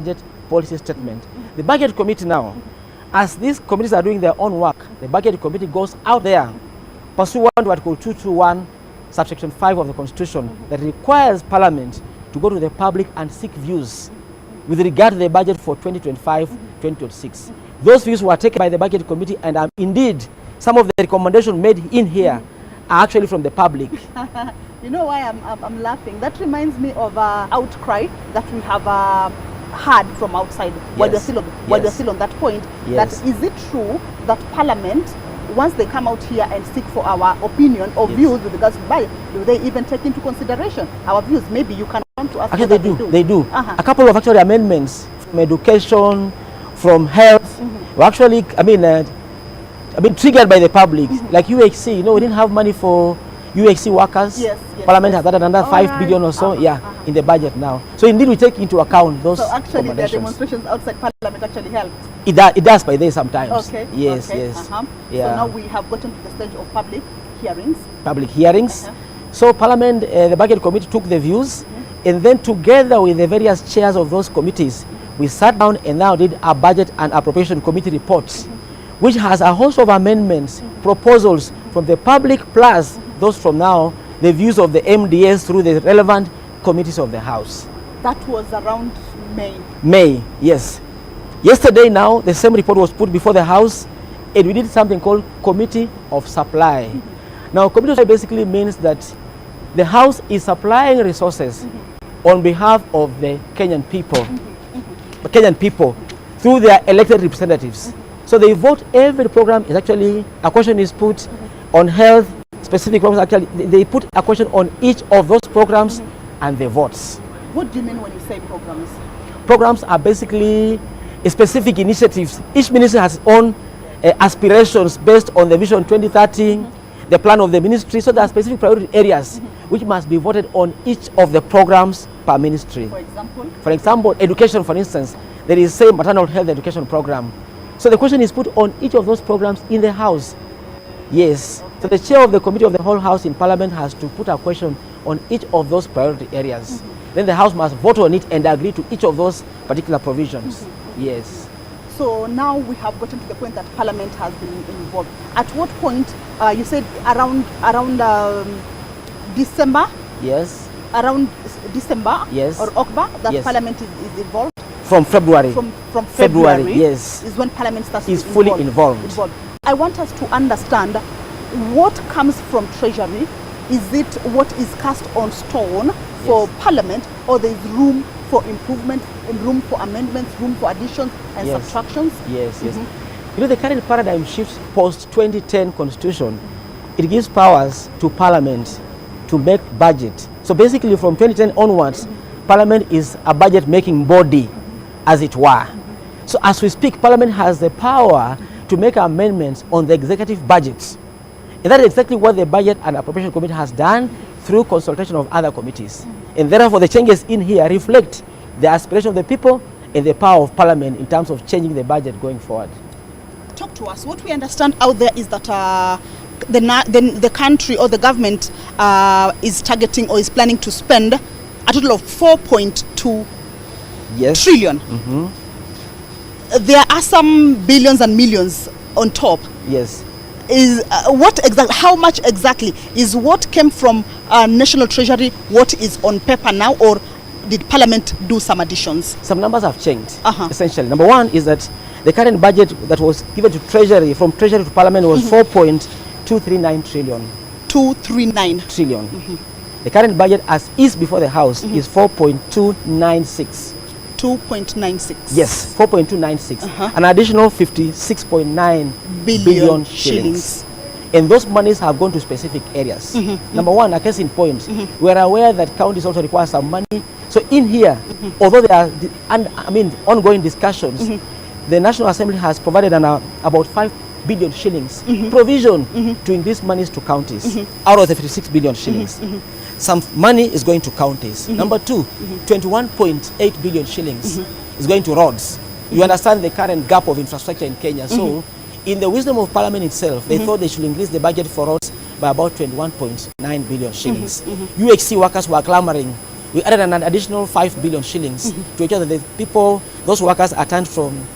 budget policy statement. The budget committee now, as these committees are doing their own work, the budget committee goes out there, pursuant to Article 221, subsection 5 of the Constitution, that requires Parliament to go to the public and seek views with regard to the budget for 2025-2026. Those views were taken by the budget committee, and indeed, some of the recommendations made in here are actually from the public. You know why I'm laughing? That reminds me of an outcry that we have had from outside. While we're still on that point, that is it true that Parliament, once they come out here and seek for our opinion or views with regards to budget, do they even take into consideration our views? Maybe you can come to us. Actually, they do. A couple of actually amendments from education, from health, were actually, triggered by the public. Like UHC, you know, we didn't have money for UHC workers. Parliament has added another 5 billion or so, in the budget now. So indeed, we take into account those. So actually, the demonstrations outside Parliament actually helped. It does by there sometimes. Okay. Yes. So now we have gotten to the stage of public hearings. So Parliament, the budget committee took the views, and then together with the various chairs of those committees, we sat down and now did a budget and appropriation committee reports, which has a host of amendments, proposals from the public, plus those from now, the views of the MDS through the relevant committees of the House. That was around May. May, yes. Yesterday now, the same report was put before the House, and we did something called Committee of Supply. Now, Committee of Supply basically means that the House is supplying resources on behalf of the Kenyan people, through their elected representatives. So they vote every program. Is actually a question is put on health, specific programs. Actually, they put a question on each of those programs and the votes. What do you mean when you say programs? Programs are basically specific initiatives. Each ministry has its own aspirations based on the Vision 2030, the plan of the ministry. So there are specific priority areas which must be voted on each of the programs per ministry. For example, education, for instance, there is say maternal health education program. So the question is put on each of those programs in the House. Yes. So the chair of the committee of the whole House in Parliament has to put a question on each of those priority areas. Then the House must vote on it and agree to each of those particular provisions. Yes. So now we have gotten to the point that Parliament has been involved. At what point, you said around December? Yes. Around December? Yes. Or October, that Parliament is involved? From February. From February, yes. Is when Parliament starts is fully involved. I want us to understand what comes from Treasury. Is it what is cast on stone for Parliament, or there is room for improvement, room for amendments, room for additions and subtractions? Yes. You know, the current paradigm shift post-2010 Constitution, it gives powers to Parliament to make budget. So basically from 2010 onwards, Parliament is a budget-making body, as it were. So as we speak, Parliament has the power to make amendments on the executive budgets. And that is exactly what the Budget and Appropriation Committee has done through consultation of other committees. And therefore the changes in here reflect the aspiration of the people and the power of Parliament in terms of changing the budget going forward. Talk to us. What we understand out there is that the country or the government is targeting or is planning to spend a total of 4.2 trillion. There are some billions and millions on top. Yes. Is how much exactly is what came from National Treasury, what is on paper now, or did Parliament do some additions? Some numbers have changed, essentially. Number one is that the current budget that was given to Treasury, from Treasury to Parliament, was 4.239 trillion. 239 trillion. The current budget as is before the House is 4.296. 2.96. Yes, 4.296. An additional 56.9 billion shillings. And those monies have gone to specific areas. Number one, a case in point, we are aware that counties also require some money. So in here, although there are ongoing discussions, the National Assembly has provided about 5 billion shillings provision to increase monies to counties out of the 56 billion shillings. Some money is going to counties. Number two, 21.8 billion shillings is going to roads. You understand the current gap of infrastructure in Kenya. So in the wisdom of Parliament itself, they thought they should increase the budget for roads by about 21.9 billion shillings. UHC workers were clamoring we added an additional 5 billion shillings to ensure that the people, those workers are turned from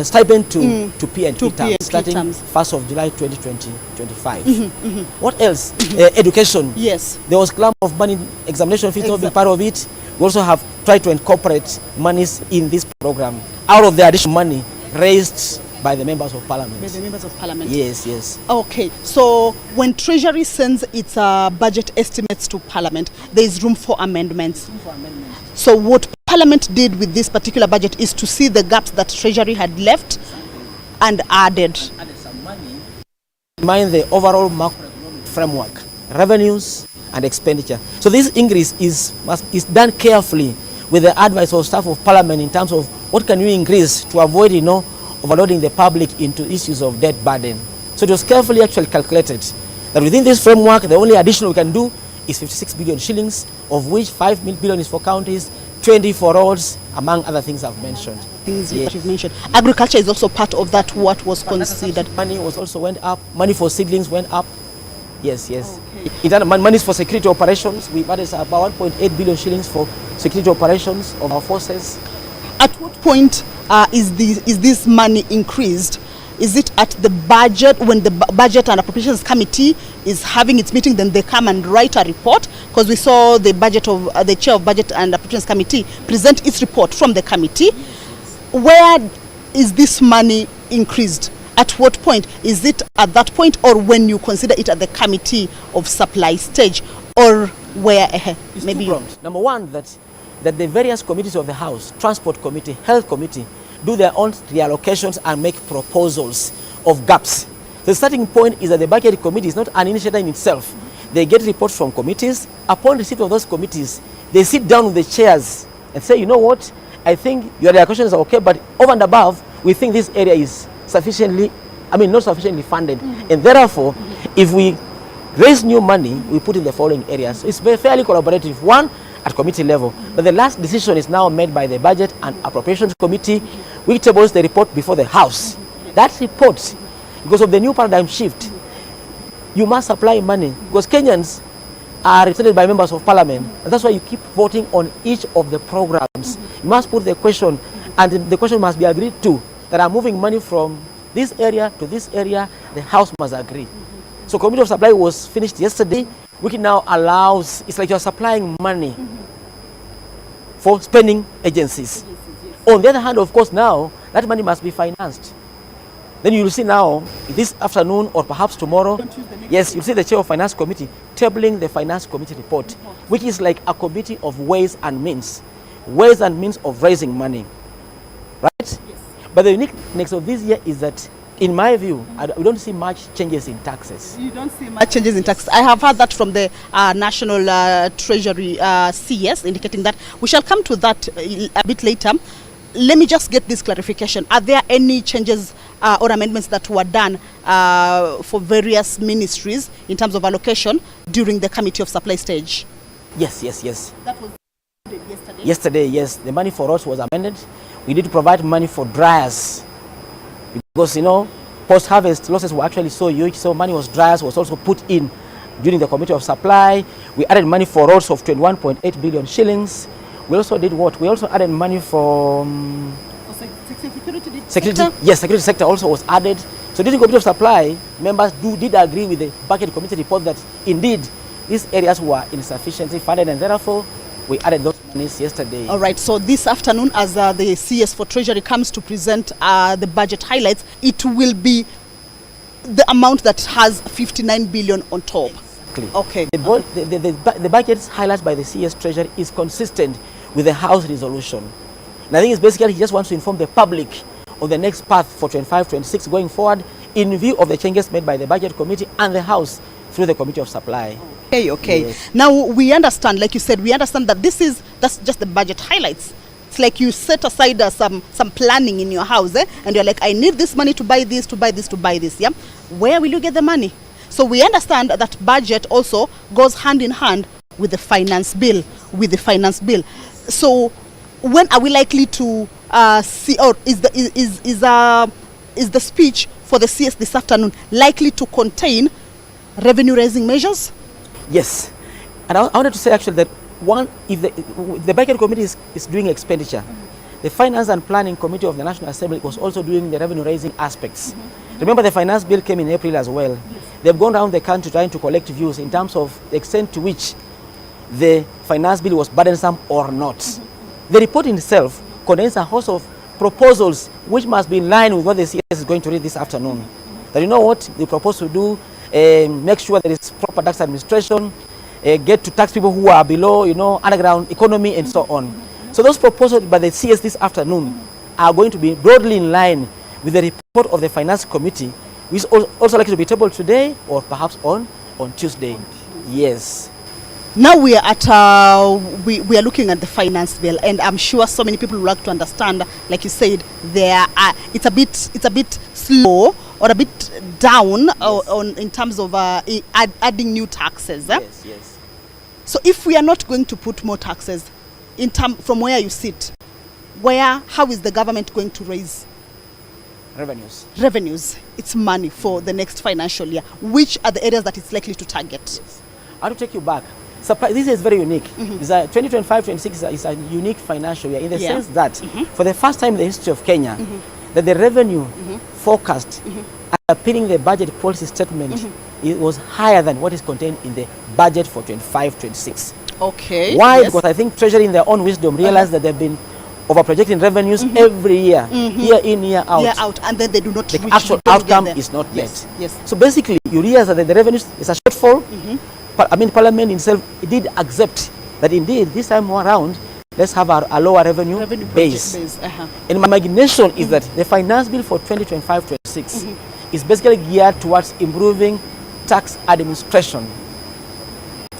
stipend to P&P terms, starting 1st of July 2025. What else? Education. Yes. There was clamor of money, examination fees not being part of it. We also have tried to incorporate monies in this program out of the additional money raised by the members of Parliament. By the members of Parliament. Yes, yes. Okay, so when Treasury sends its budget estimates to Parliament, there is room for amendments. So what Parliament did with this particular budget is to see the gaps that Treasury had left and added some money. Mind the overall macroeconomic framework, revenues and expenditure. So this increase is done carefully with the advice of staff of Parliament in terms of what can we increase to avoid, overloading the public into issues of debt burden. So it was carefully actually calculated that within this framework, the only additional we can do is 56 billion shillings, of which 5 billion is for counties, 20 for roads, among other things I've mentioned. Things that you've mentioned. Agriculture is also part of that, what was considered. Money was also went up, money for seedlings went up. Yes, yes. Okay. Money for security operations, we've added about 1.8 billion shillings for security operations of our forces. At what point is this money increased? Is it at the budget, when the Budget and Appropriations Committee is having its meeting, then they come and write a report? Because we saw the the chair of Budget and Appropriations Committee present its report from the committee. Where is this money increased? At what point? Is it at that point, or when you consider it at the committee of supply stage, or where? Maybe number one, that the various committees of the House, Transport Committee, Health Committee, do their own reallocations and make proposals of gaps. The starting point is that the Budget Committee is not an initiative in itself. They get reports from committees. Upon receipt of those committees, they sit down with the chairs and say, you know what, I think your reallocations are okay, but over and above, we think this area is not sufficiently funded. And therefore, if we raise new money, we put in the following areas. So it's fairly collaborative. One, at committee level. But the last decision is now made by the Budget and Appropriations Committee, which tables the report before the House. That report, because of the new paradigm shift, you must supply money, because Kenyans are represented by members of Parliament, and that's why you keep voting on each of the programs. You must put the question, and the question must be agreed to, that are moving money from this area to this area. The House must agree. So Committee of Supply was finished yesterday, which now allows, it's like you're supplying money for spending agencies. On the other hand, of course, now that money must be financed. Then you will see now, this afternoon or perhaps tomorrow, yes, you'll see the chair of Finance Committee tabling the Finance Committee report, which is like a committee of ways and means of raising money, right? Yes. But the uniqueness of this year is that, in my view, we don't see much changes in taxes. You don't see much changes in taxes. I have heard that from the National Treasury CS, indicating that. We shall come to that a bit later. Let me just get this clarification. Are there any changes or amendments that were done for various ministries in terms of allocation during the Committee of Supply stage? Yes, yes, yes. That was yesterday? Yesterday, yes. The money for roads was amended. We did provide money for dryers, because post-harvest losses were actually so huge, so money was also put in during the Committee of Supply. We added money for roads of 21.8 billion shillings. We also did what? We also added money for security. Yes, security sector also was added. So during the Committee of Supply, members did agree with the Budget Committee report that indeed these areas were insufficiently funded, and therefore we added those monies yesterday. All right, so this afternoon, as the CS for Treasury comes to present the budget highlights, it will be the amount that has 59 billion on top. Exactly. Okay. The budget highlights by the CS Treasury is consistent with the House resolution. And I think it's basically he just wants to inform the public of the next path for 25-26 going forward in view of the changes made by the Budget Committee and the House through the Committee of Supply. Okay. Yes. Now we understand, like you said, that that's just the budget highlights. It's like you set aside some planning in your house, and you're like, I need this money to buy this, yeah? Where will you get the money? So we understand that budget also goes hand in hand with the finance bill. So when are we likely to see, or is the speech for the CS this afternoon likely to contain revenue raising measures? Yes, and I wanted to say actually that if the Budget Committee is doing expenditure, the Finance and Planning Committee of the National Assembly was also doing the revenue raising aspects. Remember, the finance bill came in April as well. They've gone around the country trying to collect views in terms of the extent to which the finance bill was burdensome or not. The report in itself contains a host of proposals which must be in line with what the CS is going to read this afternoon. That you know what they propose to do, make sure there is proper tax administration, get to tax people who are below, underground economy and so on. So those proposals by the CS this afternoon are going to be broadly in line with the report of the Finance Committee, which is also likely to be tabled today or perhaps on Tuesday. Yes. Now we are at we are looking at the finance bill, and I'm sure so many people would like to understand. Like you said, it's a bit slow or a bit down in terms of adding new taxes. Yes, yes. So if we are not going to put more taxes, from where you sit, how is the government going to raise revenues? It's money for the next financial year. Which are the areas that it's likely to target? Yes. I want to take you back. This is very unique. 2025-26 is a unique financial year in the sense that for the first time in the history of Kenya, that the revenue forecast underpinning the budget policy statement it was higher than what is contained in the budget for 25-26. Okay. Why? Because I think Treasury in their own wisdom realized that they've been over-projecting revenues every year, year in, year out. Year out, and then they do not the actual outcome is not met. Yes. So basically, you realize that the revenues is a shortfall. Parliament itself did accept that indeed this time around, let's have a lower revenue base. And my imagination is that the finance bill for 2025-26 is basically geared towards improving tax administration.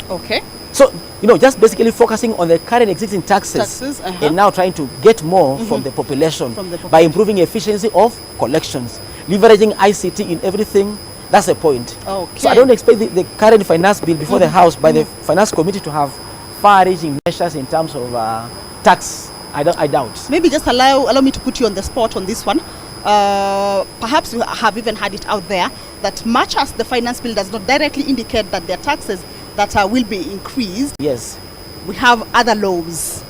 Okay. So, just basically focusing on the current existing taxes and now trying to get more from the population by improving efficiency of collections, leveraging ICT in everything. That's the point. Okay. So I don't expect the current finance bill before the House by the Finance Committee to have far-reaching measures in terms of tax. I doubt. Maybe just allow me to put you on the spot on this one. Perhaps you have even had it out there that much as the finance bill does not directly indicate that there are taxes that will be increased. Yes. We have other laws.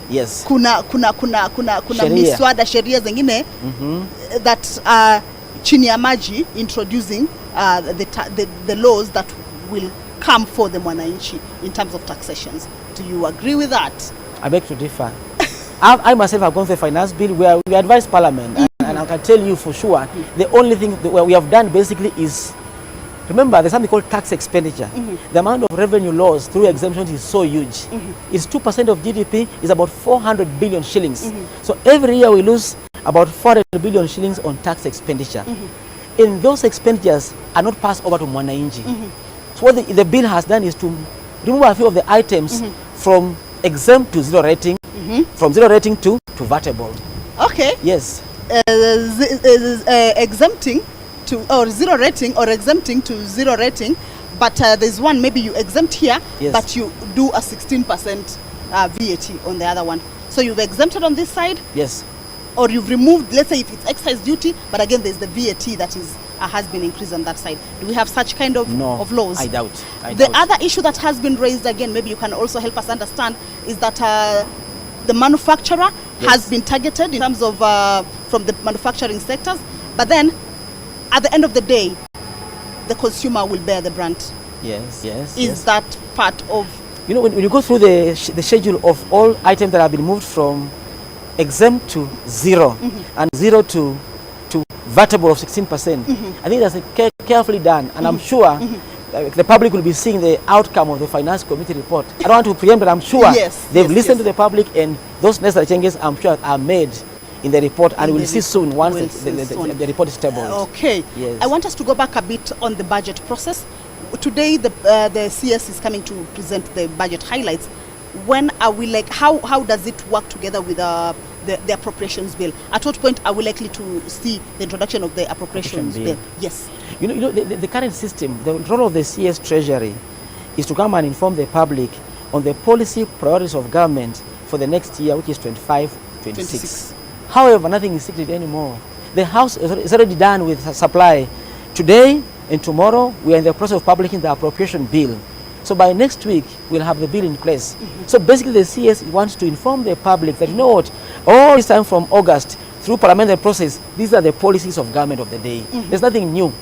Yes. Kuna miswada sheria zingine that chini ya maji introducing the laws that will come for the mwananchi in terms of taxations. Do you agree with that? I beg to differ. I myself have gone through a finance bill where we advised Parliament, and I can tell you for sure, the only thing that we have done basically is, remember, there's something called tax expenditure. The amount of revenue loss through exemptions is so huge. It's 2% of GDP, is about 400 billion shillings. So every year we lose about 400 billion shillings on tax expenditure. And those expenditures are not passed over to mwananchi. So what the bill has done is to remove a few of the items from exempt to zero rating, from zero rating to vertable. Okay. Yes. Exempting to or zero rating or exempting to zero rating, but there's one maybe you exempt here, but you do a 16% VAT on the other one. So you've exempted on this side. Yes. Or you've removed, let's say if it's excise duty, but again there's the VAT that is has been increased on that side. Do we have such kind of laws? I doubt. The other issue that has been raised, again, maybe you can also help us understand, is that the manufacturer has been targeted in terms of from the manufacturing sectors, but then at the end of the day, the consumer will bear the brunt. Yes. Is that part of... when you go through the schedule of all items that have been moved from exempt to zero and zero to vertable of 16%, I think that's carefully done, and I'm sure the public will be seeing the outcome of the Finance Committee report. I don't want to preempt, but I'm sure they've listened to the public, and those necessary changes, I'm sure, are made in the report, and we'll see soon once the report is tabled. Okay. Yes. I want us to go back a bit on the budget process. Today, the CS is coming to present the budget highlights. When are we how does it work together with the appropriations bill? At what point are we likely to see the introduction of the appropriations bill? Yes. The current system, the role of the CS Treasury is to come and inform the public on the policy priorities of government for the next year, which is 25-26. However, nothing is secret anymore. The House is already done with supply. Today and tomorrow, we are in the process of publishing the appropriation bill. So by next week, we'll have the bill in place. So basically the CS wants to inform the public that, you know what, all this time from August through parliamentary process, these are the policies of government of the day. There's nothing new.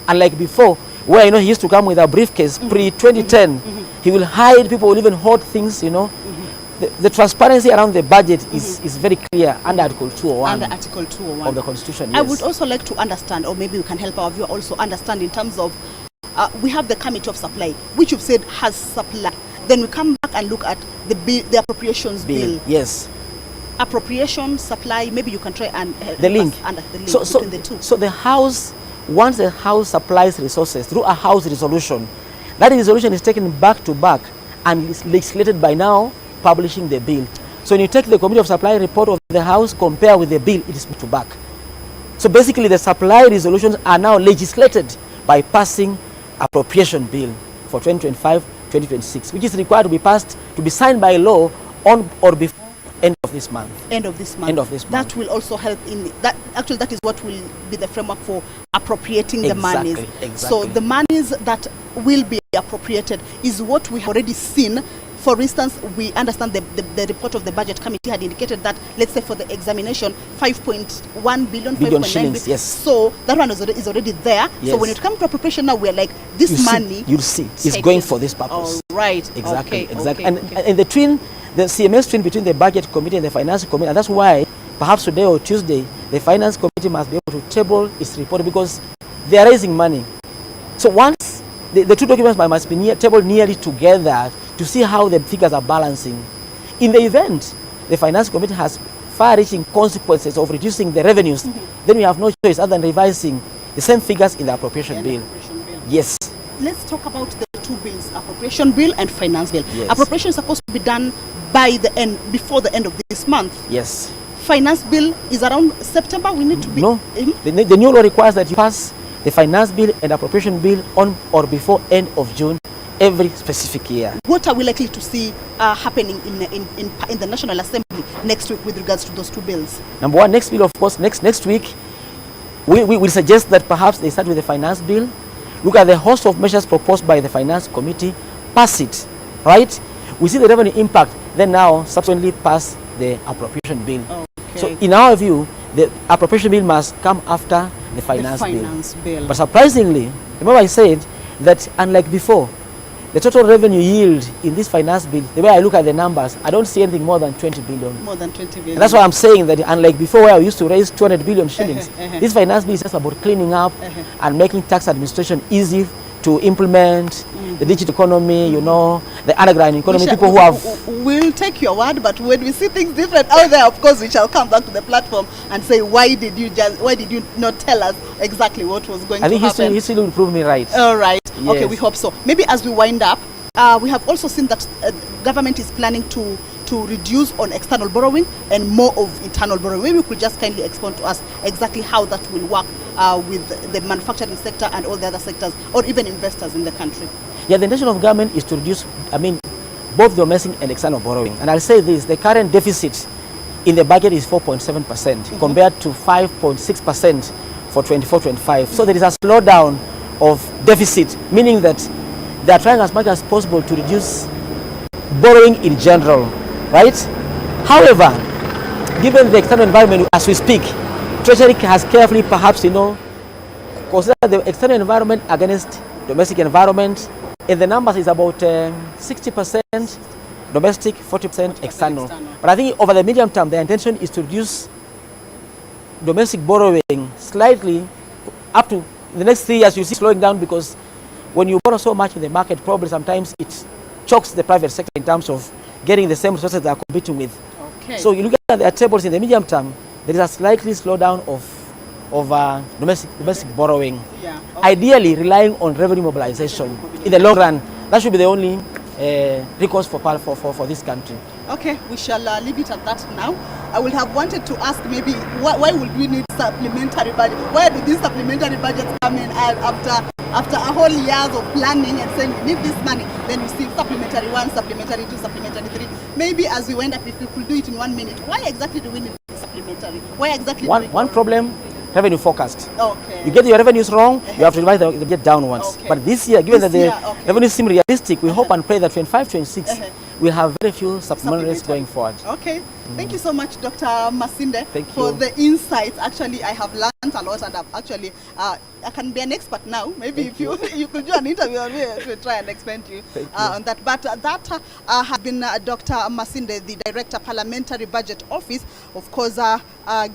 Unlike before, where, you know, he used to come with a briefcase pre-2010, he will hide, people will even hoard things, you know. The transparency around the budget is very clear under Article 201. Under Article 201 of the Constitution. Yes. I would also like to understand, or maybe we can help our viewer also understand in terms of, we have the Committee of Supply, which you've said has supply. Then we come back and look at the Appropriations Bill. Yes. Appropriation, supply, maybe you can try and the link. Under the link so between the two. So the House, once the House supplies resources through a House resolution, that resolution is taken back to back and is legislated by now, publishing the bill. So when you take the Committee of Supply report of the House, compare with the bill, it is back to back. So basically the supply resolutions are now legislated by passing appropriation bill for 2025-2026, which is required to be passed, to be signed by law on or before end of this month. End of this month. End of this month. That will also help in that. Actually, that is what will be the framework for appropriating the monies. Exactly. So the monies that will be appropriated is what we have already seen. For instance, we understand the report of the budget committee had indicated that, let's say for the examination, 5.1 billion, 5.9 billion. Yes. So that one is already there. Yes. So when it comes to appropriation now, we're like, this money. You'll see. It's going for this purpose. All right. Exactly. Okay. Exactly. Okay. And the CMS twin between the budget committee and the finance committee, and that's why perhaps today or Tuesday, the finance committee must be able to table its report, because they are raising money. So once the two documents must be tabled nearly together to see how the figures are balancing. In the event the finance committee has far-reaching consequences of reducing the revenues, then we have no choice other than revising the same figures in the appropriation bill. Yes. Let's talk about the two bills, appropriation bill and finance bill. Yes. Appropriation is supposed to be done by the end, before the end of this month. Yes. Finance bill is around September. We need to be... No. The new law requires that you pass the finance bill and appropriation bill on or before end of June every specific year. What are we likely to see happening in the National Assembly next week with regards to those two bills? Number one, next bill, of course, next week, we will suggest that perhaps they start with the finance bill, look at the host of measures proposed by the finance committee, pass it, right? We see the revenue impact, then now subsequently pass the appropriation bill. Okay. So in our view, the appropriation bill must come after the finance bill. But surprisingly, remember I said that unlike before, the total revenue yield in this finance bill, the way I look at the numbers, I don't see anything more than 20 billion. More than 20 billion. And that's why I'm saying that unlike before, where we used to raise 200 billion shillings, this finance bill is just about cleaning up and making tax administration easy to implement, the digital economy, you know, the underground economy, people who have... We'll take your word, but when we see things different out there, of course, we shall come back to the platform and say, why did you not tell us exactly what was going to happen? I think history will prove me right. All right. Yes. Okay, we hope so. Maybe as we wind up, we have also seen that government is planning to reduce on external borrowing and more of internal borrowing. Maybe you could just kindly explain to us exactly how that will work with the manufacturing sector and all the other sectors, or even investors in the country. Yeah, the intention of government is to reduce, both domestic and external borrowing. And I'll say this, the current deficit in the budget is 4.7% compared to 5.6% for 24-25. So there is a slowdown of deficit, meaning that they are trying as much as possible to reduce borrowing in general, right? However, given the external environment as we speak, Treasury has carefully perhaps, considered the external environment against domestic environment, and the numbers is about 60% domestic, 40% external. But I think over the medium term, the intention is to reduce domestic borrowing slightly up to the next 3 years. You see slowing down, because when you borrow so much in the market, probably sometimes it chokes the private sector in terms of getting the same resources they are competing with. Okay. So you look at the tables in the medium term, there is a slightly slowdown of domestic borrowing. Yeah. Okay. Ideally relying on revenue mobilization in the long run. That should be the only recourse for this country. Okay, we shall leave it at that now. I would have wanted to ask maybe why would we need supplementary budget? Where do these supplementary budgets come in after a whole years of planning and saying we need this money? Then you see supplementary 1, supplementary 2, supplementary 3. Maybe as we wind up, if we could do it in 1 minute, why exactly do we need supplementary? Why exactly? One problem revenue forecast. Okay. You get your revenues wrong, you have to revise the budget downwards. Okay. But this year, given This that year, the revenues seem realistic, we hope and pray that 25-26 we have very few supplementaries going forward. Okay. Thank you so much, Dr. Masinde, for the insights. Actually, I have learned a lot, and I've actually, I can be an expert now. Maybe if you could do an interview on me to try and explain to you on that. But that has been Dr. Masinde, the Director, Parliamentary Budget Office, of course,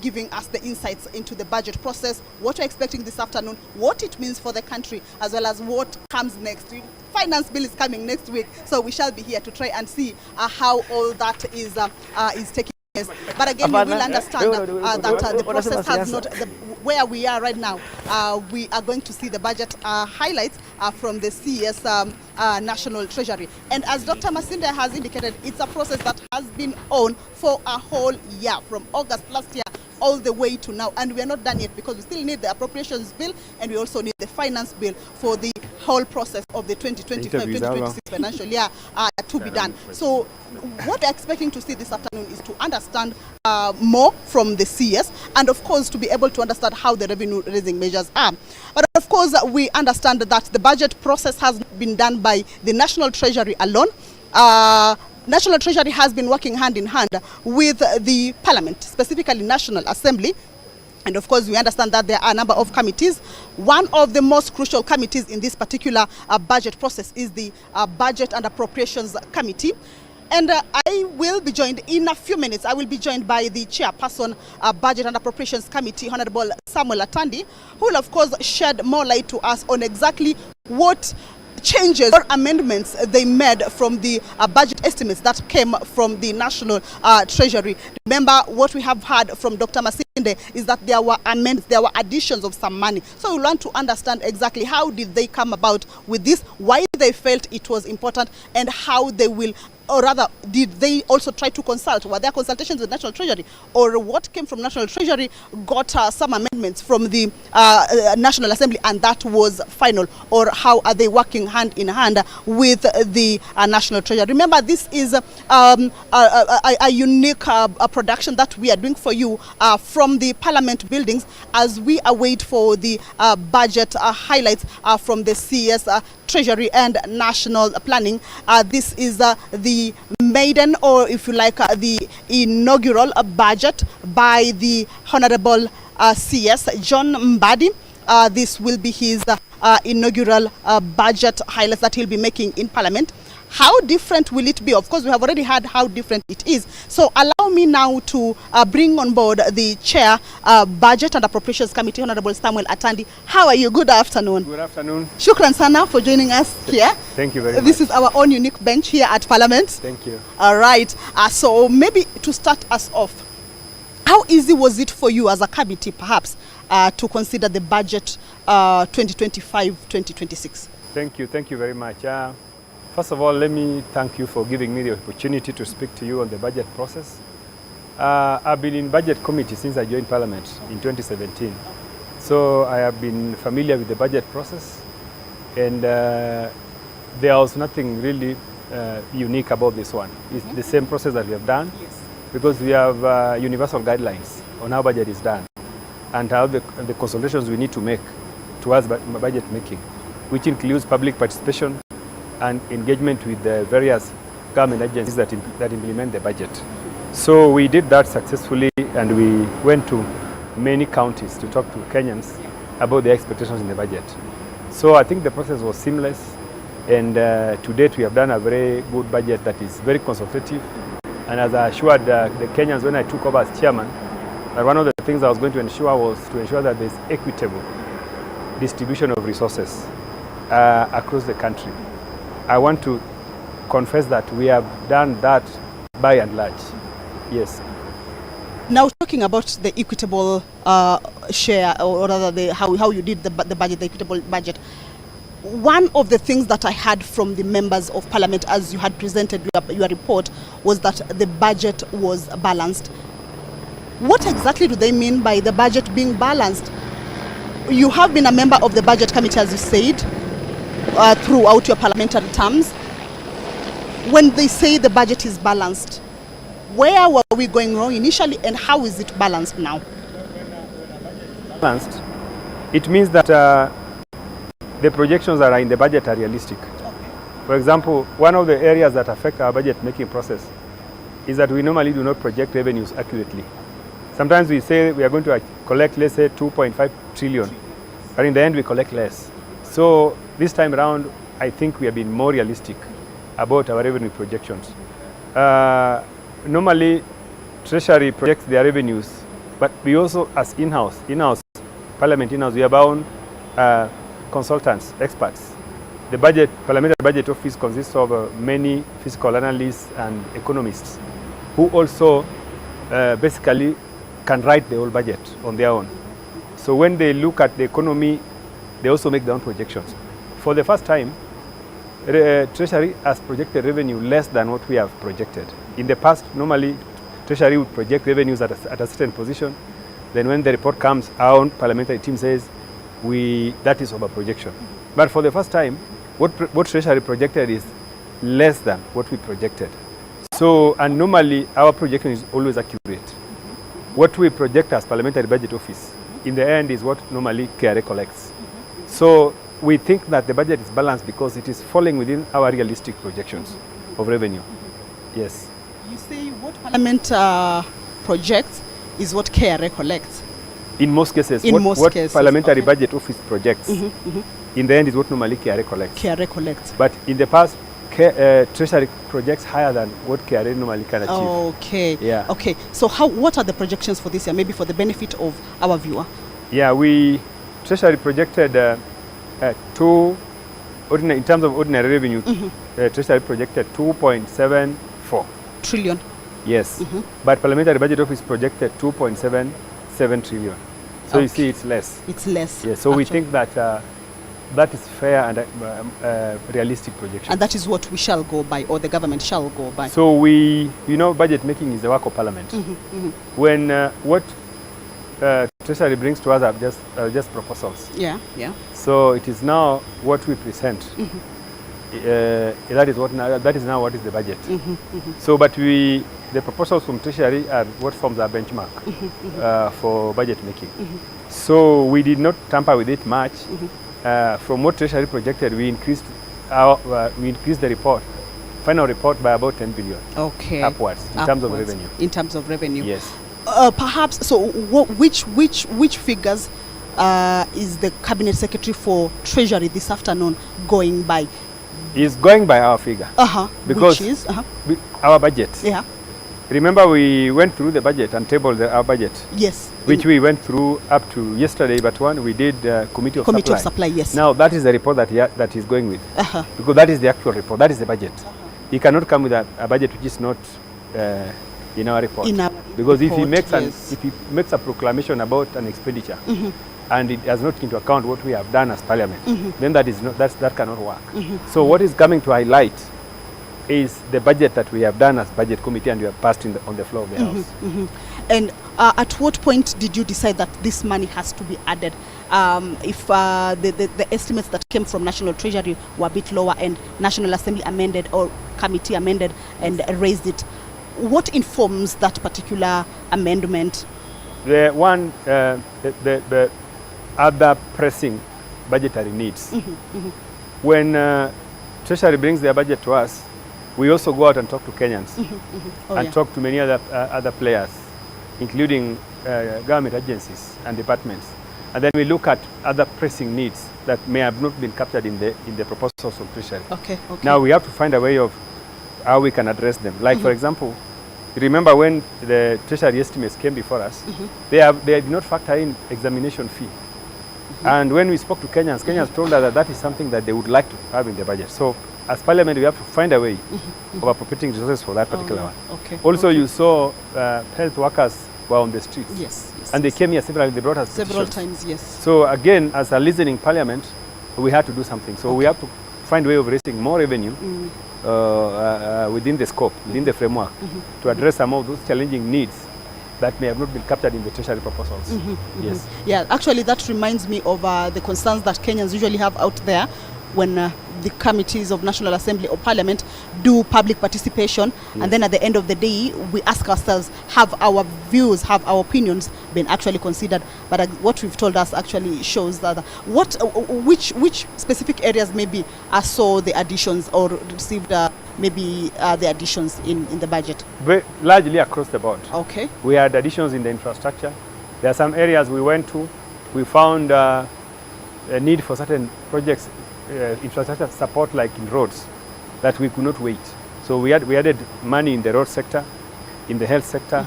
giving us the insights into the budget process, what we're expecting this afternoon, what it means for the country, as well as what comes next. Finance bill is coming next week, so we shall be here to try and see how all that is taking place. But again, we will understand that the process has not, where we are right now, we are going to see the budget highlights from the CS National Treasury. And as Dr. Masinde has indicated, it's a process that has been on for a whole year, from August last year all the way to now, and we are not done yet because we still need the appropriations bill and we also need the finance bill for the whole process of the 2025-2026 financial year to be done. So what we're expecting to see this afternoon is to understand more from the CS, and of course to be able to understand how the revenue raising measures are. But of course we understand that the budget process has been done by the National Treasury alone. National Treasury has been working hand in hand with the Parliament, specifically National Assembly. And of course, we understand that there are a number of committees. One of the most crucial committees in this particular budget process is the Budget and Appropriations Committee. And I will be joined in a few minutes. I will be joined by the chairperson, Budget and Appropriations Committee, Honorable Samuel Atandi, who will of course shed more light to us on exactly what changes or amendments they made from the budget estimates that came from the National Treasury. Remember, what we have heard from Dr. Masinde is that there were amendments, there were additions of some money. So we want to understand exactly how did they come about with this, why they felt it was important, and how they will, or rather, did they also try to consult? Were there consultations with National Treasury, or what came from National Treasury got some amendments from the National Assembly and that was final? Or how are they working hand in hand with the National Treasury? Remember, this is a unique production that we are doing for you from the Parliament buildings as we await for the budget highlights from the CS Treasury and National Planning. This is the maiden, or if you like, the inaugural budget by the Honorable CS John Mbadi. This will be his inaugural budget highlights that he'll be making in Parliament. How different will it be? Of course, we have already heard how different it is. So allow me now to bring on board the Chair, Budget and Appropriations Committee, Honorable Samuel Atandi. How are you? Good afternoon. Good afternoon. Shukran sana for joining us here. Thank you very much. This is our own unique bench here at Parliament. Thank you. All right. So maybe to start us off, how easy was it for you as a committee, perhaps, to consider the budget 2025-2026? Thank you. Thank you very much. First of all, let me thank you for giving me the opportunity to speak to you on the budget process. I've been in budget committee since I joined Parliament in 2017. So I have been familiar with the budget process, and there was nothing really unique about this one. It's the same process that we have done, because we have universal guidelines on how budget is done and how the consultations we need to make towards budget making, which includes public participation and engagement with the various government agencies that implement the budget. So we did that successfully, and we went to many counties to talk to Kenyans about their expectations in the budget. So I think the process was seamless, and to date we have done a very good budget that is very consultative. And as I assured the Kenyans when I took over as chairman, that one of the things I was going to ensure was to ensure that there's equitable distribution of resources across the country. I want to confess that we have done that by and large. Yes. Now, talking about the equitable share, or rather how you did the budget, the equitable budget, one of the things that I heard from the members of Parliament as you had presented your report was that the budget was balanced. What exactly do they mean by the budget being balanced? You have been a member of the budget committee, as you said, throughout your parliamentary terms. When they say the budget is balanced, where were we going wrong initially, and how is it balanced now? balanced, it means that the projections that are in the budget are realistic. For example, one of the areas that affect our budget making process is that we normally do not project revenues accurately. Sometimes we say we are going to collect, let's say, 2.5 trillion, but in the end we collect less. So this time around, I think we have been more realistic about our revenue projections. Normally, Treasury projects their revenues, but we also, as in-house, Parliament in-house, we have our own consultants, experts. The Parliamentary Budget Office consists of many fiscal analysts and economists who also basically can write the whole budget on their own. So when they look at the economy, they also make their own projections. For the first time, Treasury has projected revenue less than what we have projected. In the past, normally, Treasury would project revenues at a certain position. Then when the report comes, our own parliamentary team says, that is over projection. But for the first time, what Treasury projected is less than what we projected. So, and normally, our projection is always accurate. What we project as Parliamentary Budget Office, in the end, is what normally KRA collects. So we think that the budget is balanced because it is falling within our realistic projections of revenue. Yes. You say what Parliament projects is what KRA collects? In most cases, what Parliamentary Budget Office projects, in the end, is what normally KRA collects. KRA collects. But in the past, Treasury projects higher than what KRA normally can achieve. Okay. Yeah. Okay. So what are the projections for this year? Maybe for the benefit of our viewer. Yeah, Treasury projected in terms of ordinary revenue, Treasury projected 2.74 trillion. Yes. But Parliamentary Budget Office projected 2.77 trillion. So you see, it's less. It's less. Yes. So we think that that is fair and realistic projection. And that is what we shall go by, or the government shall go by. So budget making is the work of Parliament. When what Treasury brings to us are just proposals. Yeah. So it is now what we present. That is now what is the budget. So, but the proposals from Treasury are what forms our benchmark for budget making. So we did not tamper with it much. From what Treasury projected, we increased the final report by about 10 billion. Okay. Upwards in terms of revenue. In terms of revenue. Yes. Perhaps. So, which figures is the Cabinet Secretary for Treasury this afternoon going by? Is going by our figure. Because which is our budget. Yeah. Remember, we went through the budget and tabled our budget. Yes. Which we went through up to yesterday, but we did Committee of Supply. Yes. Now that is the report that he's going with. Because that is the actual report, that is the budget. He cannot come with a budget which is not in our report. Because if he makes a proclamation about an expenditure, and it does not into account what we have done as Parliament, then that cannot work. So what is coming to highlight is the budget that we have done as Budget Committee and we have passed on the floor of the House. And at what point did you decide that this money has to be added? If the estimates that came from National Treasury were a bit lower and National Assembly amended or committee amended and raised it, what informs that particular amendment? The other pressing budgetary needs. When Treasury brings their budget to us, we also go out and talk to Kenyans talk to many other players, including government agencies and departments. And then we look at other pressing needs that may have not been captured in the proposals of Treasury. Okay. Now we have to find a way of how we can address them. Like, for example, remember when the Treasury estimates came before us, they did not factor in examination fee. And when we spoke to Kenyans told us that is something that they would like to have in the budget. So as Parliament, we have to find a way of appropriating resources for that particular one. Also, you saw health workers were on the streets. Yes. And they came here several times. Several times, yes. So again, as a listening Parliament, we had to do something. So we have to find a way of raising more revenue within the scope, within the framework, to address some of those challenging needs that may have not been captured in the Treasury proposals. Yes. Yeah, actually that reminds me of the concerns that Kenyans usually have out there when the committees of National Assembly or Parliament do public participation, and then at the end of the day, we ask ourselves, have our views, have our opinions been actually considered? But what we've told us actually shows that which specific areas maybe saw the additions or received maybe the additions in the budget? Largely across the board. Okay. We had additions in the infrastructure. There are some areas we went to, we found a need for certain projects, infrastructure support like in roads, that we could not wait. So we added money in the road sector, in the health sector,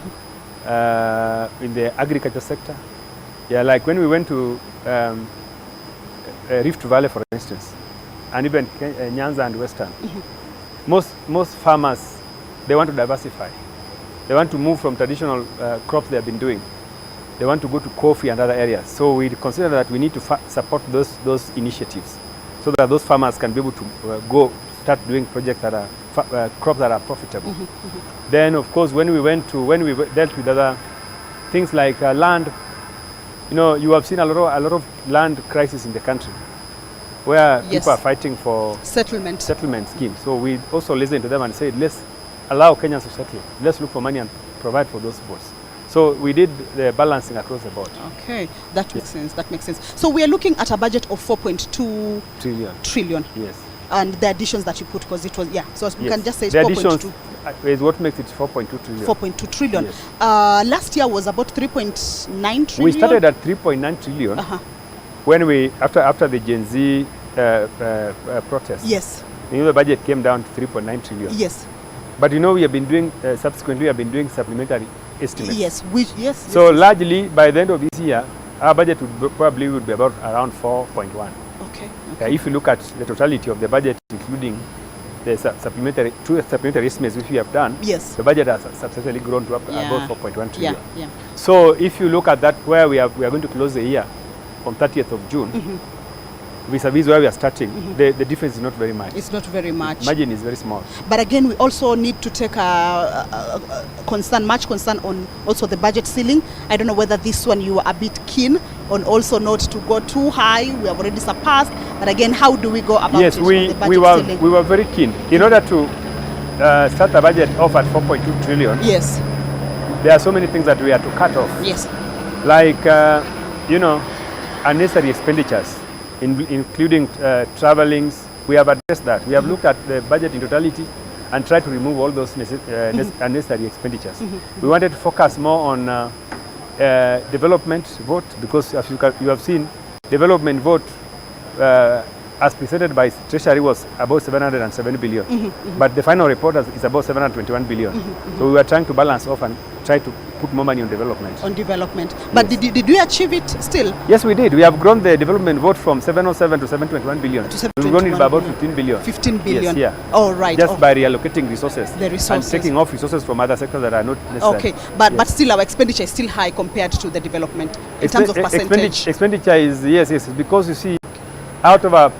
in the agriculture sector. Yeah, like when we went to Rift Valley, for instance, and even Nyanza and Western, most farmers, they want to diversify. They want to move from traditional crops they have been doing. They want to go to coffee and other areas. So we consider that we need to support those initiatives, so that those farmers can be able to go start doing projects that are crops that are profitable. Then, of course, when we dealt with other things like land, you know, you have seen a lot of land crisis in the country, where people are fighting for settlement schemes. So we also listened to them and said, let's allow Kenyans to settle. Let's look for money and provide for those votes. So we did the balancing across the board. Okay, that makes sense. That makes sense. So we are looking at a budget of 4.2 trillion. Yes. And the additions that you put, because it was, so we can just say it's the 4.2. Is what makes it 4.2 trillion. 4.2 trillion. Yes. Last year was about 3.9 trillion. We started at 3.9 trillion when we, after the Gen Z protest. Yes. You know, the budget came down to 3.9 trillion. Yes. But you know, we have been doing, subsequently, we have been doing supplementary estimates. Yes. So largely, by the end of this year, our budget would probably be about around 4.1. Okay. If you look at the totality of the budget, including the supplementary estimates which we have done, the budget has substantially grown to about 4.1 trillion. So if you look at that, where we are going to close the year on 30th of June, vis-a-vis where we are starting, the difference is not very much. It's not very much. Margin is very small. But again, we also need to take much concern on also the budget ceiling. I don't know whether this one you are a bit keen on, also not to go too high. We have already surpassed. But again, how do we go about it? Yes, we were very keen. In order to start the budget off at 4.2 trillion, there are so many things that we have to cut off. Yes. Like, you know, unnecessary expenditures, including travelings. We have addressed that. We have looked at the budget in totality and tried to remove all those unnecessary expenditures. We wanted to focus more on development vote, because as you have seen, development vote as presented by Treasury was about 707 billion, but the final report is about 721 billion. So we were trying to balance off and try to put more money on development. But did we achieve it still? Yes, we did. We have grown the development vote from 707 to 721 billion. We've grown it by about 15 billion. 15 billion? Yes, All right. Just by reallocating resources. And taking off resources from other sectors that are not necessary. Okay, but still our expenditure is still high compared to the development in terms of percentage. Expenditure is, yes, because you see, out of a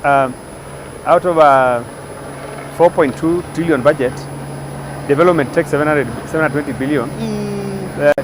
4.2 trillion budget, development takes 720 billion.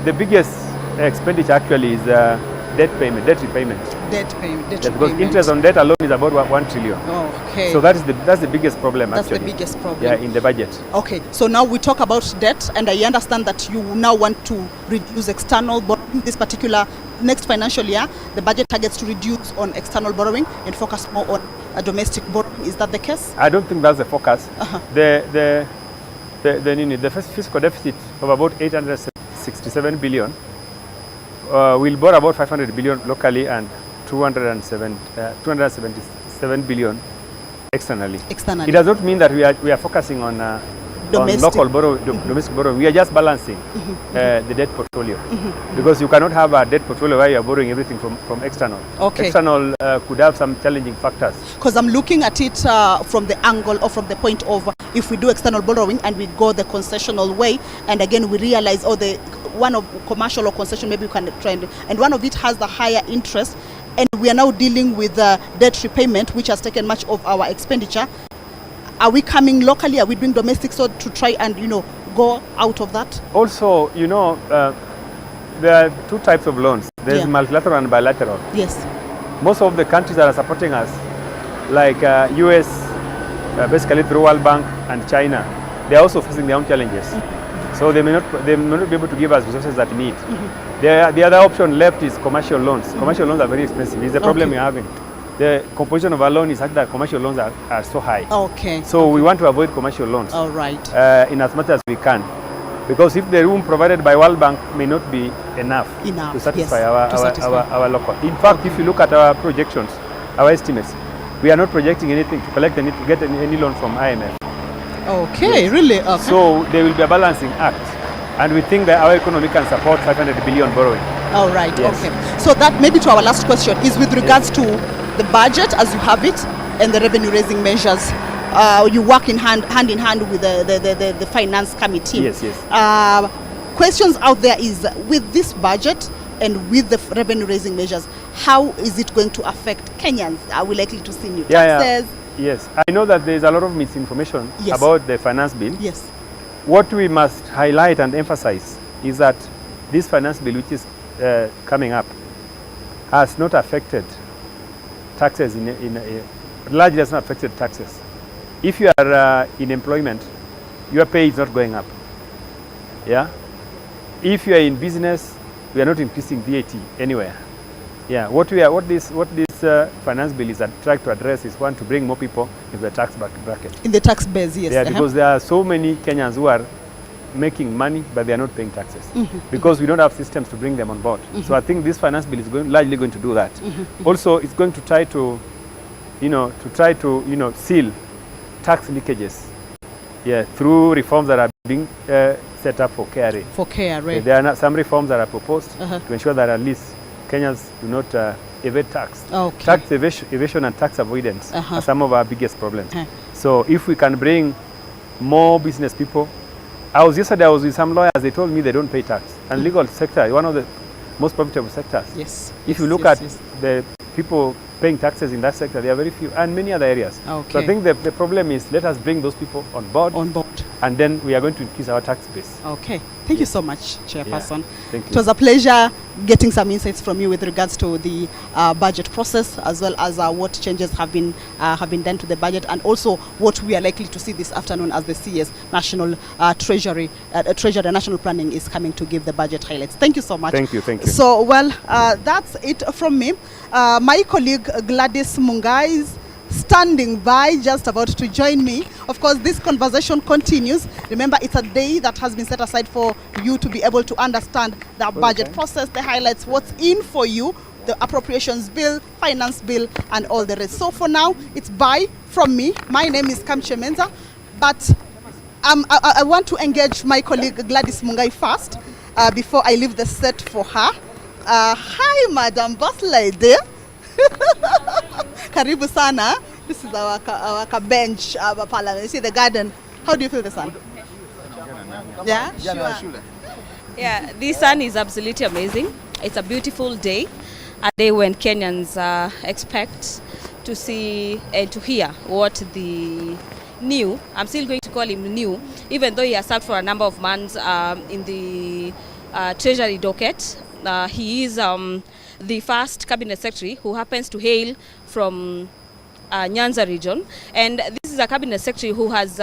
The biggest expenditure actually is debt repayment. Because interest on debt alone is about 1 trillion. Okay. So that's the biggest problem actually. That's the biggest problem. Yeah, in the budget. Okay, so now we talk about debt, and I understand that you now want to reduce external borrowing. This particular next financial year, the budget targets to reduce on external borrowing and focus more on domestic borrowing. Is that the case? I don't think that's the focus. The fiscal deficit of about 867 billion will borrow about 500 billion locally and 277 billion externally. It does not mean that we are focusing on local domestic borrowing. We are just balancing the debt portfolio, because you cannot have a debt portfolio where you are borrowing everything from external. External could have some challenging factors. Because I'm looking at it from the angle or from the point of, if we do external borrowing and we go the concessional way, and again we realize, one of commercial or concession, maybe we can try and one of it has the higher interest, and we are now dealing with debt repayment, which has taken much of our expenditure. Are we coming locally? Are we doing domestic, so to try and go out of that? Also, there are two types of loans. There's multilateral and bilateral. Yes. Most of the countries that are supporting us, like US, basically through World Bank and China, they are also facing their own challenges. So they may not be able to give us resources that we need. The other option left is commercial loans. Commercial loans are very expensive. It's the problem we're having. The composition of our loan is such that commercial loans are so high. Okay. So we want to avoid commercial loans. All right. In as much as we can. Because if the room provided by World Bank may not be enough to satisfy, our local. In fact, if you look at our projections, our estimates, we are not projecting anything to collect any, to get any loan from IMF. Okay, really? Okay. So there will be a balancing act. And we think that our economy can support 500 billion borrowing. All right, yes. Okay. So that maybe to our last question is with regards to the budget as you have it and the revenue raising measures. You work hand in hand with the finance committee. Yes, yes. Questions out there is, with this budget and with the revenue raising measures, how is it going to affect Kenyans? Are we likely to see new taxes? Yes, I know that there is a lot of misinformation about the finance bill. Yes. What we must highlight and emphasize is that this finance bill, which is coming up, has not affected taxes, largely has not affected taxes. If you are in employment, your pay is not going up. Yeah. If you are in business, we are not increasing VAT anywhere. Yeah. What this finance bill is trying to address is, one, to bring more people into the tax bracket. In the tax base, yes. Yeah, because there are so many Kenyans who are making money, but they are not paying taxes because we don't have systems to bring them on board. So I think this finance bill is largely going to do that. Also, it's going to try to, seal tax leakages, through reforms that are being set up for KRA. For KRA. There are some reforms that are proposed to ensure that at least Kenyans do not evade tax. Okay. Tax evasion and tax avoidance are some of our biggest problems. So if we can bring more business people, yesterday I was with some lawyers, they told me they don't pay tax. And legal sector, one of the most profitable sectors. Yes. If you look at the people paying taxes in that sector, there are very few, and many other areas. Okay. So I think the problem is, let us bring those people on board. And then we are going to increase our tax base. Okay. Thank you so much, Chairperson. Thank you. It was a pleasure getting some insights from you with regards to the budget process, as well as what changes have been done to the budget, and also what we are likely to see this afternoon as the CS National Treasury National Planning is coming to give the budget highlights. Thank you so much. Thank you. Thank you. So, that's it from me. My colleague Gladys Mungai is standing by, just about to join me. Of course, this conversation continues. Remember, it's a day that has been set aside for you to be able to understand the budget process, the highlights, what's in for you, the appropriations bill, finance bill, and all the rest. So for now, it's bye from me. My name is Kamche Menza, but I want to engage my colleague Gladys Mungai first before I leave the set for her. Hi, Madam Boss Lady. Karibu sana. This is our bench, our parliament. You see the garden. How do you feel the sun? Yeah, sure. Yeah, this sun is absolutely amazing. It's a beautiful day, a day when Kenyans expect to see and to hear what the new, I'm still going to call him new, even though he has served for a number of months in the Treasury docket. He is the first cabinet secretary who happens to hail from Nyanza region, and this is a cabinet secretary who has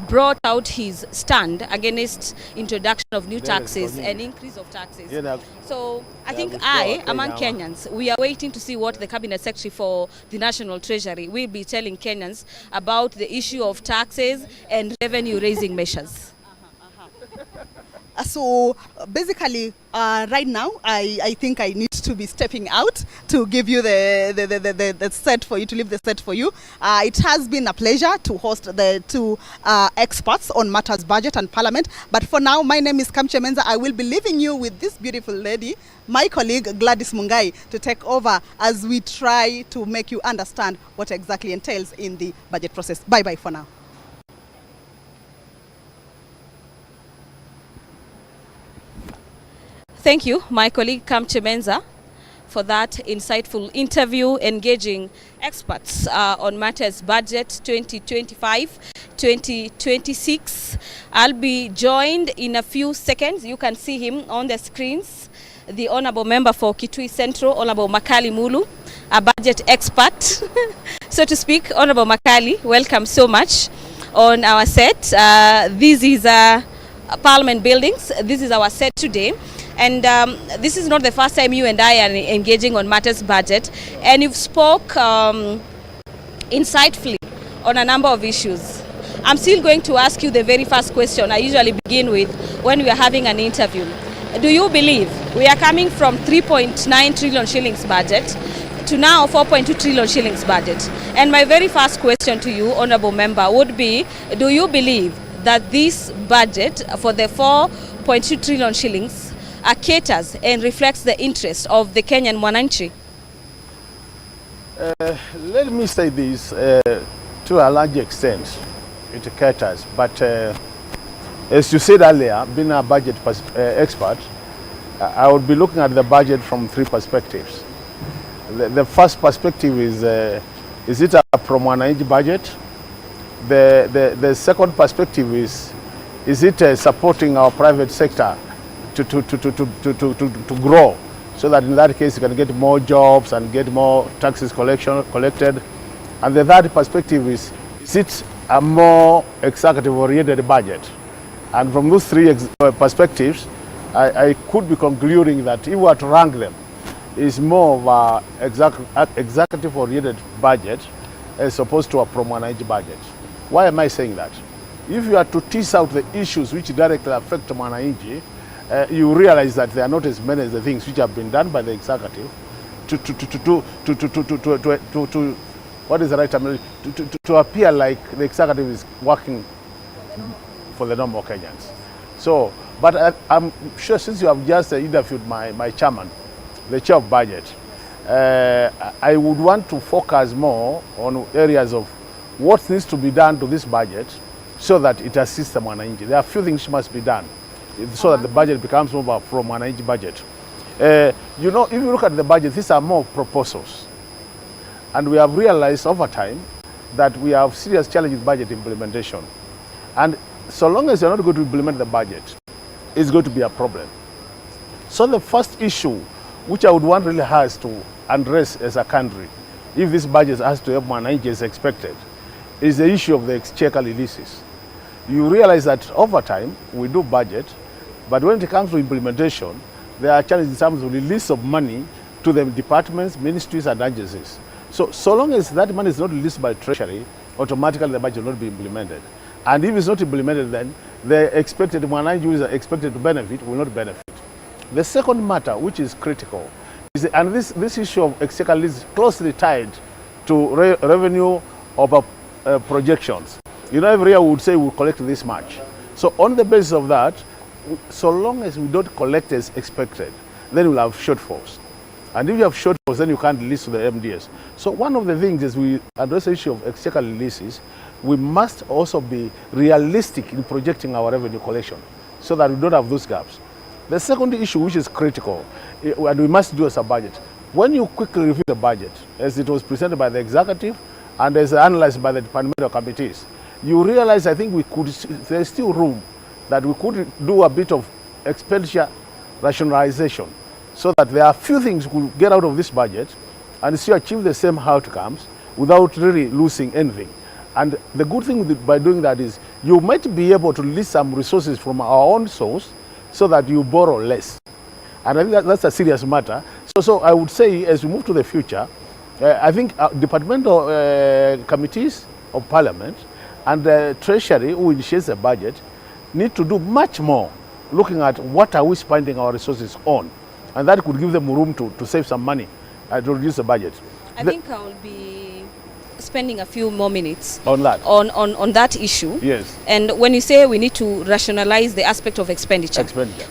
brought out his stand against introduction of new taxes and increase of taxes. So I think among Kenyans, we are waiting to see what the cabinet secretary for the National Treasury will be telling Kenyans about the issue of taxes and revenue raising measures. So basically, right now, I think I need to be stepping out to give you the set for you, to leave the set for you. It has been a pleasure to host the two experts on matters budget and parliament. But for now, my name is Kamche Menza. I will be leaving you with this beautiful lady, my colleague Gladys Mungai, to take over as we try to make you understand what exactly entails in the budget process. Bye-bye for now. Thank you, my colleague Kamche Menza, for that insightful interview engaging experts on matters budget 2025-2026. I'll be joined in a few seconds. You can see him on the screens. The Honorable Member for Kitui Central, Honorable Makali Mulu, a budget expert. so to speak. Honorable Makali, welcome so much on our set. This is Parliament buildings. This is our set today. And this is not the first time you and I are engaging on matters budget. And you've spoke insightfully on a number of issues. I'm still going to ask you the very first question I usually begin with when we are having an interview. Do you believe we are coming from 3.9 trillion shillings budget to now 4.2 trillion shillings budget? And my very first question to you, Honourable Member, would be, do you believe that this budget for the 4.2 trillion shillings caters and reflects the interest of the Kenyan mwananchi? Let me say this, to a large extent, it caters, but as you said earlier, being a budget expert, I would be looking at the budget from three perspectives. The first perspective is it a pro-mwananchi budget? The second perspective is it supporting our private sector to grow, so that in that case you can get more jobs and get more taxes collected? And the third perspective is it a more executive-oriented budget? And from those three perspectives, I could be concluding that if we were to rank them, it's more of an executive-oriented budget as opposed to a pro-mwananchi budget. Why am I saying that? If you are to tease out the issues which directly affect mwananchi, you realize that there are not as many as the things which have been done by the executive to what is the right term? To appear like the executive is working for the normal Kenyans. So, but I'm sure since you have just interviewed my chairman, the chair of budget, I would want to focus more on areas of what needs to be done to this budget so that it assists the mwananchi. There are a few things must be done so that the budget becomes more from mwananchi budget. You know, if you look at the budget, these are more proposals. And we have realized over time that we have serious challenges with budget implementation. And so long as you're not going to implement the budget, it's going to be a problem. So the first issue, which I would want really has to address as a country, if this budget has to help mwananchi as expected, is the issue of the exchequer releases. You realize that over time, we do budget, but when it comes to implementation, there are challenges in terms of release of money to the departments, ministries, and agencies. So long as that money is not released by Treasury, automatically the budget will not be implemented. And if it's not implemented, then the expected mwananchi who is expected to benefit will not benefit. The second matter, which is critical, is and this issue of exchequer is closely tied to revenue of projections. You know, every year we would say we'll collect this much. So on the basis of that, so long as we don't collect as expected, then we'll have shortfalls. And if you have shortfalls, then you can't release to the MDS. So one of the things is we address the issue of exchequer releases, we must also be realistic in projecting our revenue collection so that we don't have those gaps. The second issue, which is critical, and we must do as a budget, when you quickly review the budget, as it was presented by the executive and as analyzed by the departmental committees, you realize I think there's still room that we could do a bit of expenditure rationalization so that there are few things we could get out of this budget and still achieve the same outcomes without really losing anything. And the good thing by doing that is you might be able to release some resources from our own source so that you borrow less. And I think that's a serious matter. So I would say as we move to the future, I think departmental committees of Parliament and the Treasury, who initiates the budget, need to do much more looking at what are we spending our resources on. And that could give them room to save some money and to reduce the budget. I think I will be spending a few more minutes on that on that issue. Yes. And when you say we need to rationalize the aspect of expenditure.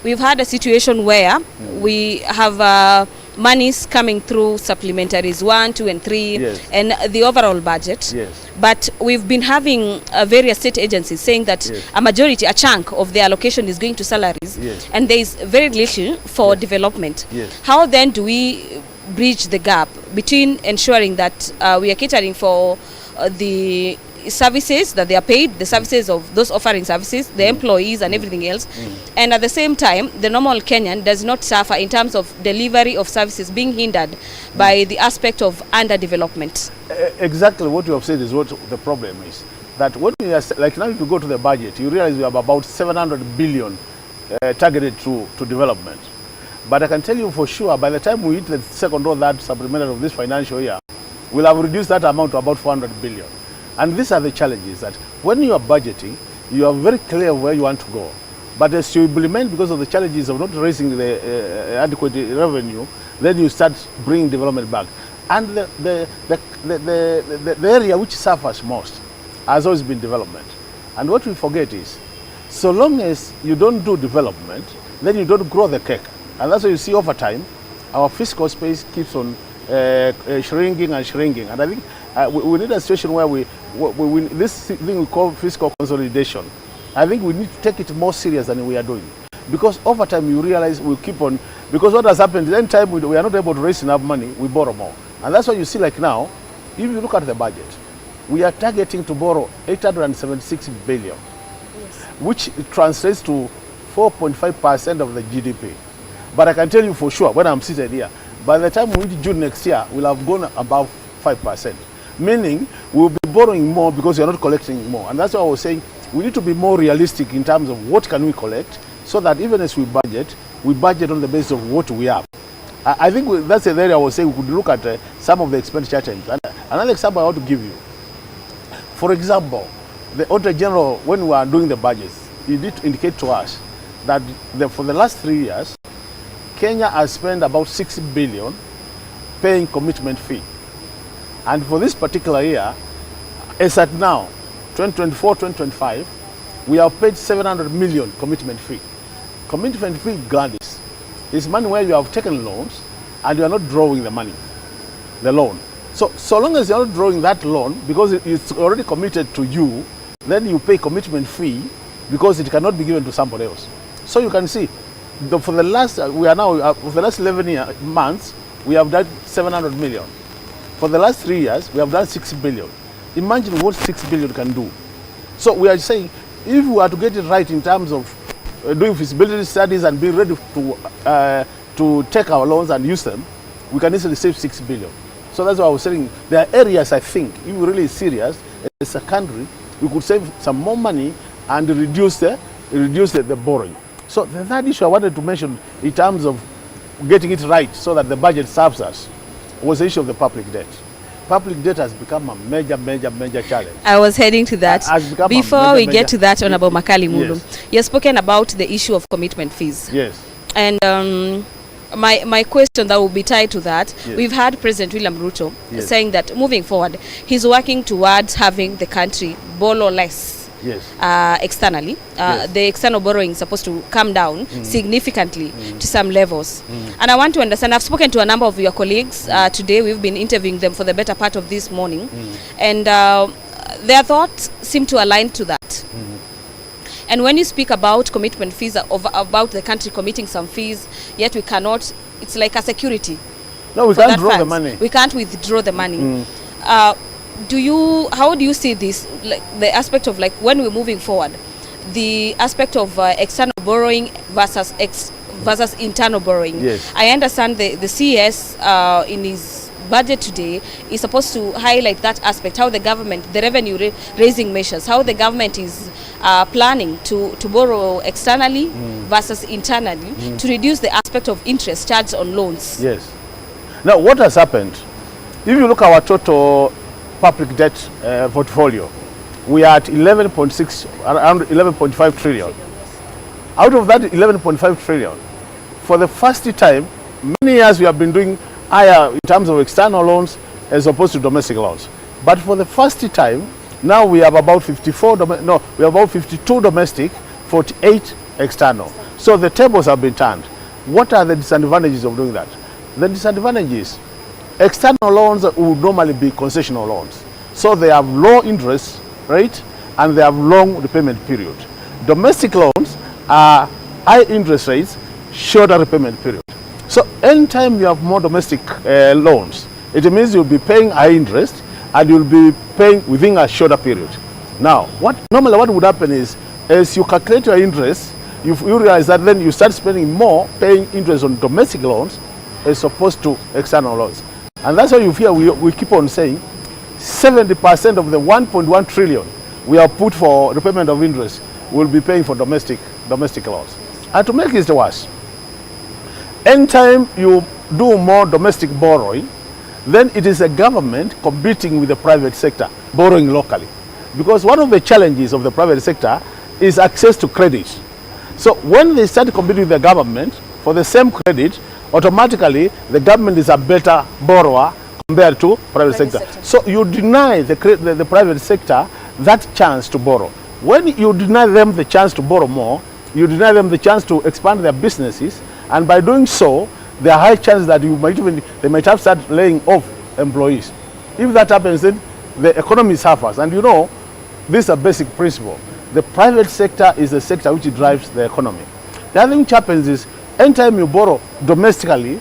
We've had a situation where we have monies coming through supplementaries 1, 2, and 3, yes, and the overall budget. Yes. But we've been having various state agencies saying that yes, a chunk of the allocation is going to salaries, yes, and there is very little for yes, development. Yes. How then do we bridge the gap between ensuring that we are catering for the services that they are paid, the services of those offering services, the employees and everything else. And at the same time, the normal Kenyan does not suffer in terms of delivery of services being hindered by the aspect of underdevelopment. Exactly what you have said is what the problem is. That when you are, like now if you go to the budget, you realize we have about 700 billion targeted to development. But I can tell you for sure, by the time we hit the second or third supplementary of this financial year, we'll have reduced that amount to about 400 billion. And these are the challenges that when you are budgeting, you are very clear where you want to go. But as you implement, because of the challenges of not raising the adequate revenue, then you start bringing development back. And the area which suffers most has always been development. And what we forget is, so long as you don't do development, then you don't grow the cake. And that's why you see over time, our fiscal space keeps on shrinking and shrinking. And I think we need a situation where this thing we call fiscal consolidation, I think we need to take it more serious than we are doing. Because over time you realize we keep on, because what has happened, any time we are not able to raise enough money, we borrow more. And that's why you see like now, if you look at the budget, we are targeting to borrow 876 billion, which translates to 4.5% of the GDP. But I can tell you for sure, when I'm seated here, by the time we reach June next year, we'll have gone above 5%. Meaning, we'll be borrowing more because you're not collecting more. And that's why I was saying, we need to be more realistic in terms of what can we collect, so that even as we budget on the basis of what we have. I think that's the area I was saying we could look at some of the expenditure items. And another example I want to give you. For example, the Auditor General, when we are doing the budgets, he did indicate to us that for the last 3 years, Kenya has spent about 6 billion paying commitment fee. And for this particular year, as at now, 2024-2025, we have paid 700 million commitment fee. Commitment fee, Gladys, is money where you have taken loans and you are not drawing the money, the loan. So long as you are not drawing that loan, because it's already committed to you, then you pay commitment fee because it cannot be given to somebody else. So you can see, for the last 11 months, we have done 700 million. For the last 3 years, we have done 6 billion. Imagine what 6 billion can do. So we are saying, if we are to get it right in terms of doing feasibility studies and being ready to take our loans and use them, we can easily save 6 billion. So that's why I was saying, there are areas I think, if we're really serious, as a country, we could save some more money and reduce the borrowing. So the third issue I wanted to mention in terms of getting it right so that the budget serves us was the issue of the public debt. Public debt has become a major challenge. I was heading to that. Before we get to that, Honorable Makali Mulu, yes. You have spoken about the issue of commitment fees. Yes. And my question that will be tied to that, yes. We've had President William Ruto yes. saying that moving forward, he's working towards having the country borrow less. Yes. Externally, yes. The external borrowing is supposed to come down significantly to some levels. And I want to understand, I've spoken to a number of your colleagues today, we've been interviewing them for the better part of this morning, and their thoughts seem to align to that. And when you speak about commitment fees, about the country committing some fees, yet we cannot, it's like a security. No, we can't draw the money. We can't withdraw the money. How do you see this, like the aspect of, like, when we're moving forward, the aspect of external borrowing versus internal borrowing? Yes. I understand the CS in his budget today is supposed to highlight that aspect, how the government, the revenue raising measures, how the government is planning to borrow externally versus internally to reduce the aspect of interest charged on loans. Yes. Now, what has happened, if you look at our total public debt portfolio, we are at 11.6, around 11.5 trillion. Out of that 11.5 trillion, for the first time, many years we have been doing higher in terms of external loans as opposed to domestic loans. But for the first time, now we have about 52 domestic, 48 external. So the tables have been turned. What are the disadvantages of doing that? The disadvantages, external loans would normally be concessional loans. So they have low interest rate and they have long repayment period. Domestic loans are high interest rates, shorter repayment period. So anytime you have more domestic loans, it means you'll be paying high interest and you'll be paying within a shorter period. Now, normally what would happen is, as you calculate your interest, you realize that then you start spending more paying interest on domestic loans as opposed to external loans. And that's why you hear we keep on saying 70% of the 1.1 trillion we have put for repayment of interest will be paying for domestic loans. And to make it worse, anytime you do more domestic borrowing, then it is a government competing with the private sector, borrowing locally. Because one of the challenges of the private sector is access to credit. So when they start competing with the government for the same credit, automatically the government is a better borrower compared to private sector. So you deny the private sector that chance to borrow. When you deny them the chance to borrow more, you deny them the chance to expand their businesses, and by doing so, there are high chances that they might have started laying off employees. If that happens, then the economy suffers. And you know, this is a basic principle. The private sector is the sector which drives the economy. The other thing which happens is, anytime you borrow domestically,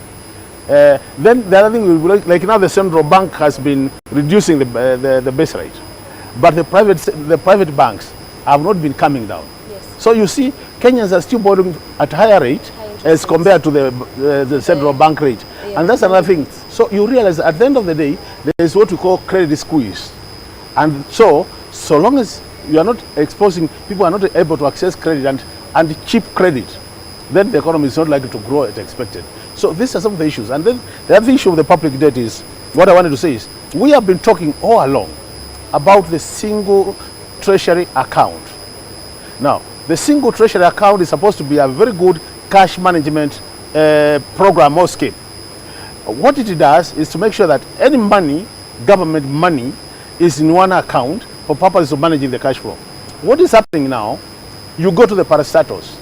then the other thing will be like now the central bank has been reducing the base rate, but the private banks have not been coming down. Yes. So you see, Kenyans are still borrowing at higher rate as compared to the central bank rate, and that's another thing. So you realize at the end of the day, there is what we call credit squeeze, and so long as you are not exposing, people are not able to access credit and cheap credit, then the economy is not likely to grow as expected. So these are some of the issues. And then the other issue of the public debt is, what I wanted to say is, we have been talking all along about the single treasury account. Now, the single treasury account is supposed to be a very good cash management program or scheme. What it does is to make sure that any money, government money, is in one account for purposes of managing the cash flow. What is happening now, you go to the parastatals,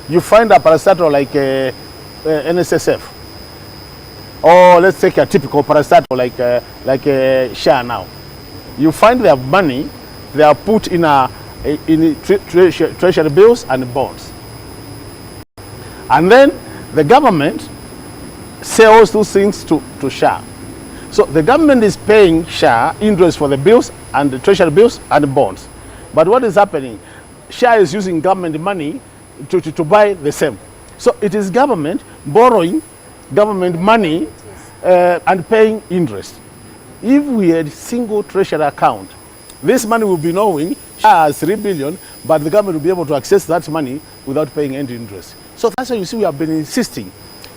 you find a parastatal like NSSF, or let's take a typical parastatal like SHA now. You find their money, they are put in treasury bills and bonds. And then the government sells those things to SHA. So the government is paying SHA interest for the bills and the treasury bills and the bonds. But what is happening? SHA is using government money to buy the same. So it is government borrowing government money and paying interest. If we had single treasury account, this money will be knowing SHA has 3 billion, but the government will be able to access that money without paying any interest. So that's why you see we have been insisting,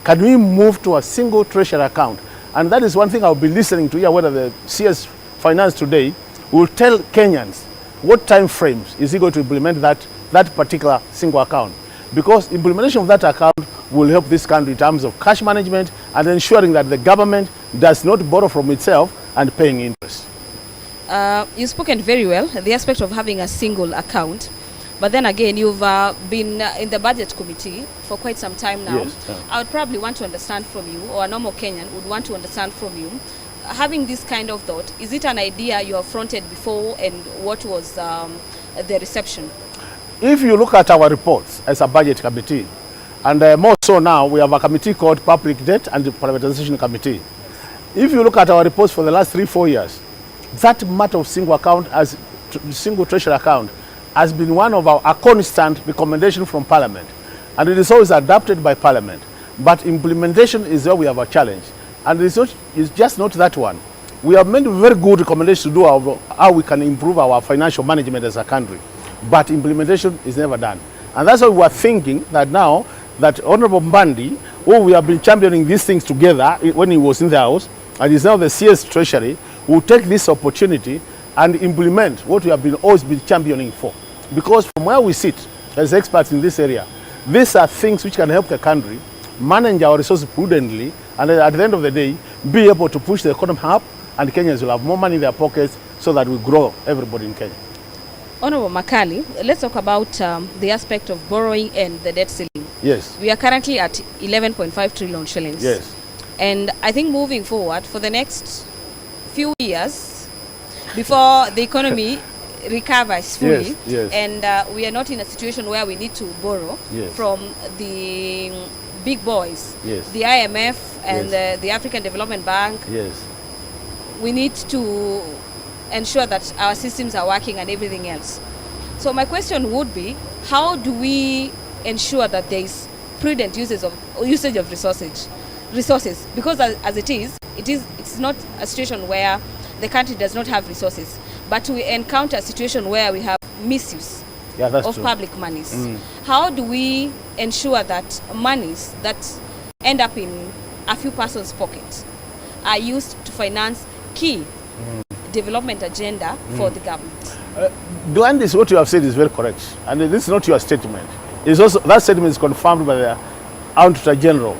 can we move to a single treasury account? And that is one thing I'll be listening to here, whether the CS Finance today will tell Kenyans what time frames is he going to implement that particular single account. Because implementation of that account will help this country in terms of cash management and ensuring that the government does not borrow from itself and paying interest. You've spoken very well, the aspect of having a single account. But then again, you've been in the budget committee for quite some time now. Yes, I would probably want to understand from you, or a normal Kenyan would want to understand from you, having this kind of thought, is it an idea you have fronted before, and what was the reception? If you look at our reports as a budget committee, and more so now, we have a committee called Public Debt and the Privatization Committee. If you look at our reports for the last 3-4 years, that matter of single account as single treasury account has been one of a constant recommendation from Parliament, and it is always adopted by Parliament. But implementation is where we have a challenge, and it's just not that one. We have made very good recommendations to do how we can improve our financial management as a country, but implementation is never done. And that's why we are thinking that now that Honorable Mbandi, who we have been championing these things together when he was in the House, and is now the CS Treasury, will take this opportunity and implement what we have always been championing for. Because from where we sit as experts in this area, these are things which can help the country manage our resources prudently, and at the end of the day, be able to push the economy up, and Kenyans will have more money in their pockets so that we grow everybody in Kenya. Honorable Makali, let's talk about the aspect of borrowing and the debt ceiling. Yes. We are currently at 11.5 trillion shillings. Yes. And I think moving forward for the next few years, before the economy recovers fully, yes, yes. and we are not in a situation where we need to borrow yes. from the big boys, yes. the IMF and yes. the African Development Bank. Yes. We need to ensure that our systems are working and everything else. So my question would be, how do we ensure that there is prudent usage of resources? Because as it's not a situation where the country does not have resources, but we encounter a situation where we have misuse of true. Public monies. How do we ensure that monies that end up in a few persons' pockets are used to finance key development agenda for the government? Glandis, what you have said is very correct, and this is not your statement. It's also, that statement is confirmed by the Auditor General,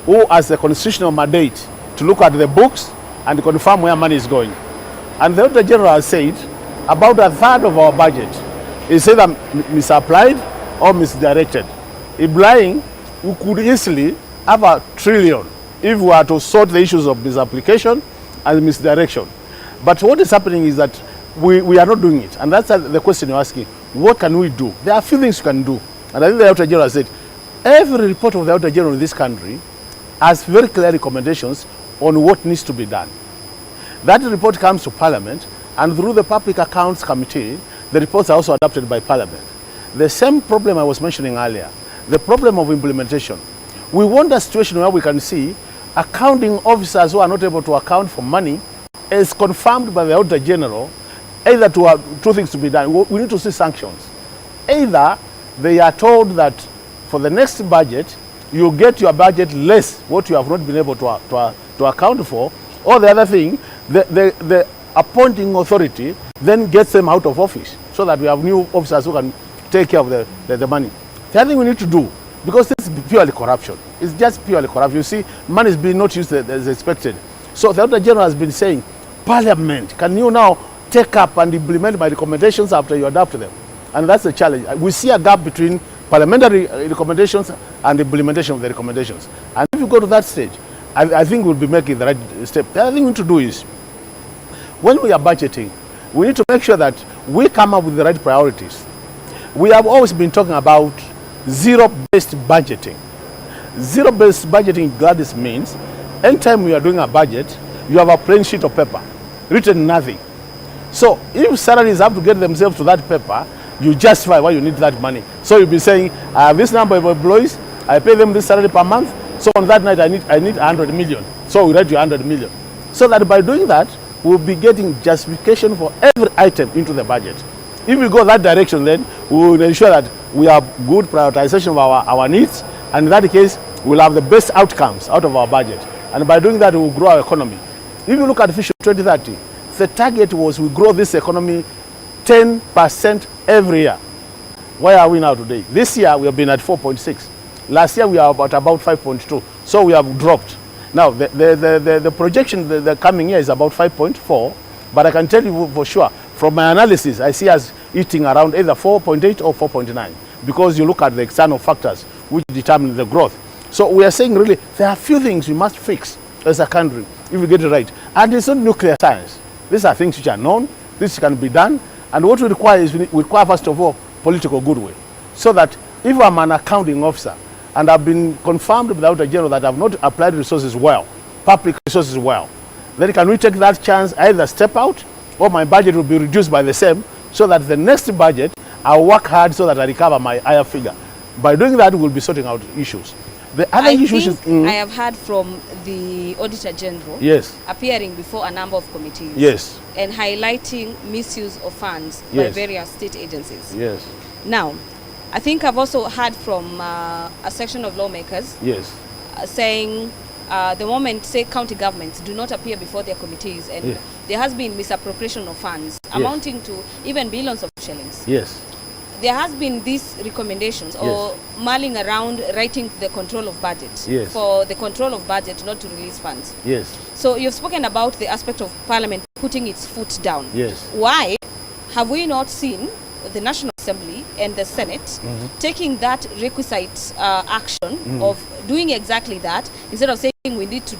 who has a constitutional mandate to look at the books and confirm where money is going. And the Auditor General has said about a third of our budget is either misapplied or misdirected. Implying we could easily have $1 trillion if we were to sort the issues of misapplication and misdirection. But what is happening is that we are not doing it. And that's the question you're asking. What can we do? There are a few things you can do. And I think the Auditor General said, every report of the Auditor General in this country has very clear recommendations on what needs to be done. That report comes to Parliament, and through the Public Accounts Committee, the reports are also adopted by Parliament. The same problem I was mentioning earlier, the problem of implementation. We want a situation where we can see accounting officers who are not able to account for money is confirmed by the Auditor General, either two things to be done. We need to see sanctions. Either they are told that for the next budget, you get your budget less what you have not been able to account for, or the other thing, the appointing authority then gets them out of office so that we have new officers who can take care of the money. The other thing we need to do, because this is purely corruption, it's just purely corruption. You see, money is being not used as expected. So the Auditor General has been saying, Parliament, can you now take up and implement my recommendations after you adopt them? And that's the challenge. We see a gap between parliamentary recommendations and implementation of the recommendations. And if you go to that stage, I think we'll be making the right step. The other thing we need to do is, when we are budgeting, we need to make sure that we come up with the right priorities. We have always been talking about zero-based budgeting. Zero-based budgeting, Gladys, means anytime we are doing a budget, you have a plain sheet of paper, written nothing. So if salaries have to get themselves to that paper, you justify why you need that money. So you'll be saying, I have this number of employees, I pay them this salary per month, so on that night I need 100 million. So we write you 100 million. So that by doing that, we'll be getting justification for every item into the budget. If we go that direction, then we will ensure that we have good prioritization of our needs, and in that case, we'll have the best outcomes out of our budget. And by doing that, we will grow our economy. If you look at Vision 2030, the target was we grow this economy 10% every year. Where are we now today? This year, we have been at 4.6. Last year, we are about 5.2. So we have dropped. Now, the projection the coming year is about 5.4, but I can tell you for sure, from my analysis, I see us eating around either 4.8 or 4.9, because you look at the external factors which determine the growth. So we are saying really, there are a few things we must fix as a country if we get it right. And it's not nuclear science. These are things which are known, this can be done, and what we require is, we require first of all, political goodwill. So that if I'm an accounting officer, and I've been confirmed with the Auditor General that I've not applied resources well, public resources well, then can we take that chance, either step out, or my budget will be reduced by the same, so that the next budget, I'll work hard so that I recover my higher figure. By doing that, we'll be sorting out issues. The other issues is... I have heard from the Auditor General, yes, appearing before a number of committees, yes, and highlighting misuse of funds by yes, various state agencies. yes. Now, I think I've also heard from a section of lawmakers, yes, saying the moment, say, county governments do not appear before their committees, and yes, there has been misappropriation of funds, yes, amounting to even billions of shillings. yes. There has been these recommendations, yes, or mulling around writing the control of budget, yes, for the control of budget not to release funds. Yes. So you've spoken about the aspect of Parliament putting its foot down. Yes. Why have we not seen the National Assembly and the Senate taking that requisite action of doing exactly that, instead of saying we need to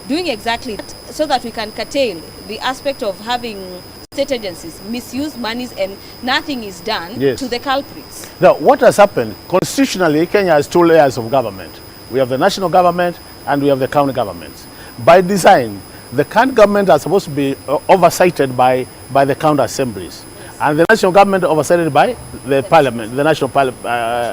doing exactly that, so that we can curtail the aspect of having state agencies misuse monies and nothing is done, yes, to the culprits? Now, what has happened, constitutionally, Kenya has two layers of government. We have the national government and we have the county governments. By design, the county government are supposed to be oversighted by the county assemblies, and the national government oversighted by the parliament, the national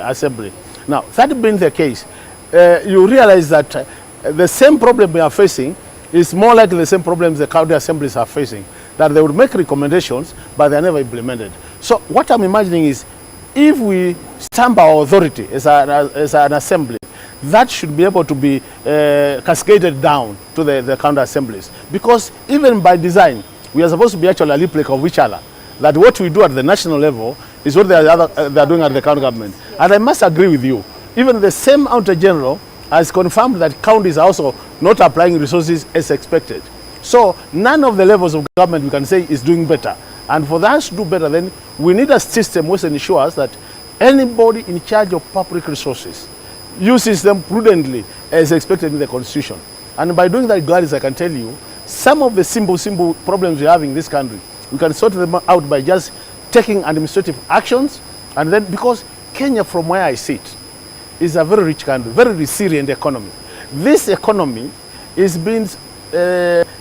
assembly. Now, that being the case, you realize that the same problem we are facing is more like the same problems the county assemblies are facing, that they would make recommendations, but they are never implemented. So what I'm imagining is, if we stamp our authority as an assembly, that should be able to be cascaded down to the county assemblies. Because even by design, we are supposed to be actually a replica of each other. That what we do at the national level is what they are doing at the county government. And I must agree with you, even the same Auditor General has confirmed that counties are also not applying resources as expected. So none of the levels of government we can say is doing better. And for us to do better, then we need a system which ensures that anybody in charge of public resources uses them prudently as expected in the Constitution. And by doing that, Gladys, I can tell you, some of the simple problems we have in this country, we can sort them out by just taking administrative actions. And then, because Kenya, from where I sit, is a very rich country, very resilient economy. This economy is being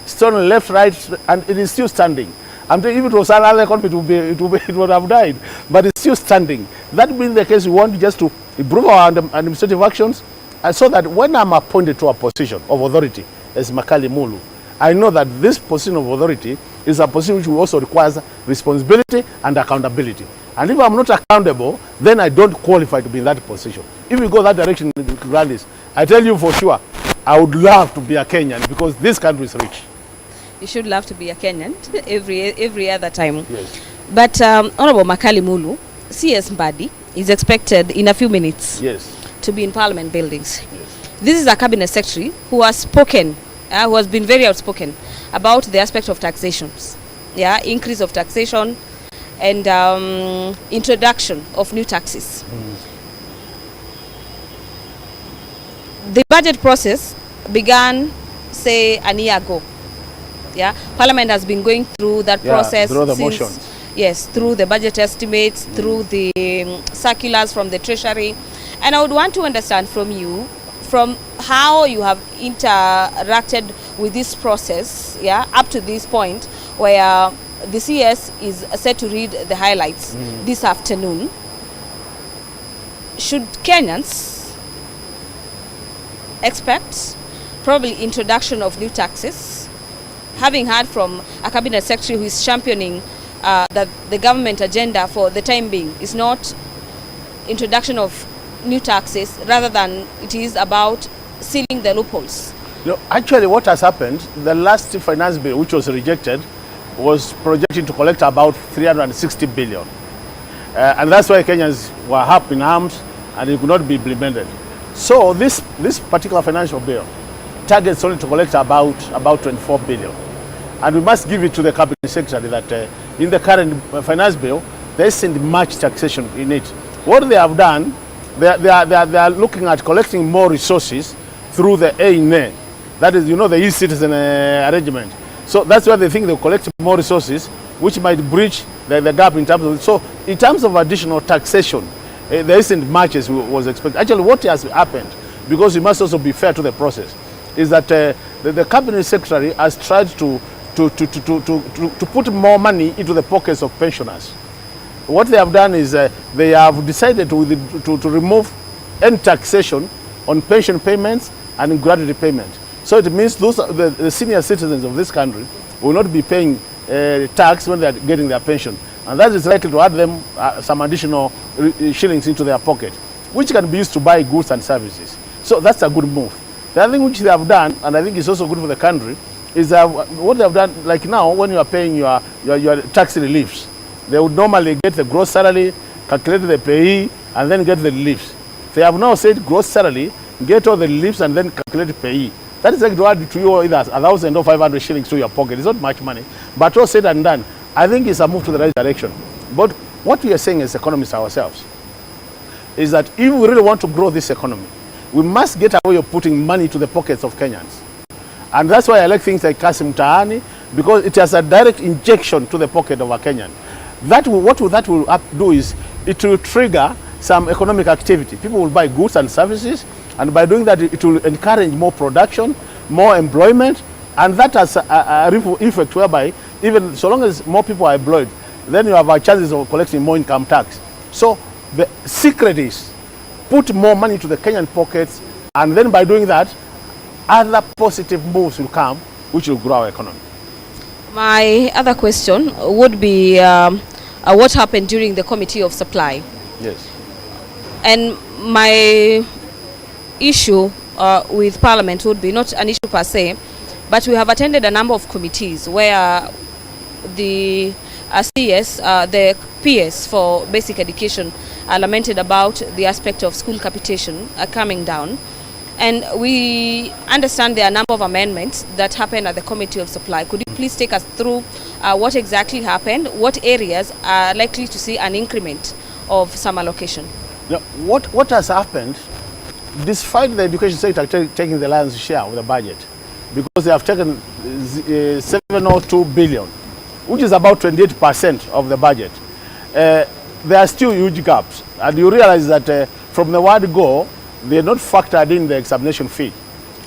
stolen left, right, and it is still standing. I'm telling you, if it was another economy, it would have died. But it's still standing. That being the case, we want just to improve our administrative actions, and so that when I'm appointed to a position of authority as Makali Mulu, I know that this position of authority is a position which also requires responsibility and accountability. And if I'm not accountable, then I don't qualify to be in that position. If we go that direction, Gladys, I tell you for sure, I would love to be a Kenyan, because this country is rich. You should love to be a Kenyan every other time. Yes. But Honorable Makali Mulu, CS Mbadi, is expected in a few minutes to be in Parliament buildings. Yes. This is a cabinet secretary who has spoken, who has been very outspoken about the aspect of taxations, increase of taxation and introduction of new taxes. The budget process began, say, a year ago. Parliament has been going through that process through the motions. Yes, through the budget estimates, through the circulars from the Treasury. And I would want to understand from you, from how you have interacted with this process, up to this point, where the CS is set to read the highlights this afternoon. Should Kenyans expect probably introduction of new taxes, having heard from a cabinet secretary who is championing that the government agenda for the time being is not introduction of new taxes, rather than it is about sealing the loopholes? No, actually what has happened, the last finance bill, which was rejected, was projected to collect about 360 billion. And that's why Kenyans were up in arms and it could not be implemented. So this particular financial bill targets only to collect about 24 billion. And we must give it to the cabinet secretary that in the current finance bill, there isn't much taxation in it. What they have done, they are looking at collecting more resources through the A&A. That is, the e-citizen arrangement. So that's why they think they'll collect more resources, which might breach the gap in terms of. So in terms of additional taxation, there isn't much as was expected. Actually, what has happened, because we must also be fair to the process, is that the cabinet secretary has tried to put more money into the pockets of pensioners. What they have done is they have decided to remove any taxation on pension payments and gratuity payment. So it means the senior citizens of this country will not be paying tax when they are getting their pension. And that is likely to add them some additional shillings into their pocket, which can be used to buy goods and services. So that's a good move. The other thing which they have done, and I think is also good for the country, is that what they have done, like now, when you are paying your tax reliefs, they would normally get the gross salary, calculate the payee, and then get the reliefs. They have now said gross salary, get all the reliefs, and then calculate the payee. That is like to add to you either 1,000 or 500 shillings to your pocket. It's not much money. But all said and done, I think it's a move to the right direction. But what we are saying as economists ourselves is that if we really want to grow this economy, we must get a way of putting money to the pockets of Kenyans. And that's why I like things like Kasi Mtaani, because it has a direct injection to the pocket of a Kenyan. What that will do is it will trigger some economic activity. People will buy goods and services, and by doing that, it will encourage more production, more employment, And that has a ripple effect whereby even so long as more people are employed, then you have a chances of collecting more income tax. So the secret is put more money to the Kenyan pockets, and then by doing that, other positive moves will come, which will grow our economy. My other question would be what happened during the Committee of Supply? Yes. And my issue with Parliament would be not an issue per se, but we have attended a number of committees where the CS, the PS for basic education, lamented about the aspect of school capitation coming down. And we understand there are a number of amendments that happened at the Committee of Supply. Could you please take us through what exactly happened, what areas are likely to see an increment of some allocation? Now, what has happened, despite the education sector taking the lion's share of the budget, because they have taken 702 billion, which is about 28% of the budget, there are still huge gaps. And you realize that from the word go, they are not factored in the examination fee.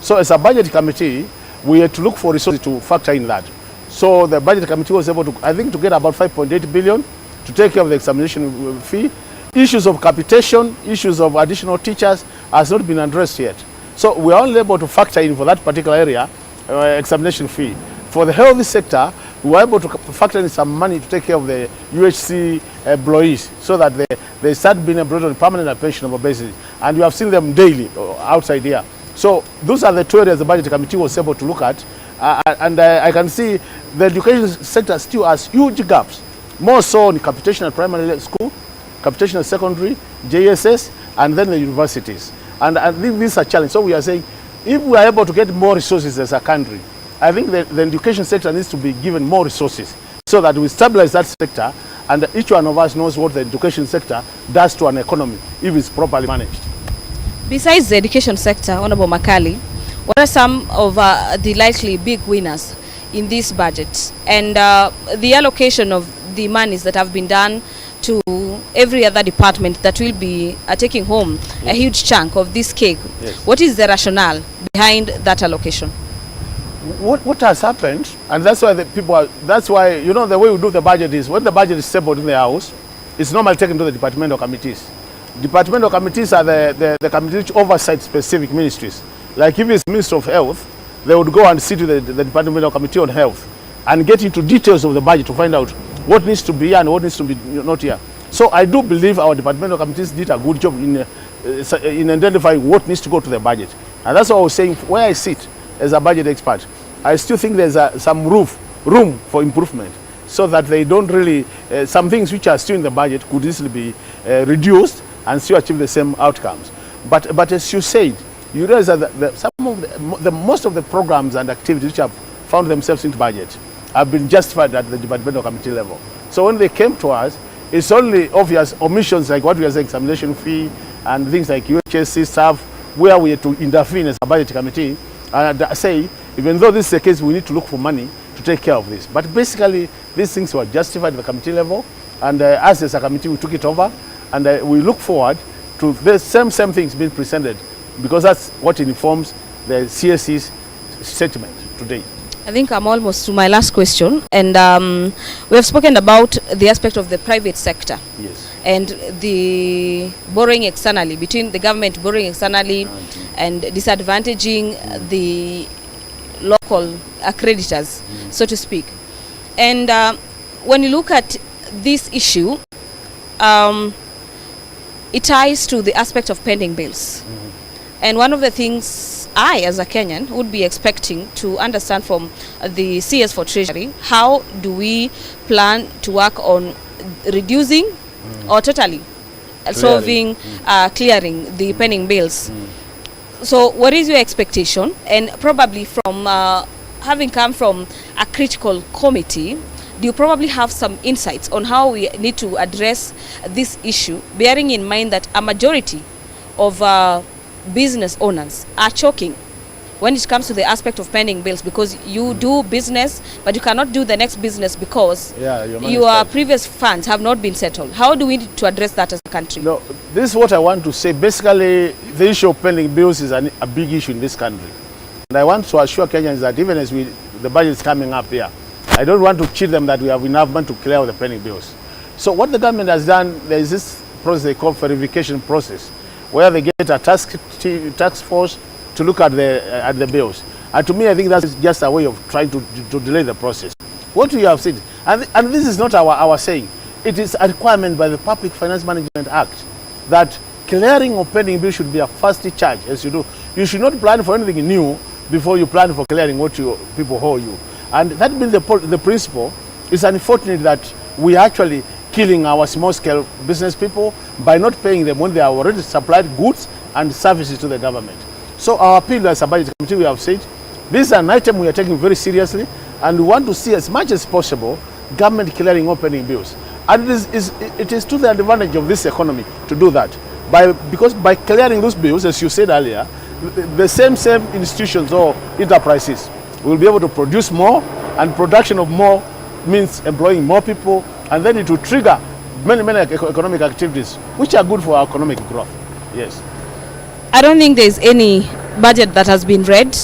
So as a budget committee, we had to look for resources to factor in that. So the budget committee was able to, I think, to get about 5.8 billion to take care of the examination fee. Issues of capitation, issues of additional teachers has not been addressed yet. So we are only able to factor in for that particular area examination fee. For the health sector, we were able to factor in some money to take care of the UHC employees so that they start being employed on a permanent and pensionable basis. And you have seen them daily outside here. So those are the two areas the budget committee was able to look at. I can see the education sector still has huge gaps, more so in capitation at primary school, capitation at secondary, JSS, and then the universities. And this is a challenge. So we are saying, if we are able to get more resources as a country, I think the education sector needs to be given more resources so that we stabilize that sector, and each one of us knows what the education sector does to an economy if it's properly managed. Besides the education sector, Honorable Makali, what are some of the likely big winners in this budget, and the allocation of the monies that have been done to every other department that will be taking home a huge chunk of this cake? Yes. What is the rationale behind that allocation? What has happened, and that's why the people are, that's why, you know, the way we do the budget is when the budget is tabled in the House, it's normally taken to the departmental committees. Departmental committees are the committees which oversight specific ministries. Like if it's Minister of Health, they would go and sit with the departmental committee on health and get into details of the budget to find out what needs to be here and what needs to be not here. So I do believe our departmental committees did a good job in identifying what needs to go to the budget. And that's what I was saying, where I sit as a budget expert, I still think there's some room for improvement, so that they don't really, some things which are still in the budget could easily be reduced and still achieve the same outcomes. But as you said, you realize that some of most of the programs and activities which have found themselves in the budget have been justified at the departmental committee level. So when they came to us, it's only obvious omissions like what we are saying, examination fee and things like UHSC staff, where we had to intervene as a budget committee and say, even though this is the case, we need to look for money to take care of this. But basically, these things were justified at the committee level, and as a committee, we took it over, and we look forward to the same things being presented, because that's what informs the CSC's statement today. I think I'm almost to my last question, and we have spoken about the aspect of the private sector. Yes. And the borrowing externally, between the government borrowing externally and disadvantaging the local creditors, so to speak. And when you look at this issue, it ties to the aspect of pending bills. And one of the things I, as a Kenyan, would be expecting to understand from the CS for Treasury, how do we plan to work on reducing or totally solving, clearing the pending bills? So what is your expectation? And probably from having come from a critical committee, do you probably have some insights on how we need to address this issue, bearing in mind that a majority of business owners are choking when it comes to the aspect of pending bills, because you do business, but you cannot do the next business because your previous funds have not been settled. How do we need to address that as a country? No, this is what I want to say. Basically, the issue of pending bills is a big issue in this country. And I want to assure Kenyans that even as the budget is coming up here, I don't want to cheat them that we have enough money to clear out the pending bills. So what the government has done, there is this process they call verification process, where they get a task force to look at the bills. And to me, I think that's just a way of trying to delay the process. What we have seen, and this is not our saying, it is a requirement by the Public Finance Management Act that clearing of pending bills should be a first charge, as you do. You should not plan for anything new before you plan for clearing what people owe you. And that being the principle, it's unfortunate that we are actually killing our small-scale business people by not paying them when they are already supplied goods and services to the government. So our appeal as a budget committee, we have said, this is an item we are taking very seriously, and we want to see as much as possible government clearing opening bills. And it is to the advantage of this economy to do that. Because by clearing those bills, as you said earlier, the same institutions or enterprises will be able to produce more, and production of more means employing more people, and then it will trigger many economic activities which are good for our economic growth. Yes. I don't think there's any budget that has been read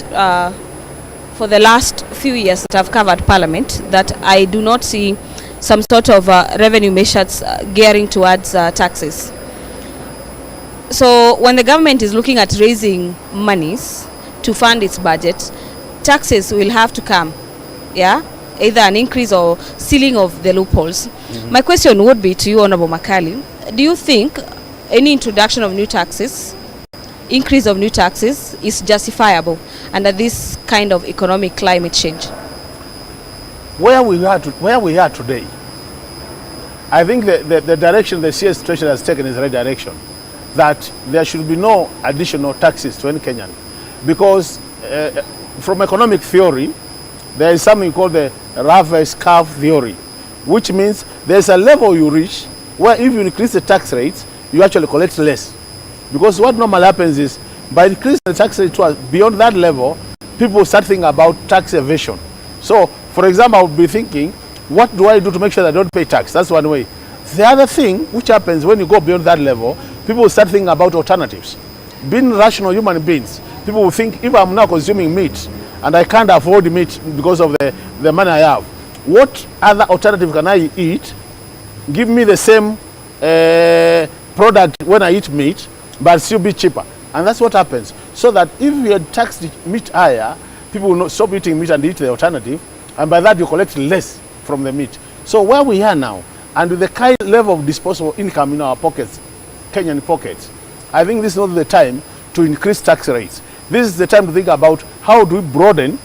for the last few years that I've covered Parliament that I do not see some sort of revenue measures gearing towards taxes. So when the government is looking at raising monies to fund its budget, taxes will have to come, yeah? Either an increase or sealing of the loopholes. My question would be to you, Honorable Makali, do you think any introduction of new taxes, increase of new taxes is justifiable under this kind of economic climate change? Where we are today, I think the direction the CS Treasury has taken is the right direction, that there should be no additional taxes to any Kenyan. Because from economic theory, there is something called the reverse curve theory, which means there's a level you reach where if you increase the tax rates, you actually collect less. Because what normally happens is, by increasing the tax rate beyond that level, people start thinking about tax evasion. So, for example, I would be thinking, what do I do to make sure that I don't pay tax? That's one way. The other thing which happens when you go beyond that level, people start thinking about alternatives. Being rational human beings, people will think, if I'm now consuming meat and I can't afford meat because of the money I have, what other alternative can I eat? Give me the same product when I eat meat, but still be cheaper. And that's what happens. So that if you had taxed meat higher, people will not stop eating meat and eat the alternative, and by that you collect less from the meat. So where we are now, and with the kind level of disposable income in our pockets, Kenyan pockets, I think this is not the time to increase tax rates. This is the time to think about how do we broaden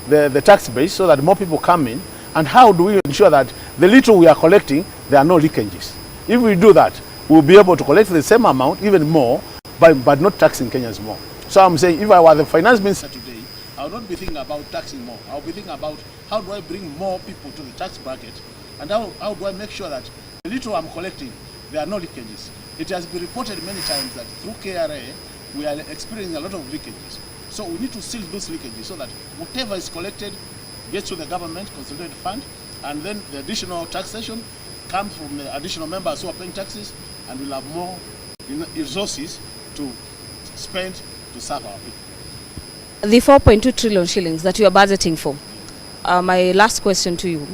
the tax base so that more people come in, and how do we ensure that the little we are collecting, there are no leakages. If we do that, we'll be able to collect the same amount, even more, but not taxing Kenyans more. So I'm saying, if I were the finance minister today, I would not be thinking about taxing more. I would be thinking about how do I bring more people to the tax bracket, and how do I make sure that the little I'm collecting, there are no leakages. It has been reported many times that through KRA, we are experiencing a lot of leakages. So we need to seal those leakages so that whatever is collected gets to the government consolidated fund, and then the additional taxation comes from the additional members who are paying taxes, and we'll have more resources to spend to serve our people. The 4.2 trillion shillings that you are budgeting for, my last question to you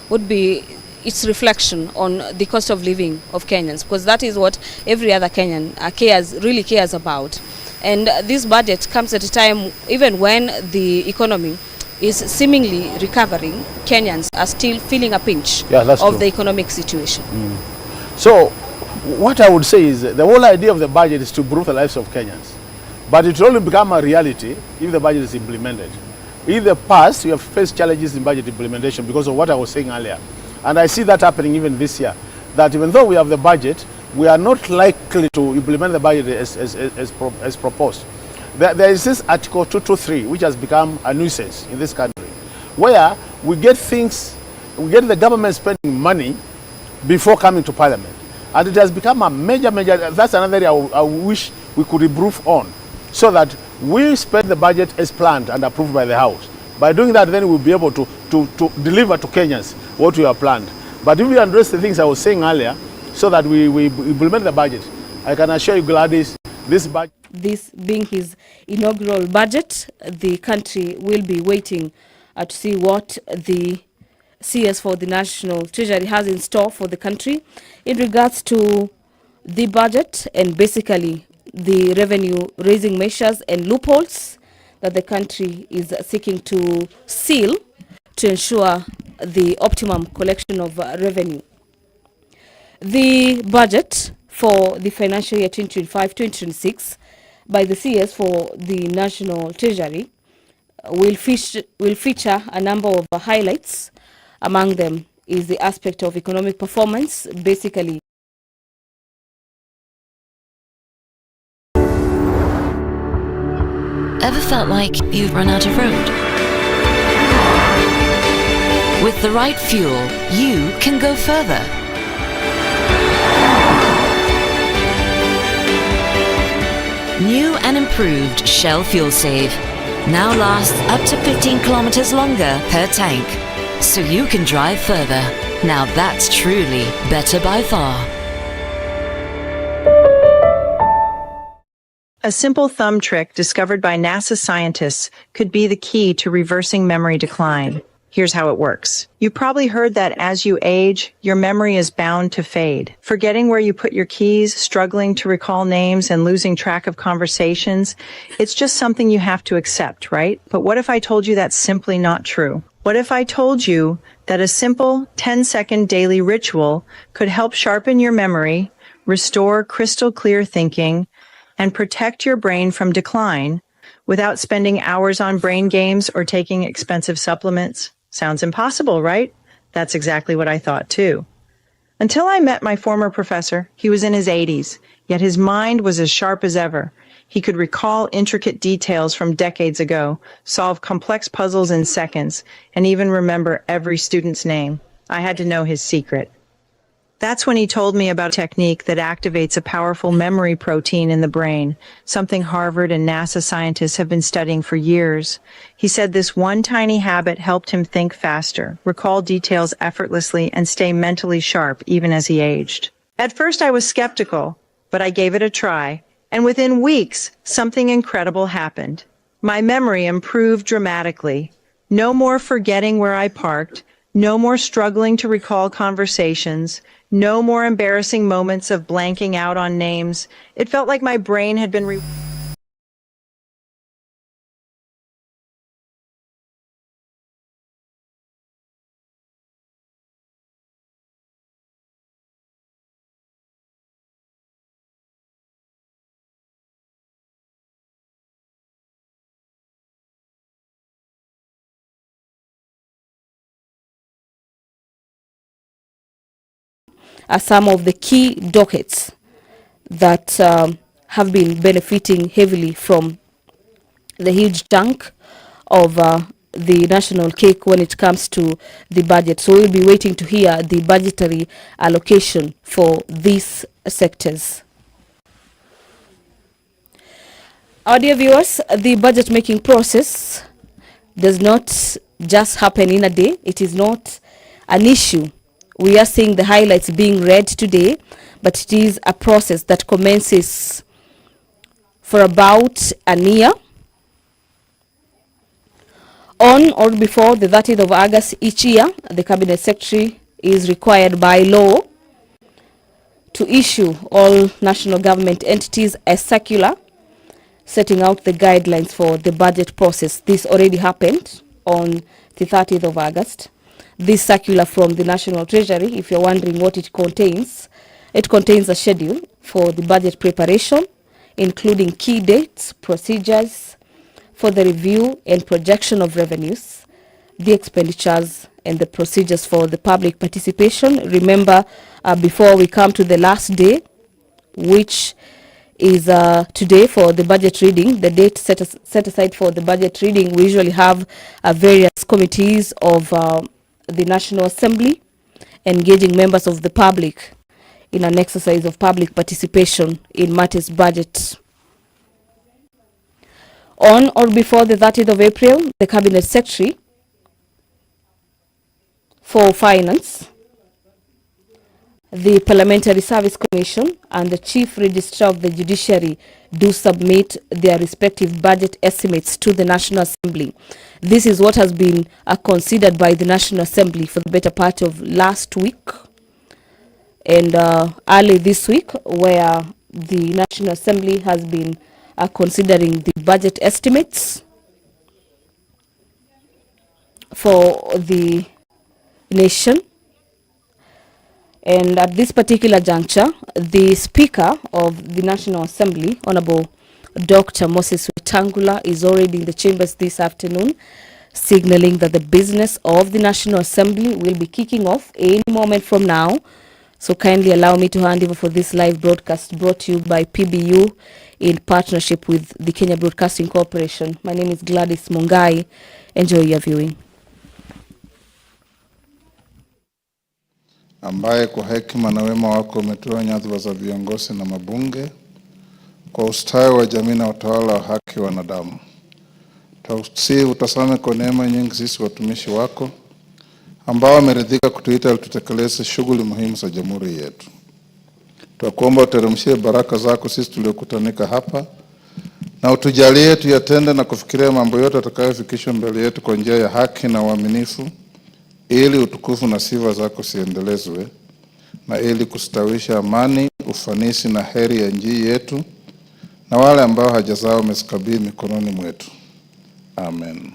would be its reflection on the cost of living of Kenyans, because that is what every other Kenyan really cares about. And this budget comes at a time even when the economy is seemingly recovering, Kenyans are still feeling a pinch of the economic situation. So what I would say is the whole idea of the budget is to improve the lives of Kenyans. But it will only become a reality if the budget is implemented. In the past, we have faced challenges in budget implementation because of what I was saying earlier. And I see that happening even this year, that even though we have the budget, we are not likely to implement the budget as proposed. There is this Article 223, which has become a nuisance in this country, where we get the government spending money before coming to Parliament. And it has become a major, that's another area I wish we could improve on, so that we spend the budget as planned and approved by the House. By doing that, then we'll be able to deliver to Kenyans what we have planned. But if we address the things I was saying earlier, so that we implement the budget, I can assure you, Gladys, this budget... This being his inaugural budget, the country will be waiting to see what the CS for the National Treasury has in store for the country in regards to the budget and basically the revenue raising measures and loopholes that the country is seeking to seal to ensure the optimum collection of revenue. The budget for the financial year 2025-2026 by the CS for the National Treasury will feature a number of highlights. Among them is the aspect of economic performance, basically Ever felt like you've run out of road? With the right fuel, you can go further. New and improved Shell Fuel Save now lasts up to 15 kilometers longer per tank, so you can drive further. Now that's truly better by far. A simple thumb trick discovered by NASA scientists could be the key to reversing memory decline. Here's how it works. You probably heard that as you age, your memory is bound to fade. Forgetting where you put your keys, struggling to recall names, and losing track of conversations, it's just something you have to accept, right? But what if I told you that's simply not true? What if I told you that a simple 10-second daily ritual could help sharpen your memory, restore crystal clear thinking, and protect your brain from decline without spending hours on brain games or taking expensive supplements? Sounds impossible, right? That's exactly what I thought too. Until I met my former professor, he was in his 80s, yet his mind was as sharp as ever. He could recall intricate details from decades ago, solve complex puzzles in seconds, and even remember every student's name. I had to know his secret. That's when he told me about a technique that activates a powerful memory protein in the brain, something Harvard and NASA scientists have been studying for years. He said this one tiny habit helped him think faster, recall details effortlessly, and stay mentally sharp even as he aged. At first I was skeptical, but I gave it a try, and within weeks, something incredible happened. My memory improved dramatically. No more forgetting where I parked, no more struggling to recall conversations, no more embarrassing moments of blanking out on names. It felt like my brain had been are some of the key dockets that have been benefiting heavily from the huge chunk of the national cake when it comes to the budget. So we'll be waiting to hear the budgetary allocation for these sectors. Our dear viewers, the budget making process does not just happen in a day. It is not an issue. We are seeing the highlights being read today, but it is a process that commences for about a year. On or before the 30th of August each year, the Cabinet Secretary is required by law to issue all national government entities a circular setting out the guidelines for the budget process. This already happened on the 30th of August. This circular from the National Treasury, if you're wondering what it contains a schedule for the budget preparation, including key dates, procedures for the review and projection of revenues, the expenditures, and the procedures for the public participation. Remember, before we come to the last day, which is today for the budget reading, the date set aside for the budget reading, we usually have various committees of the National Assembly engaging members of the public in an exercise of public participation in matters budget. On or before the 30th of April, the Cabinet Secretary for Finance the Parliamentary Service Commission and the Chief Registrar of the Judiciary do submit their respective budget estimates to the National Assembly. This is what has been considered by the National Assembly for the better part of last week and early this week, where the National Assembly has been considering the budget estimates for the nation. And at this particular juncture, the Speaker of the National Assembly, Honorable Dr. Moses Wetangula, is already in the chambers this afternoon, signaling that the business of the National Assembly will be kicking off any moment from now. So kindly allow me to hand over for this live broadcast brought to you by PBU in partnership with the Kenya Broadcasting Corporation. My name is Gladys Mungai. Enjoy your viewing. Ambaye kwa hekima na wema wako umetoa nyadhifa za viongozi na mabunge kwa ustawi wa jamii na utawala wa haki wa wanadamu. Tausi utasame kwa neema nyingi sisi watumishi wako ambao wameridhika kutuita tutekeleze shughuli muhimu za jamhuri yetu. Tunakuomba uteremshie baraka zako sisi tuliokutanika hapa na utujalie tuyatende na kufikiria mambo yote atakayofikishwa mbele yetu kwa njia ya haki na uaminifu, ili utukufu na sifa zako siendelezwe na ili kustawisha amani, ufanisi na heri ya nchi yetu na wale ambao haja zao umezikabidhi mikononi mwetu. Amen.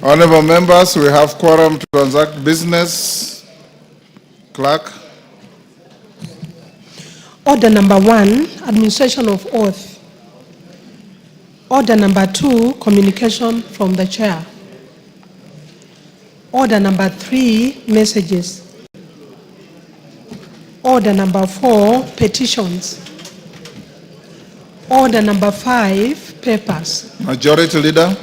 Honorable members, we have quorum to transact business. Clerk. Order number 1, administration of oath. Order number 2, communication from the chair. Order number 3, messages. Order number 4, petitions. Order number 5, papers. Majority Leader.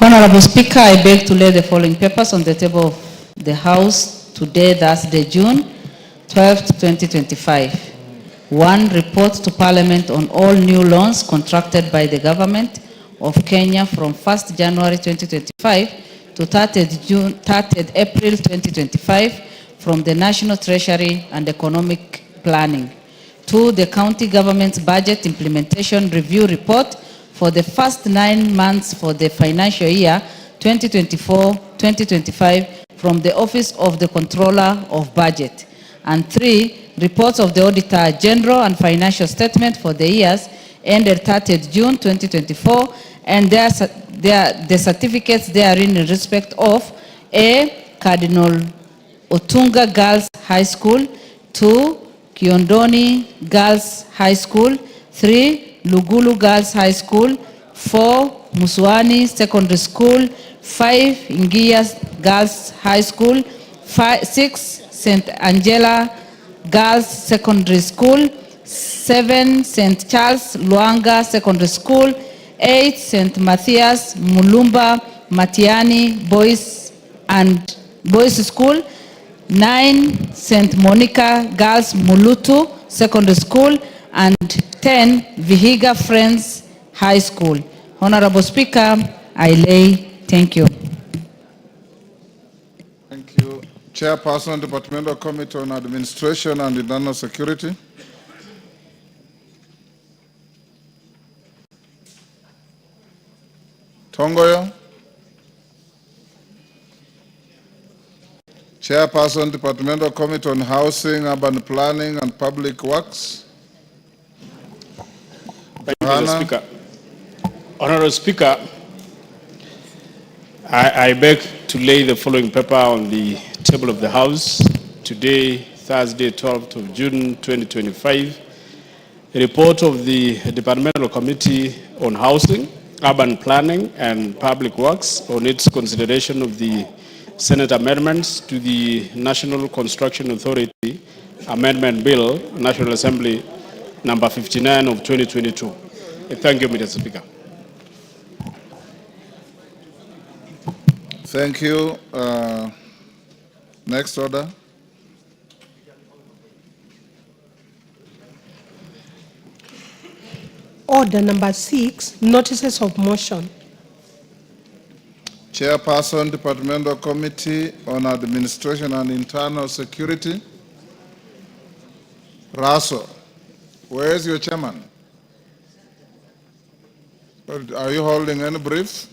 Honorable Speaker, I beg to lay the following papers on the table of the House today, Thursday, June 12th, 2025. 1. Report to Parliament on all new loans contracted by the Government of Kenya from 1st January 2025 to 30th April 2025 from the National Treasury and Economic Planning. 2. The County Government's Budget Implementation Review Report for the first 9 months for the financial year 2024-2025 from the Office of the Controller of Budget. And 3, reports of the Auditor General and financial statement for the years ended 30th June 2024 and the certificates therein in respect of A. Cardinal Otunga Girls High School, 2. Kiondoni Girls High School, 3. Lugulu Girls High School, 4. Muswani Secondary School, 5. Ingias Girls High School, 6. St. Angela Girls Secondary School, 7. St. Charles Luanga Secondary School, 8. St. Matthias Mulumba Matiani Boys School, 9. St. Monica Girls Mulutu Secondary School, and 10. Vihiga Friends High School. Honorable Speaker, I lay. Thank you. Thank you. Chairperson, Departmental Committee on Administration and Internal Security. Tongoyo. Chairperson, Departmental Committee on Housing, Urban Planning and Public Works. Thank you, Mr. Speaker. Honorable Speaker, I beg to lay the following paper on the table of the House today, Thursday, 12th of June, 2025. A report of the Departmental Committee on Housing, Urban Planning and Public Works on its consideration of the Senate amendments to the National Construction Authority Amendment Bill, National Assembly number 59 of 2022. Thank you, Mr. Speaker. Thank you. Next order. Order number 6, notices of motion. Chairperson, Departmental Committee on Administration and Internal Security. Raso, where is your chairman? Are you holding any brief?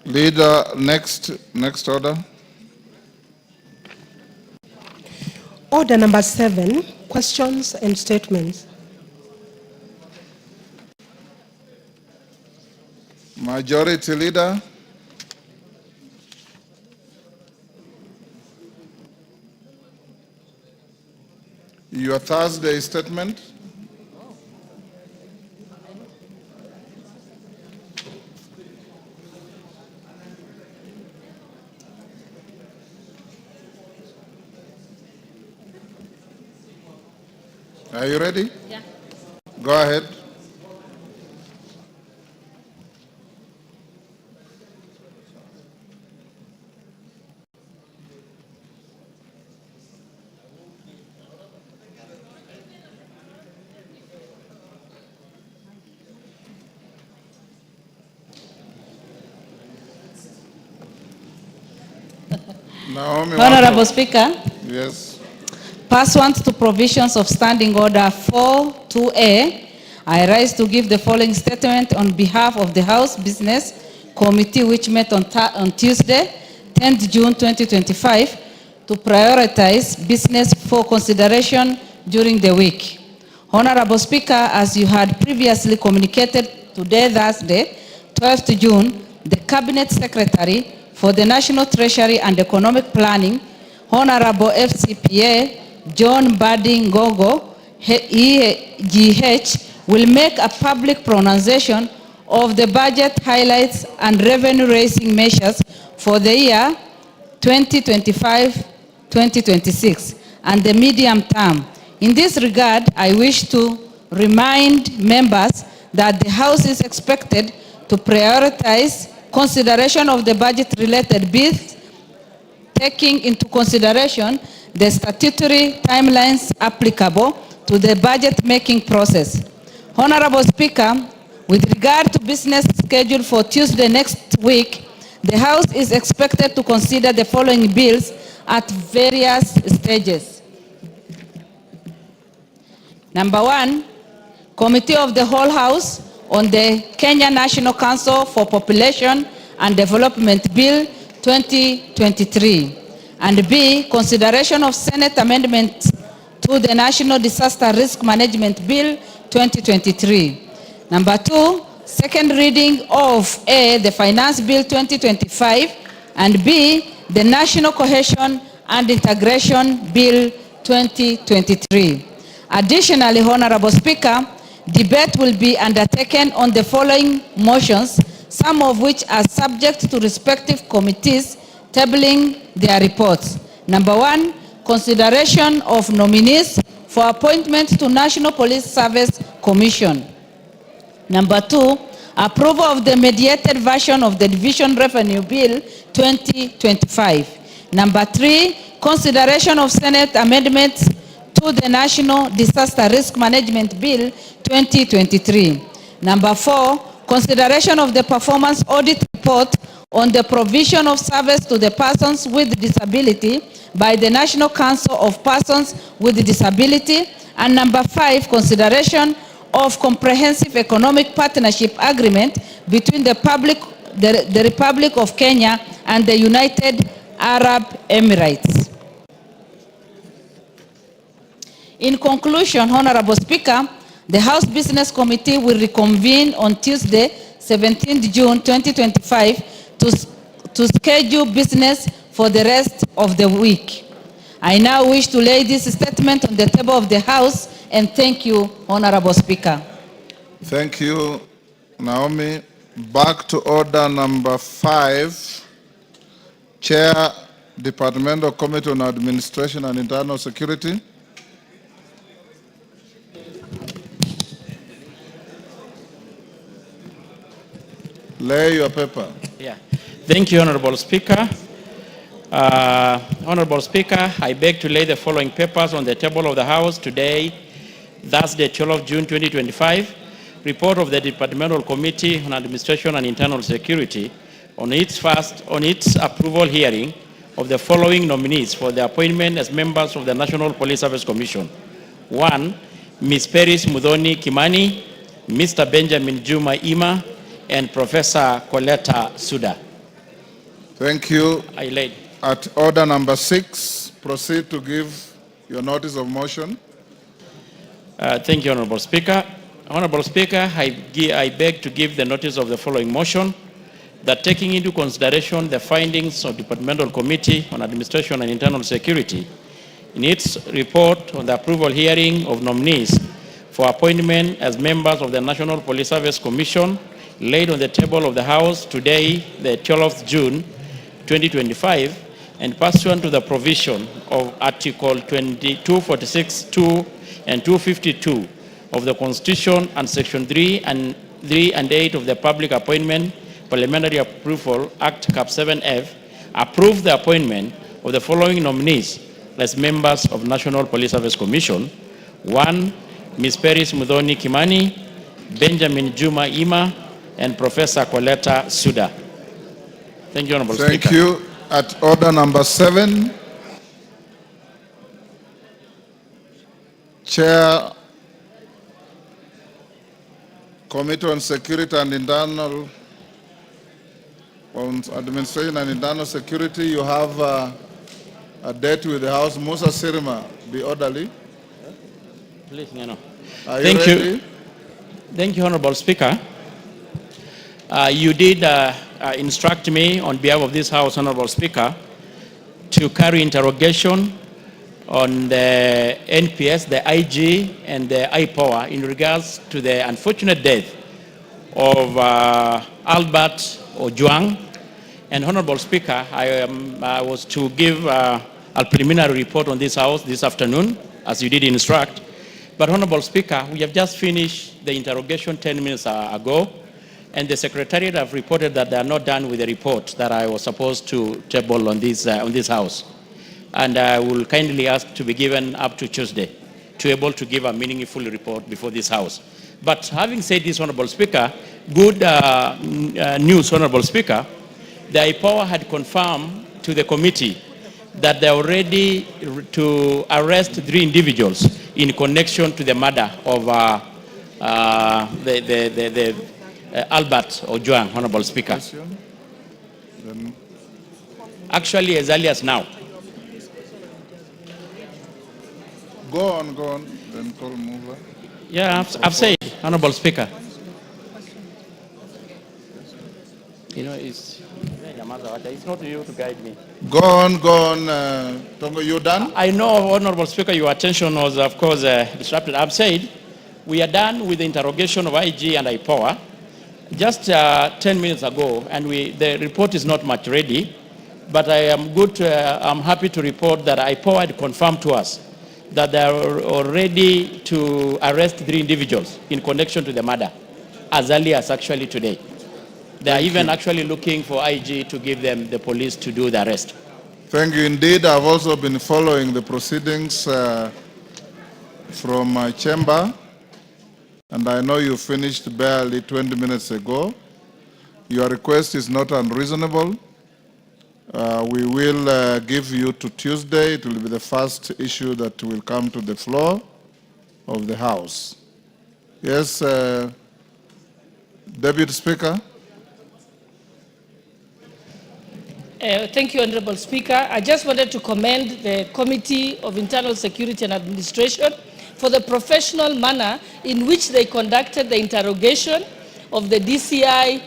Leader, next order. Order number 7, questions and statements. Majority Leader. Your Thursday statement. Are you ready? Yeah. Go ahead. Naomi, Honorable Speaker. Yes. Pursuant to provisions of Standing Order 4.2a, I rise to give the following statement on behalf of the House Business Committee, which met on Tuesday, 10th June 2025, to prioritize business for consideration during the week. Honorable Speaker, as you had previously communicated today, Thursday, 12th June, the Cabinet Secretary for the National Treasury and Economic Planning, Honorable FCPA John Bading Gogo, EGH, will make a public pronunciation of the budget highlights and revenue-raising measures for the year 2025-2026 and the medium term. In this regard, I wish to remind members that the House is expected to prioritize consideration of the budget-related bills, taking into consideration the statutory timelines applicable to the budget-making process. Honorable Speaker, with regard to business scheduled for Tuesday next week, the House is expected to consider the following bills at various stages. Number 1, Committee of the Whole House on the Kenya National Council for Population and Development Bill 2023. And B, consideration of Senate amendments to the National Disaster Risk Management Bill 2023. Number 2, second reading of A, the Finance Bill 2025, and B, the National Cohesion and Integration Bill 2023. Additionally, Honorable Speaker, debate will be undertaken on the following motions, some of which are subject to respective committees tabling their reports. Number 1, consideration of nominees for appointment to National Police Service Commission. Number 2, approval of the mediated version of the Division Revenue Bill 2025. Number 3, consideration of Senate amendments to the National Disaster Risk Management Bill 2023. Number 4, consideration of the performance audit report on the provision of service to the persons with disability by the National Council of Persons with Disability. And number 5, consideration of comprehensive economic partnership agreement between the Republic of Kenya and the United Arab Emirates. In conclusion, Honorable Speaker, the House Business Committee will reconvene on Tuesday, 17th June 2025 to schedule business for the rest of the week. I now wish to lay this statement on the table of the House and thank you, Honorable Speaker. Thank you, Naomi. Back to order number 5. Chair, Departmental Committee on Administration and Internal Security. Lay your paper. Yeah. Thank you, Honorable Speaker. Honorable Speaker, I beg to lay the following papers on the table of the House today, Thursday, 12th June 2025. Report of the Departmental Committee on Administration and Internal Security on its approval hearing of the following nominees for the appointment as members of the National Police Service Commission. 1, Ms. Peris Mudhoni Kimani, Mr. Benjamin Juma Ima, and Professor Coletta Suda. Thank you. I laid. At order number 6, proceed to give your notice of motion. Thank you, Honorable Speaker. Honorable Speaker, I beg to give the notice of the following motion, that taking into consideration the findings of Departmental Committee on Administration and Internal Security in its report on the approval hearing of nominees for appointment as members of the National Police Service Commission laid on the table of the House today, the 12th June 2025, and pursuant to the provision of Article 246(2) and 252 of the Constitution and Section 3 and 8 of the Public Appointment Parliamentary Approval Act Cap 7F, approve the appointment of the following nominees as members of National Police Service Commission. 1, Ms. Peris Mudhoni Kimani, Benjamin Juma Ima, and Professor Coletta Suda. Thank you, Honorable Speaker. Thank you. At order number 7, Chair, Committee on Security and Internal, on Administration and Internal Security, you have a date with the House. Musa Sirma, be orderly. Please, no. Are you ready? Thank you, Honorable Speaker. You did instruct me on behalf of this House, Honorable Speaker, to carry interrogation on the NPS, the IG, and the IPOA in regards to the unfortunate death of Albert Ojwang. And Honorable Speaker, I was to give a preliminary report on this House this afternoon, as you did instruct. But Honorable Speaker, we have just finished the interrogation 10 minutes ago, and the Secretariat have reported that they are not done with the report that I was supposed to table on this House. And I will kindly ask to be given up to Tuesday to be able to give a meaningful report before this House. But having said this, Honorable Speaker, good news, Honorable Speaker, the IPOA had confirmed to the committee that they are ready to arrest 3 individuals in connection to the murder of Albert Ojwang, Honorable Speaker. Actually, as early as now. Go on, then call mover. Yeah, I've said, Honorable Speaker. You know, it's not you to guide me. Go on. Tongo, you done? I know, Honorable Speaker, your attention was, of course, disrupted. I've said we are done with the interrogation of IG and IPOA just 10 minutes ago, and the report is not much ready, but I'm happy to report that IPOA had confirmed to us that they are ready to arrest 3 individuals in connection to the murder, as early as actually today. They are even actually looking for IG to give them the police to do the arrest. Thank you. Indeed, I've also been following the proceedings from my chamber, and I know you finished barely 20 minutes ago. Your request is not unreasonable. We will give you to Tuesday. It will be the first issue that will come to the floor of the House. Yes, Deputy Speaker. Thank you, Honorable Speaker. I just wanted to commend the Committee of Internal Security and Administration for the professional manner in which they conducted the interrogation of the DCI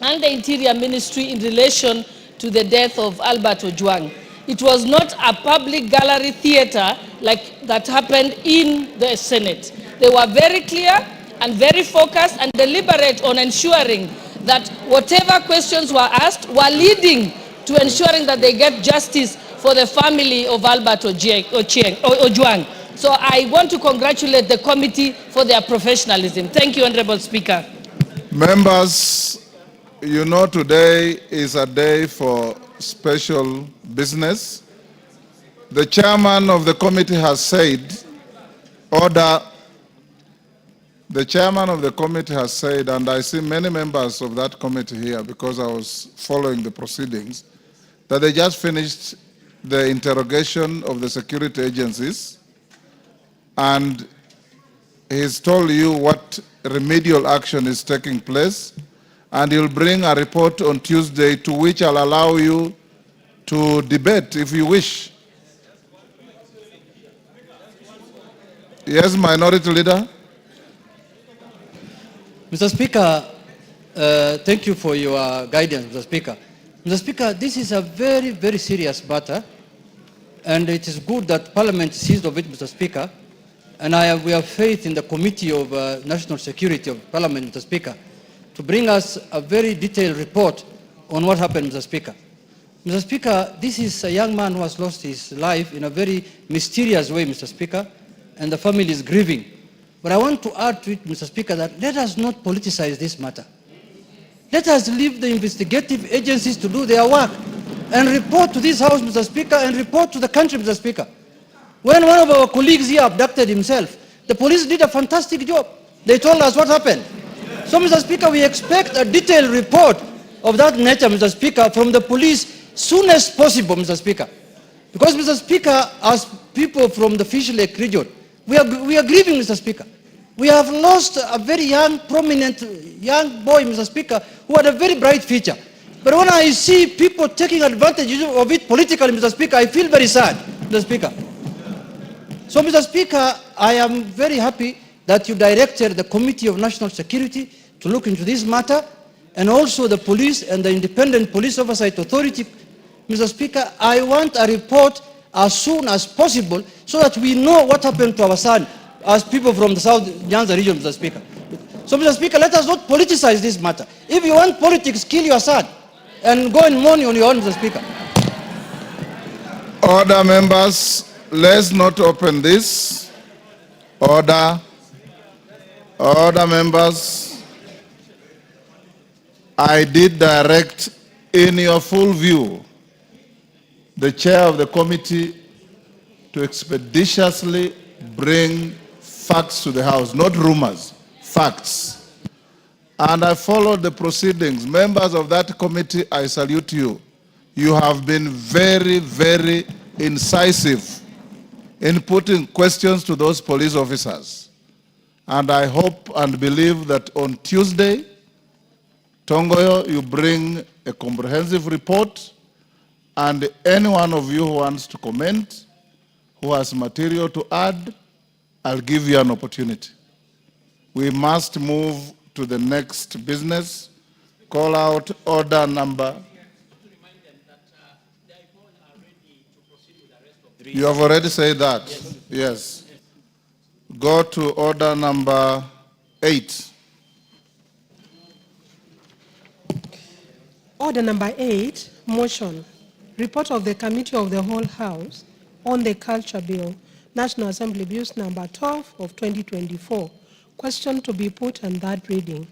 and the Interior Ministry in relation to the death of Albert Ojwang. It was not a public gallery theater like that happened in the Senate. They were very clear and very focused and deliberate on ensuring that whatever questions were asked were leading to ensuring that they get justice for the family of Albert Ojwang. So I want to congratulate the committee for their professionalism. Thank you, Honorable Speaker. Members, you know today is a day for special business. The chairman of the committee has said, order. The chairman of the committee has said, and I see many members of that committee here because I was following the proceedings, that they just finished the interrogation of the security agencies, and he's told you what remedial action is taking place, and he'll bring a report on Tuesday to which I'll allow you to debate if you wish. Yes, Minority Leader. Mr. Speaker, thank you for your guidance, Mr. Speaker. Mr. Speaker, this is a very, very serious matter, and it is good that Parliament seized of it, Mr. Speaker, and we have faith in the Committee of National Security of Parliament, Mr. Speaker, to bring us a very detailed report on what happened, Mr. Speaker. Mr. Speaker, this is a young man who has lost his life in a very mysterious way, Mr. Speaker, and the family is grieving. But I want to add to it, Mr. Speaker, that let us not politicize this matter. Let us leave the investigative agencies to do their work and report to this House, Mr. Speaker, and report to the country, Mr. Speaker. When one of our colleagues here abducted himself, the police did a fantastic job. They told us what happened. So, Mr. Speaker, we expect a detailed report of that nature, Mr. Speaker, from the police soon as possible, Mr. Speaker. Because, Mr. Speaker, as people from the Fish Lake region, we are grieving, Mr. Speaker. We have lost a very young, prominent young boy, Mr. Speaker, who had a very bright future. But when I see people taking advantage of it politically, Mr. Speaker, I feel very sad, Mr. Speaker. So, Mr. Speaker, I am very happy that you directed the Committee of National Security to look into this matter, and also the police and the Independent Police Oversight Authority. Mr. Speaker, I want a report as soon as possible so that we know what happened to our son as people from the South Nyanza region, Mr. Speaker. So, Mr. Speaker, let us not politicize this matter. If you want politics, kill your son and go and mourn on your own, Mr. Speaker. Order, members. Let's not open this. Order. Order, members. I did direct in your full view the chair of the committee to expeditiously bring facts to the House, not rumors, facts. And I followed the proceedings. Members of that committee, I salute you. You have been very, very incisive in putting questions to those police officers. And I hope and believe that on Tuesday, Tongoyo, you bring a comprehensive report, and any one of you who wants to comment, who has material to add, I'll give you an opportunity. We must move to the next business. Call out order number. You have already said that. Yes. Go to order number 8. Order number 8, motion. Report of the Committee of the Whole House on the Culture Bill, National Assembly Bills number 12 of 2024. Question to be put on that reading.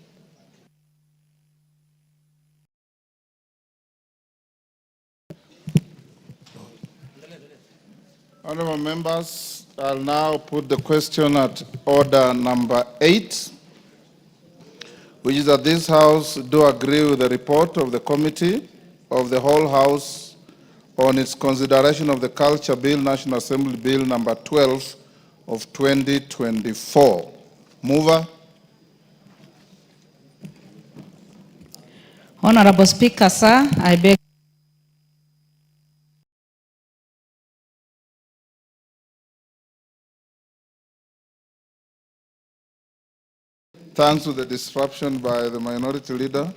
Honorable members, I'll now put the question at order number 8, which is that this House do agree with the report of the Committee of the whole House on its consideration of the Culture Bill, National Assembly Bill number 12 of 2024. Mover. Honorable Speaker, sir, I beg. Thanks to the disruption by the Minority Leader,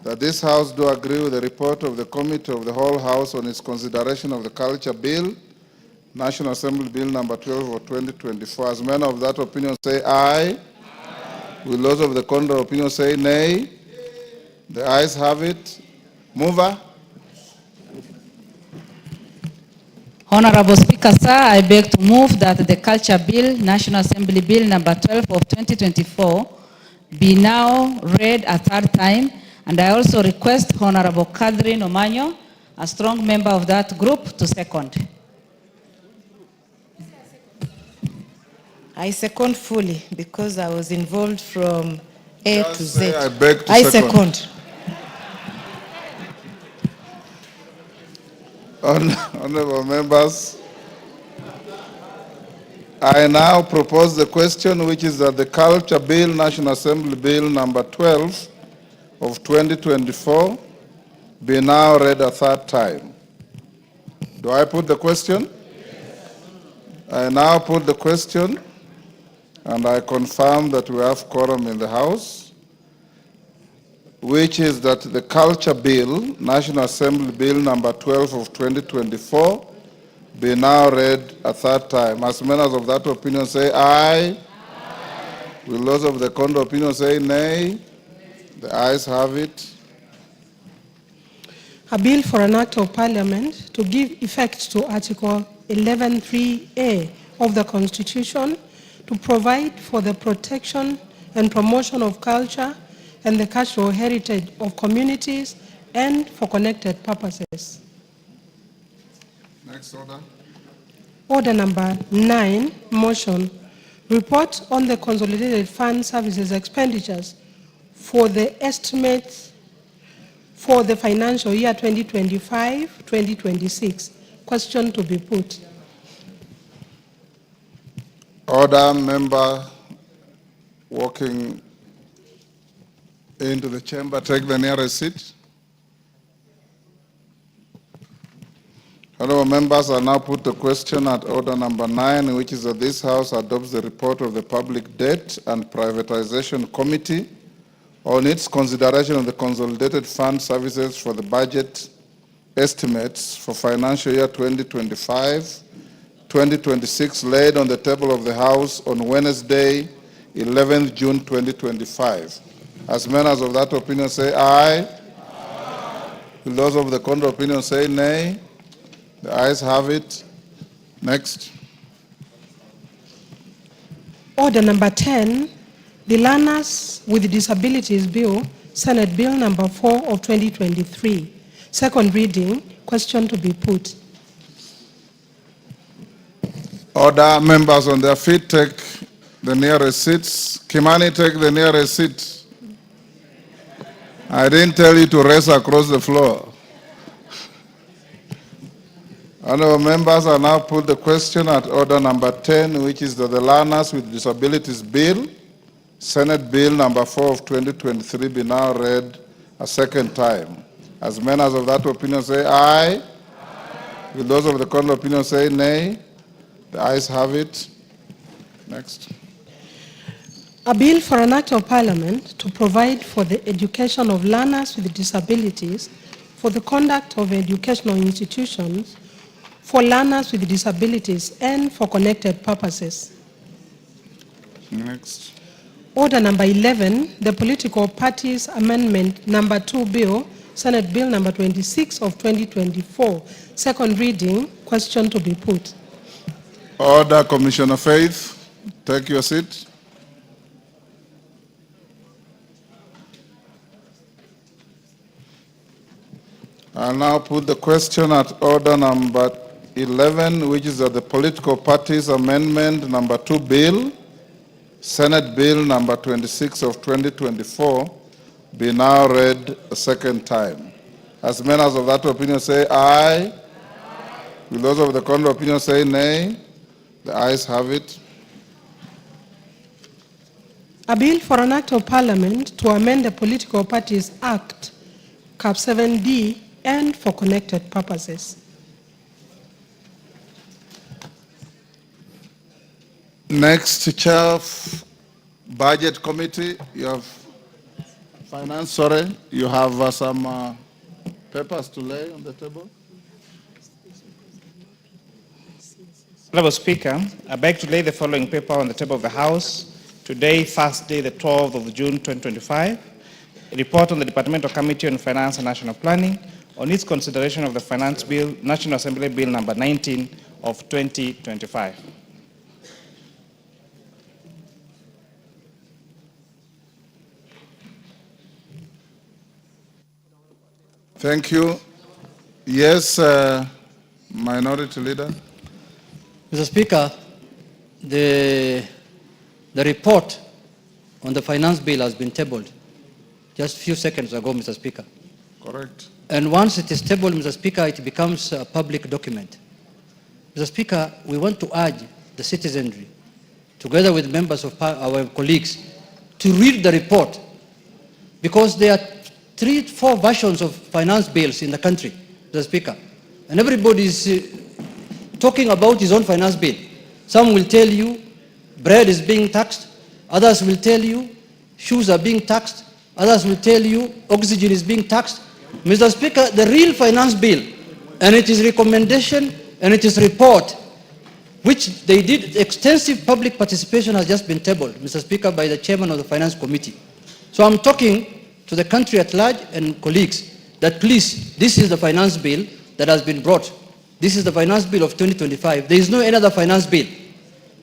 that this House do agree with the report of the Committee of the whole House on its consideration of the Culture Bill, National Assembly Bill number 12 of 2024. As men of that opinion say aye. Will those of the contrary opinion say nay? The ayes have it. Mover. Honorable Speaker, sir, I beg to move that the Culture Bill, National Assembly Bill number 12 of 2024 be now read a third time, and I also request Honorable Catherine Omanyo, a strong member of that group, to second. I second fully because I was involved from A to Z. I beg to I second. second. Honorable members, I now propose the question, which is that the Culture Bill, National Assembly Bill number 12 of 2024 be now read a third time. Do I put the question? Yes. I now put the question, and I confirm that we have quorum in the House, which is that the Culture Bill, National Assembly Bill number 12 of 2024, be now read a third time. As members of that opinion say aye. Aye. Will those of the contrary opinion say nay? The ayes have it. A bill for an act of parliament to give effect to Article 11.3A of the Constitution to provide for the protection and promotion of culture and the cultural heritage of communities and for connected purposes. Next order. Order number 9, motion. Report on the consolidated fund services expenditures for the estimates for the financial year 2025-2026. Question to be put. Order, member walking into the chamber, take the nearest seat. Honorable members, I now put the question at order number 9, which is that this House adopts the report of the Public Debt and Privatization Committee on its consideration of the consolidated fund services for the budget estimates for financial year 2025-2026 laid on the table of the House on Wednesday, 11th June 2025. As members of that opinion say aye. Aye. Will those of the contrary opinion say nay? The ayes have it. Next. Order number 10, the Learners with Disabilities Bill, Senate Bill number 4 of 2023. Second reading, question to be put. Order, members on their feet, take the nearest seats. Kimani, take the nearest seat. I didn't tell you to race across the floor. Honorable members, I now put the question at order number 10, which is that the Learners with Disabilities Bill, Senate Bill number 4 of 2023, be now read a second time. As members of that opinion say aye. Aye. Will those of the contrary opinion say nay? The ayes have it. Next. A bill for an act of parliament to provide for the education of learners with disabilities, for the conduct of educational institutions, for learners with disabilities, and for connected purposes. Next. Order number 11, the Political Parties Amendment number 2 Bill, Senate Bill number 26 of 2024. Second reading, question to be put. Order, Commissioner Faith, take your seat. I'll now put the question at order number 11, which is the Political Parties Amendment number 2 Bill, Senate Bill number 26 of 2024, be now read a second time. As members of that opinion say aye. Will those of the contrary opinion say nay? The ayes have it. A bill for an act of parliament to amend the Political Parties Act, Cap 7D, and for connected purposes. Next, Chair of Budget Committee, you have Finance, sorry, you have some papers to lay on the table. Honourable Speaker, I beg to lay the following paper on the table of the House today, Thursday, the 12th of June 2025. A report on the Departmental Committee on Finance and National Planning on its consideration of the Finance Bill, National Assembly Bill number 19 of 2025. Thank you. Yes, Minority Leader. Mr. Speaker, the report on the finance bill has been tabled just a few seconds ago, Mr. Speaker. Correct. And once it is tabled, Mr. Speaker, it becomes a public document. Mr. Speaker, we want to urge the citizenry, together with members of our colleagues, to read the report, because there are 3-4 versions of finance bills in the country, Mr. Speaker, and everybody is talking about his own finance bill. Some will tell you bread is being taxed, others will tell you shoes are being taxed, others will tell you oxygen is being taxed. Mr. Speaker, the real finance bill, and it is recommendation and it is report, which they did extensive public participation, has just been tabled, Mr. Speaker, by the chairman of the Finance Committee. So I'm talking to the country at large and colleagues that please, this is the finance bill that has been brought. This is the finance bill of 2025. There is no any other finance bill,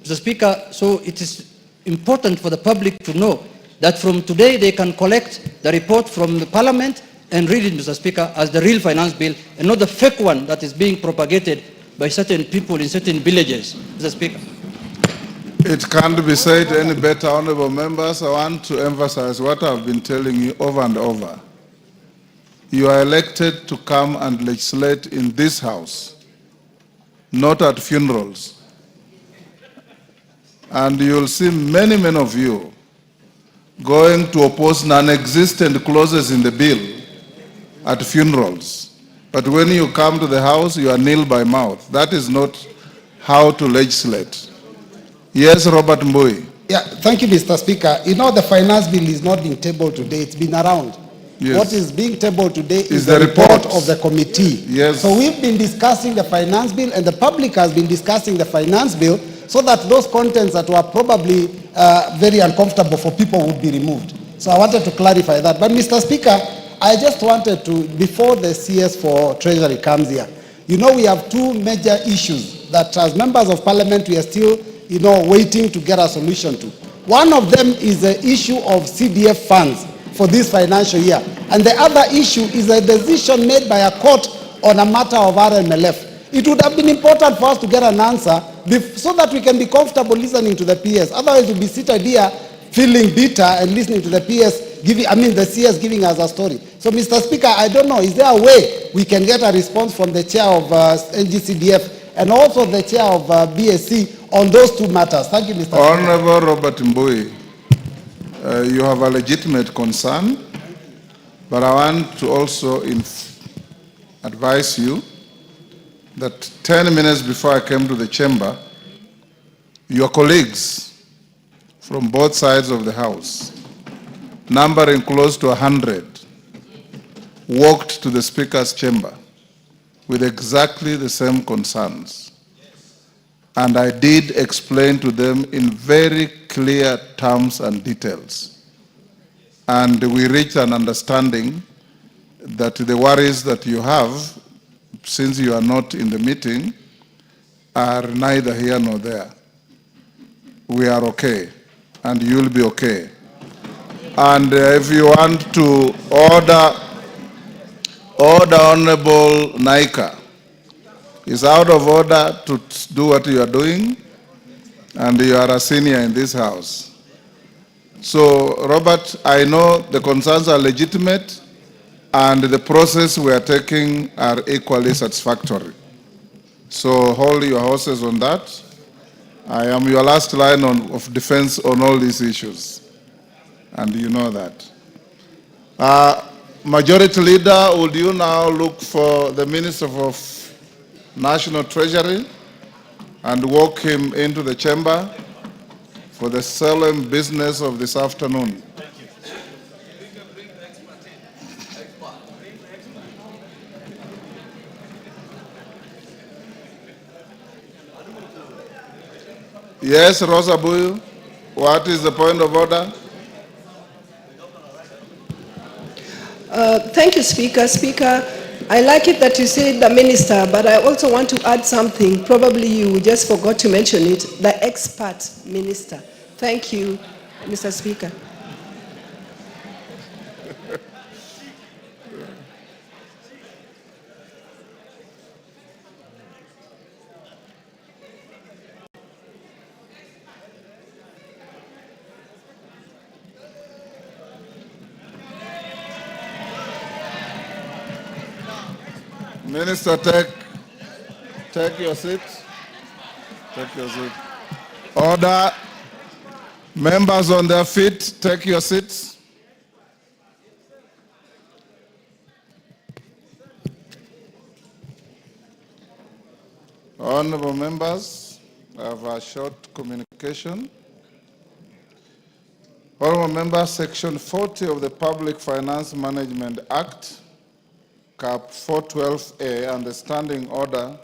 Mr. Speaker. So it is important for the public to know that from today they can collect the report from the Parliament and read it, Mr. Speaker, as the real finance bill and not the fake one that is being propagated by certain people in certain villages, Mr. Speaker. It can't be said any better, honorable members. I want to emphasize what I've been telling you over and over. You are elected to come and legislate in this house, not at funerals. And you'll see many, many of you going to oppose non-existent clauses in the bill at funerals. But when you come to the house, you are nil by mouth. That is not how to legislate. Yes, Robert Mbui. Yeah, thank you, Mr. Speaker. You know, the finance bill is not being tabled today. It's been around. Yes. What is being tabled today is the report of the committee. Yes. So we've been discussing the finance bill, and the public has been discussing the finance bill, so that those contents that were probably very uncomfortable for people would be removed. So I wanted to clarify that. But Mr. Speaker, I just wanted to, before the CS for Treasury comes here, you know, we have two major issues that as members of Parliament we are still, you know, waiting to get a solution to. One of them is the issue of CDF funds for this financial year. And the other issue is a decision made by a court on a matter of RMLF. It would have been important for us to get an answer so that we can be comfortable listening to the PS. Otherwise, we'll be seated here feeling bitter and listening to the PS the CS giving us a story. So, Mr. Speaker, I don't know, is there a way we can get a response from the chair of NGCDF and also the chair of BSC on those two matters? Thank you, Mr. Speaker. Honorable Robert Mbui, you have a legitimate concern, but I want to also advise you that 10 minutes before I came to the chamber, your colleagues from both sides of the House, numbering close to 100, walked to the Speaker's chamber with exactly the same concerns. And I did explain to them in very clear terms and details. And we reached an understanding that the worries that you have, since you are not in the meeting, are neither here nor there. We are okay, and you'll be okay. And if you want to order Honorable Naika It's out of order to do what you are doing, and you are a senior in this house. So, Robert, I know the concerns are legitimate, and the process we are taking are equally satisfactory. So hold your horses on that. I am your last line of defense on all these issues, and you know that. Majority Leader, would you now look for the Minister of National Treasury and walk him into the chamber for the solemn business of this afternoon? Yes, Rosa Buyu, what is the point of order? Thank you, Speaker. Speaker, I like it that you said the minister, but I also want to add something. Probably you just forgot to mention it, the expert minister. Thank you, Mr. Speaker. Minister, take your seat. Take your seat. Order. Members on their feet, take your seats. Honorable members, I have a short communication. Honorable members, Section 40 of the Public Finance Management Act, Cap 412A, and the Standing Order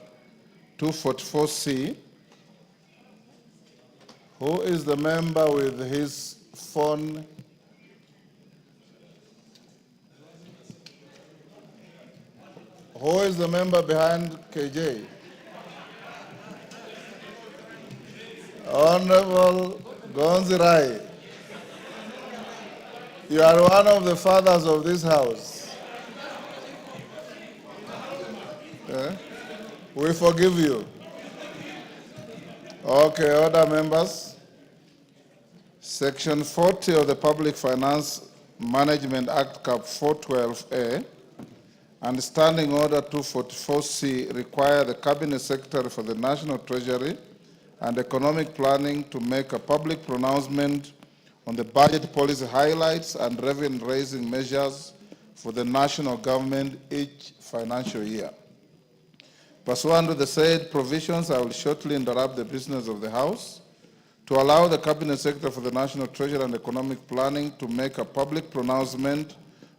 244C. Who is the member with his phone? Who is the member behind KJ? Honorable Gonzirai, you are one of the fathers of this house. We forgive you. Okay, other members. Section 40 of the Public Finance Management Act, Cap 412A, and Standing Order 244C require the Cabinet Secretary for the National Treasury and Economic Planning to make a public pronouncement on the budget policy highlights and revenue-raising measures for the national government each financial year. Pursuant to the said provisions, I will shortly interrupt the business of the House to allow the Cabinet Secretary for the National Treasury and Economic Planning to make a public pronouncement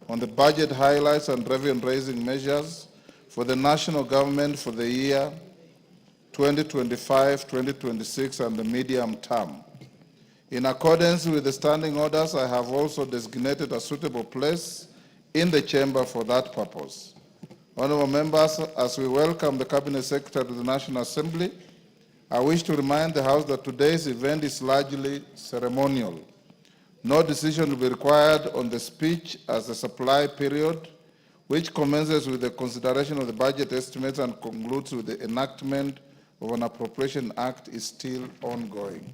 on the budget highlights and revenue-raising measures for the national government for the year 2025, 2026, and the medium term. In accordance with the standing orders, I have also designated a suitable place in the chamber for that purpose. Honorable members, as we welcome the Cabinet Secretary to the National Assembly, I wish to remind the House that today's event is largely ceremonial. No decision will be required on the speech as the supply period, which commences with the consideration of the budget estimates and concludes with the enactment of an Appropriation Act, is still ongoing.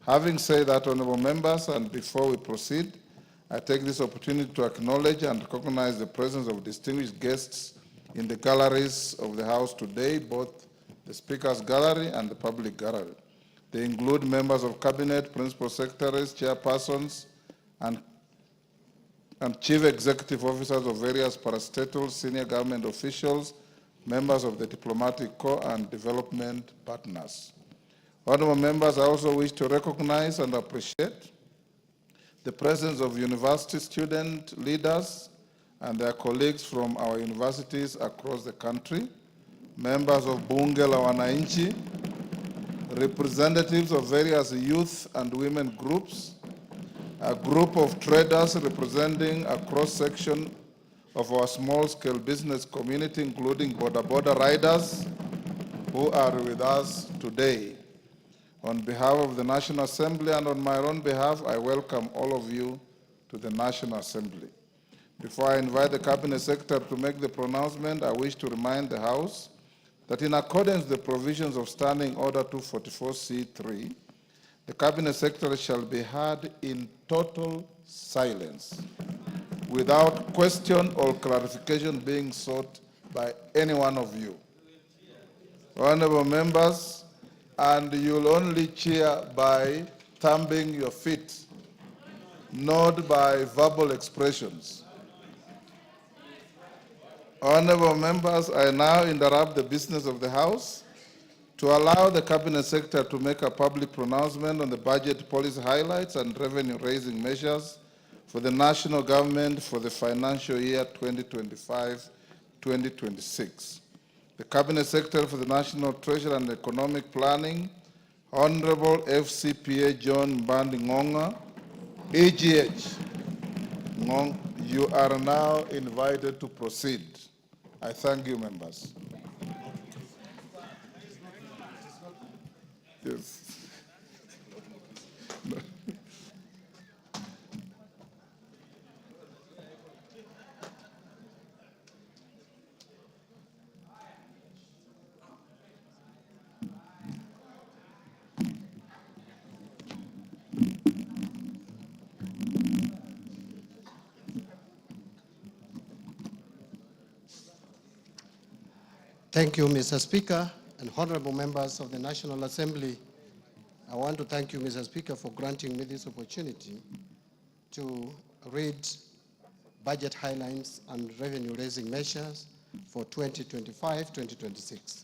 Having said that, honorable members, and before we proceed, I take this opportunity to acknowledge and recognize the presence of distinguished guests in the galleries of the House today, both the Speaker's Gallery and the Public Gallery. They include members of Cabinet, Principal Secretaries, Chairpersons, and Chief Executive Officers of various parastatals, senior government officials, members of the Diplomatic Corps, and development partners. Honorable members, I also wish to recognize and appreciate the presence of university student leaders and their colleagues from our universities across the country, members of Bunge la Wananchi, representatives of various youth and women groups, a group of traders representing a cross-section of our small-scale business community, including border riders who are with us today. On behalf of the National Assembly and on my own behalf, I welcome all of you to the National Assembly. Before I invite the Cabinet Secretary to make the pronouncement, I wish to remind the House that in accordance with the provisions of Standing Order 244C3, the Cabinet Secretary shall be heard in total silence, without question or clarification being sought by any one of you. Honorable members, and you'll only cheer by thumping your feet, not by verbal expressions. Honorable members, I now interrupt the business of the House to allow the Cabinet Secretary to make a public pronouncement on the budget policy highlights and revenue-raising measures for the national government for the financial year 2025-2026. The Cabinet Secretary for the National Treasury and Economic Planning, Honorable FCPA John Mbandi Ngonga, AGH. You are now invited to proceed. I thank you, members. Yes. Thank you, Mr. Speaker, and honorable members of the National Assembly. I want to thank you, Mr. Speaker, for granting me this opportunity to read budget highlights and revenue-raising measures for 2025-2026.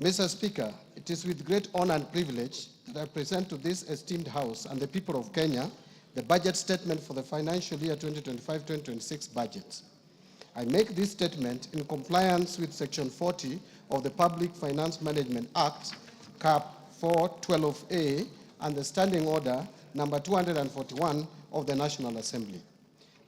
Mr. Speaker, it is with great honor and privilege that I present to this esteemed House and the people of Kenya the budget statement for the financial year 2025-2026 budget. I make this statement in compliance with Section 40 of the Public Finance Management Act, Cap 412A, and the Standing Order number 241 of the National Assembly.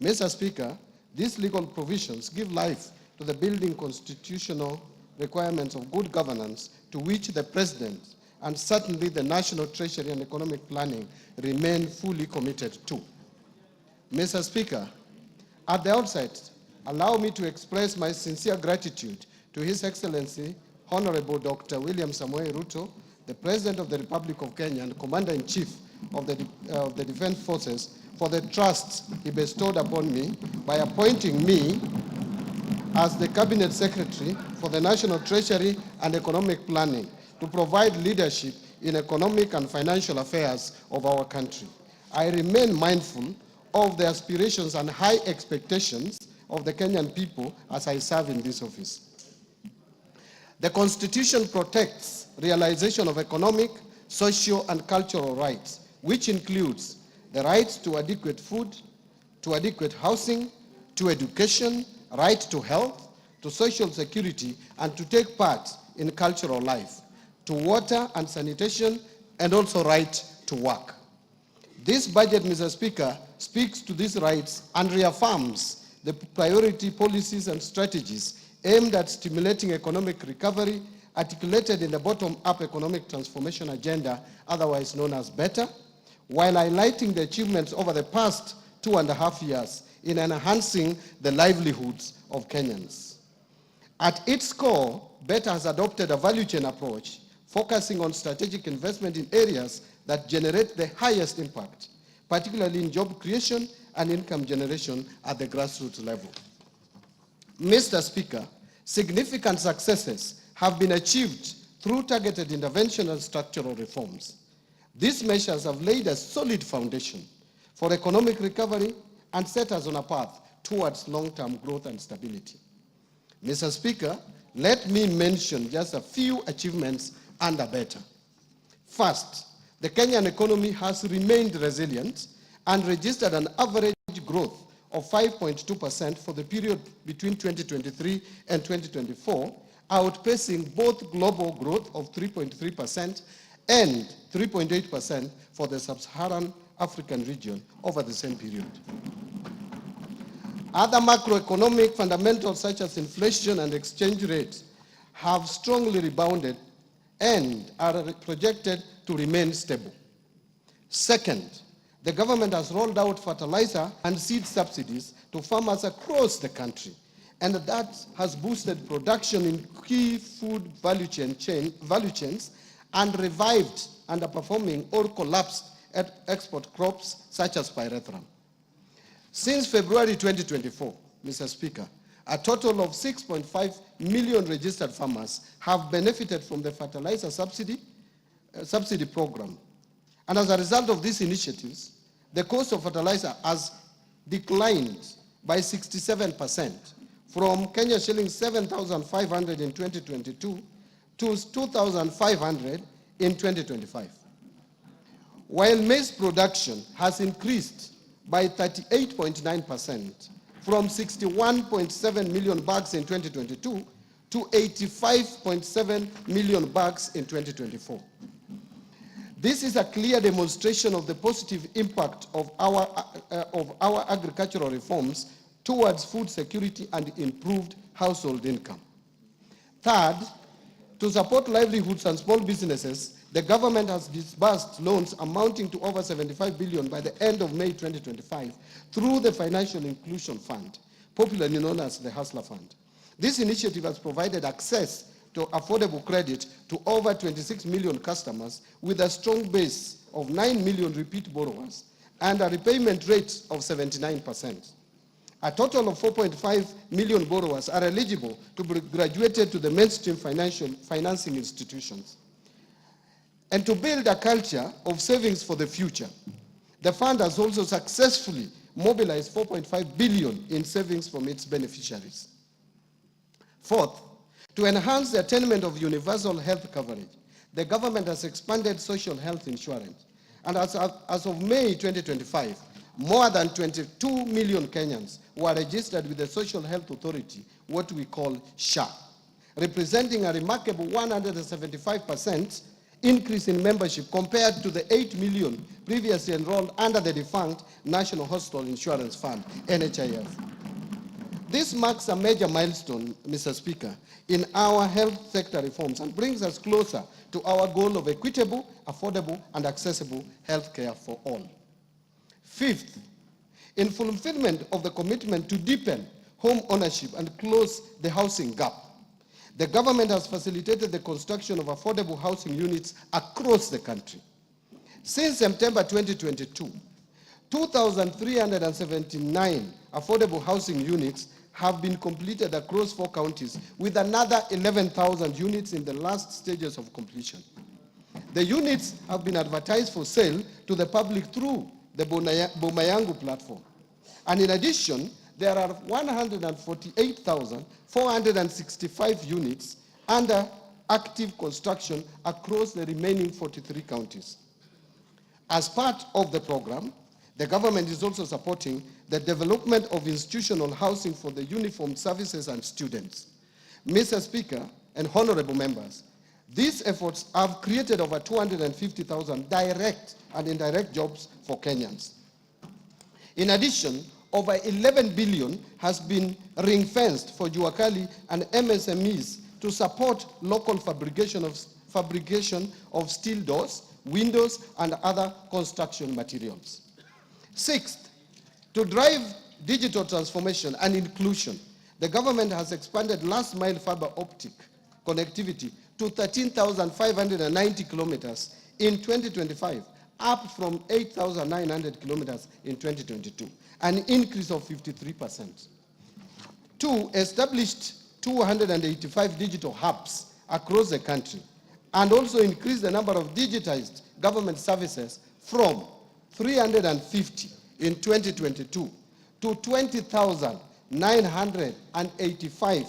Mr. Speaker, these legal provisions give life to the building constitutional requirements of good governance to which the President and certainly the National Treasury and Economic Planning remain fully committed to. Mr. Speaker, at the outset, allow me to express my sincere gratitude to His Excellency, Honorable Dr. William Samoei Ruto, the President of the Republic of Kenya and Commander-in-Chief of the Defense Forces, for the trust he bestowed upon me by appointing me as the Cabinet Secretary for the National Treasury and Economic Planning to provide leadership in economic and financial affairs of our country. I remain mindful of the aspirations and high expectations of the Kenyan people as I serve in this office. The Constitution protects realization of economic, social, and cultural rights, which includes the rights to adequate food, to adequate housing, to education, right to health, to social security, and to take part in cultural life, to water and sanitation, and also right to work. This budget, Mr. Speaker, speaks to these rights and reaffirms the priority policies and strategies aimed at stimulating economic recovery articulated in the bottom-up economic transformation agenda, otherwise known as BETTER, while highlighting the achievements over the past 2.5 years in enhancing the livelihoods of Kenyans. At its core, BETTER has adopted a value chain approach, focusing on strategic investment in areas that generate the highest impact, particularly in job creation and income generation at the grassroots level. Mr. Speaker, significant successes have been achieved through targeted intervention and structural reforms. These measures have laid a solid foundation for economic recovery and set us on a path towards long-term growth and stability. Mr. Speaker, let me mention just a few achievements under BETTER. First, the Kenyan economy has remained resilient and registered an average growth of 5.2% for the period between 2023 and 2024, outpacing both global growth of 3.3% and 3.8% for the sub-Saharan African region over the same period. Other macroeconomic fundamentals such as inflation and exchange rates have strongly rebounded and are projected to remain stable. Second, the government has rolled out fertilizer and seed subsidies to farmers across the country, and that has boosted production in key food value chains and revived underperforming or collapsed export crops such as pyrethrum. Since February 2024, Mr. Speaker, a total of 6.5 million registered farmers have benefited from the fertilizer subsidy program. And as a result of these initiatives, the cost of fertilizer has declined by 67% from Kenya shillings 7,500 in 2022 to 2,500 in 2025. While maize production has increased by 38.9% from 61.7 million bags in 2022 to 85.7 million bags in 2024. This is a clear demonstration of the positive impact of our agricultural reforms towards food security and improved household income. Third, to support livelihoods and small businesses, the government has disbursed loans amounting to over 75 billion by the end of May 2025 through the Financial Inclusion Fund, popularly known as the Hustler Fund. This initiative has provided access to affordable credit to over 26 million customers with a strong base of 9 million repeat borrowers and a repayment rate of 79%. A total of 4.5 million borrowers are eligible to be graduated to the mainstream financing institutions. And to build a culture of savings for the future, the fund has also successfully mobilized 4.5 billion in savings from its beneficiaries. Fourth, to enhance the attainment of universal health coverage, the government has expanded social health insurance. And as of May 2025, more than 22 million Kenyans were registered with the Social Health Authority, what we call SHA, representing a remarkable 175% increase in membership compared to the 8 million previously enrolled under the defunct National Hospital Insurance Fund, NHIF. This marks a major milestone, Mr. Speaker, in our health sector reforms and brings us closer to our goal of equitable, affordable, and accessible health care for all. Fifth, in fulfillment of the commitment to deepen home ownership and close the housing gap, the government has facilitated the construction of affordable housing units across the country. Since September 2022, 2,379 affordable housing units have been completed across 4 counties, with another 11,000 units in the last stages of completion. The units have been advertised for sale to the public through the Bomayangu platform. And in addition, there are 148,465 units under active construction across the remaining 43 counties. As part of the program, the government is also supporting the development of institutional housing for the uniformed services and students. Mr. Speaker and honorable members, these efforts have created over 250,000 direct and indirect jobs for Kenyans. In addition, over 11 billion has been ring-fenced for Juakali and MSMEs to support local fabrication of steel doors, windows, and other construction materials. Sixth, to drive digital transformation and inclusion, the government has expanded last-mile fiber optic connectivity to 13,590 kilometers in 2025, up from 8,900 kilometers in 2022, an increase of 53%. Two, established 285 digital hubs across the country, and also increased the number of digitized government services from 350 in 2022 to 20,985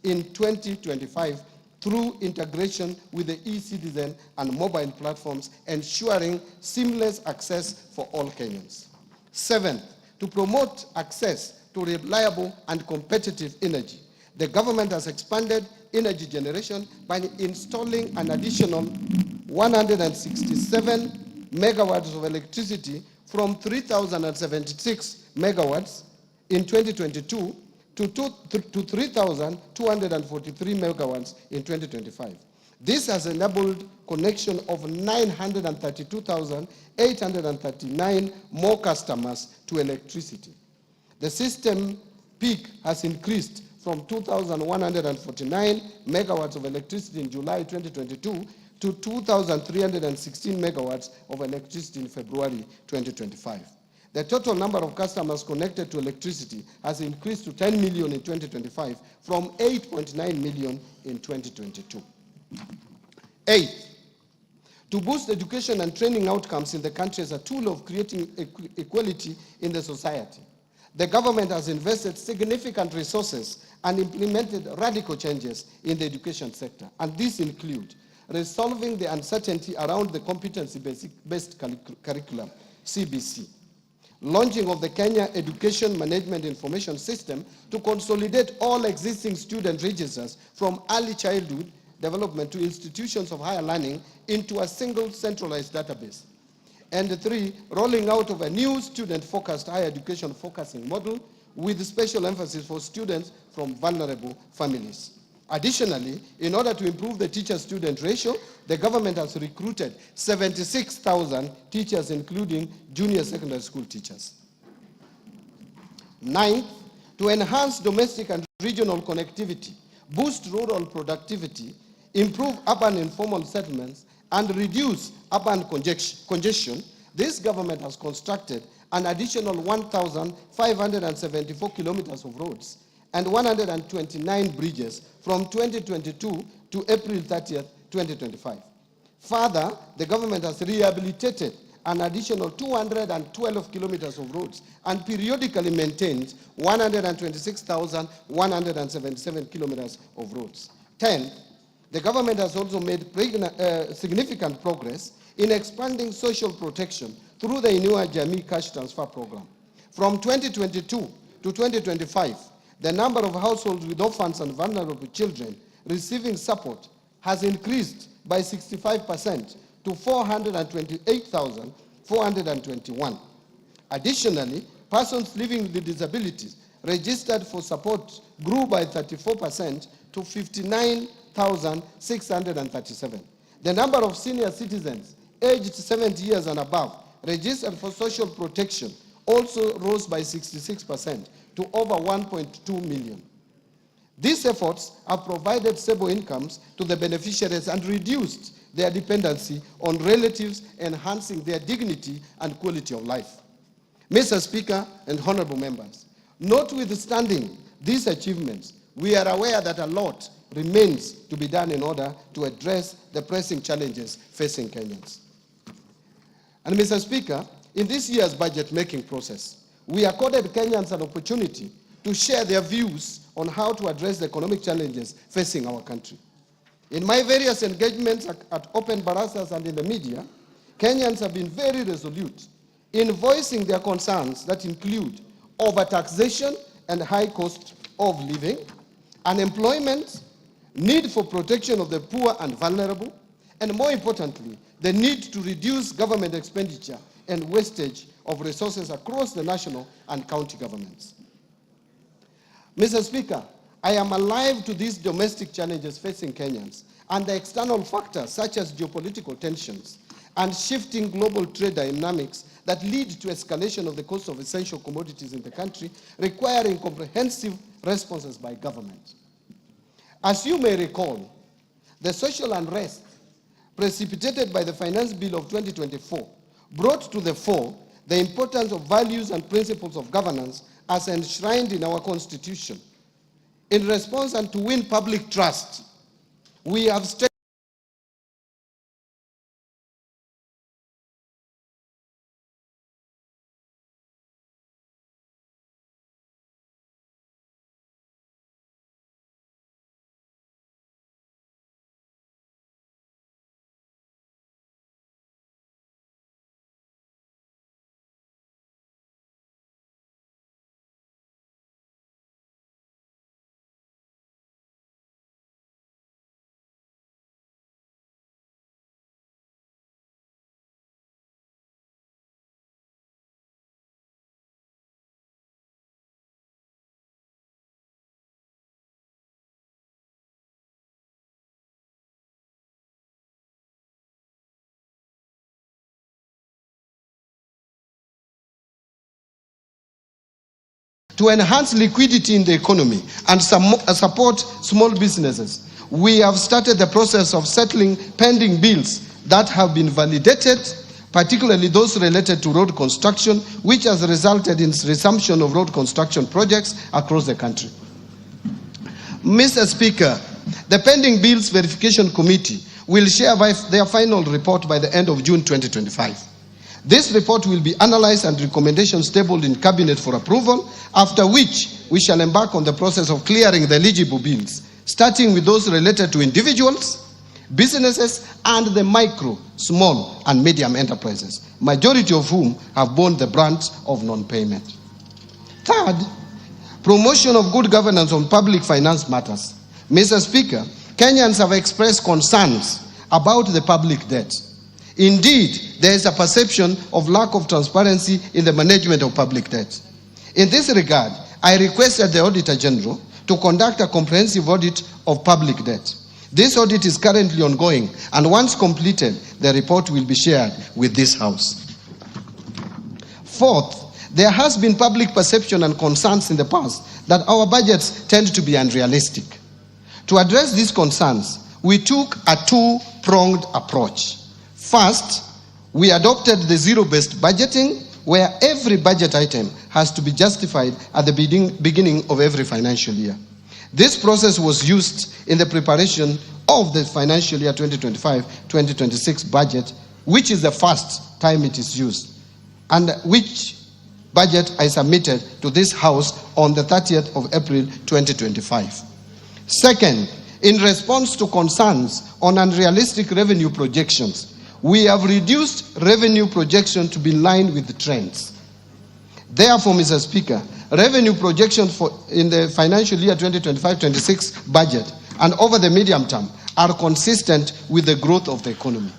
in 2025 through integration with the e-citizen and mobile platforms, ensuring seamless access for all Kenyans. Seventh, to promote access to reliable and competitive energy, the government has expanded energy generation by installing an additional 167 megawatts of electricity from 3,076 megawatts in 2022 to 3,243 megawatts in 2025. This has enabled connection of 932,839 more customers to electricity. The system peak has increased from 2,149 megawatts of electricity in July 2022 to 2,316 megawatts of electricity in February 2025. The total number of customers connected to electricity has increased to 10 million in 2025 from 8.9 million in 2022. Eighth, to boost education and training outcomes in the country as a tool of creating equality in the society, the government has invested significant resources and implemented radical changes in the education sector. And these include resolving the uncertainty around the competency-based curriculum, CBC, launching of the Kenya Education Management Information System to consolidate all existing student registers from early childhood development to institutions of higher learning into a single centralized database. And three, rolling out of a new student-focused higher education focusing model with special emphasis for students from vulnerable families. Additionally, in order to improve the teacher-student ratio, the government has recruited 76,000 teachers, including junior secondary school teachers. Ninth, to enhance domestic and regional connectivity, boost rural productivity, improve urban informal settlements, and reduce urban congestion, this government has constructed an additional 1,574 kilometers of roads and 129 bridges from 2022 to April 30th, 2025. Further, the government has rehabilitated an additional 212 kilometers of roads and periodically maintains 126,177 kilometers of roads. 10. The government has also made significant progress in expanding social protection through the Inua Jamii Cash Transfer Program. From 2022 to 2025, the number of households with orphans and vulnerable children receiving support has increased by 65% to 428,421. Additionally, persons living with disabilities registered for support grew by 34% to 59,637. The number of senior citizens aged 70 years and above registered for social protection also rose by 66% to over 1.2 million. These efforts have provided stable incomes to the beneficiaries and reduced their dependency on relatives, enhancing their dignity and quality of life. Mr. Speaker and honorable members, notwithstanding these achievements, we are aware that a lot remains to be done in order to address the pressing challenges facing Kenyans. And Mr. Speaker, in this year's budget-making process, we accorded Kenyans an opportunity to share their views on how to address the economic challenges facing our country. In my various engagements at open barasas and in the media, Kenyans have been very resolute in voicing their concerns that include overtaxation and high cost of living, unemployment, need for protection of the poor and vulnerable, and more importantly, the need to reduce government expenditure and wastage of resources across the national and county governments. Mr. Speaker, I am alive to these domestic challenges facing Kenyans and the external factors such as geopolitical tensions and shifting global trade dynamics that lead to escalation of the cost of essential commodities in the country, requiring comprehensive responses by government. As you may recall, the social unrest precipitated by the Finance Bill of 2024 brought to the fore the importance of values and principles of governance as enshrined in our Constitution. In response and to win public trust, we have To enhance liquidity in the economy and support small businesses, we have started the process of settling pending bills that have been validated, particularly those related to road construction, which has resulted in resumption of road construction projects across the country. Mr. Speaker, the pending bills verification committee will share their final report by the end of June 2025. This report will be analyzed and recommendations tabled in Cabinet for approval, after which we shall embark on the process of clearing the eligible bills, starting with those related to individuals, businesses, and the micro, small, and medium enterprises, majority of whom have borne the brunt of non-payment. Third, promotion of good governance on public finance matters. Mr. Speaker, Kenyans have expressed concerns about the public debt. Indeed, there is a perception of lack of transparency in the management of public debt. In this regard, I requested the Auditor General to conduct a comprehensive audit of public debt. This audit is currently ongoing, and once completed, the report will be shared with this House. Fourth, there has been public perception and concerns in the past that our budgets tend to be unrealistic. To address these concerns, we took a two-pronged approach. First, we adopted the zero-based budgeting, where every budget item has to be justified at the beginning of every financial year. This process was used in the preparation of the financial year 2025-2026 budget, which is the first time it is used, and which budget I submitted to this House on the 30th of April 2025. Second, in response to concerns on unrealistic revenue projections, we have reduced revenue projection to be in line with the trends. Therefore, Mr. Speaker, revenue projections in the financial year 2025-26 budget and over the medium term are consistent with the growth of the economy.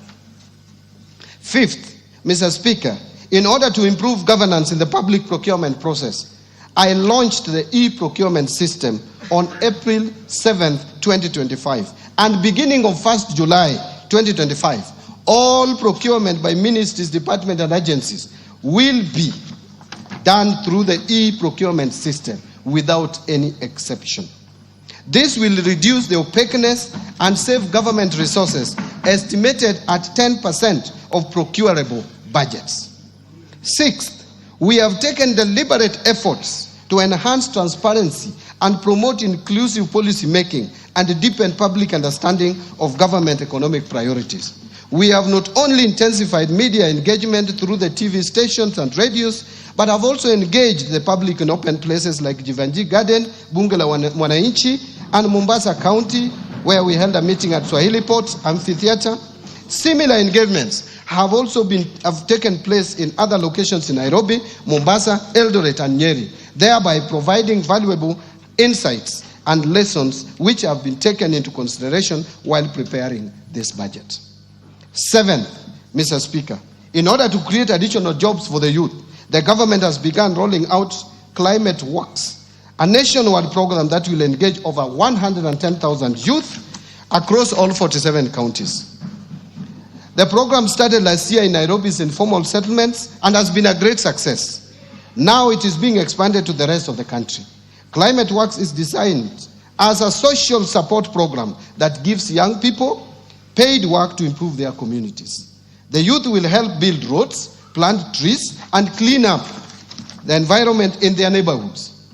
Fifth, Mr. Speaker, in order to improve governance in the public procurement process, I launched the e-procurement system on April 7th, 2025, and beginning of 1st July 2025, all procurement by ministries, departments, and agencies will be done through the e-procurement system without any exception. This will reduce the opaqueness and save government resources, estimated at 10% of procurable budgets. Sixth, we have taken deliberate efforts to enhance transparency and promote inclusive policy making and deepen public understanding of government economic priorities. We have not only intensified media engagement through the TV stations and radios, but have also engaged the public in open places like Jivanji Garden, Bunge la Mwananchi, and Mombasa County, where we held a meeting at Swahili Port Amphitheater. Similar engagements have also taken place in other locations in Nairobi, Mombasa, Eldoret, and Nyeri, thereby providing valuable insights and lessons which have been taken into consideration while preparing this budget. Seventh, Mr. Speaker, in order to create additional jobs for the youth, the government has begun rolling out Climate Works, a nationwide program that will engage over 110,000 youth across all 47 counties. The program started last year in Nairobi's informal settlements and has been a great success. Now it is being expanded to the rest of the country. Climate Works is designed as a social support program that gives young people paid work to improve their communities. The youth will help build roads, plant trees, and clean up the environment in their neighborhoods.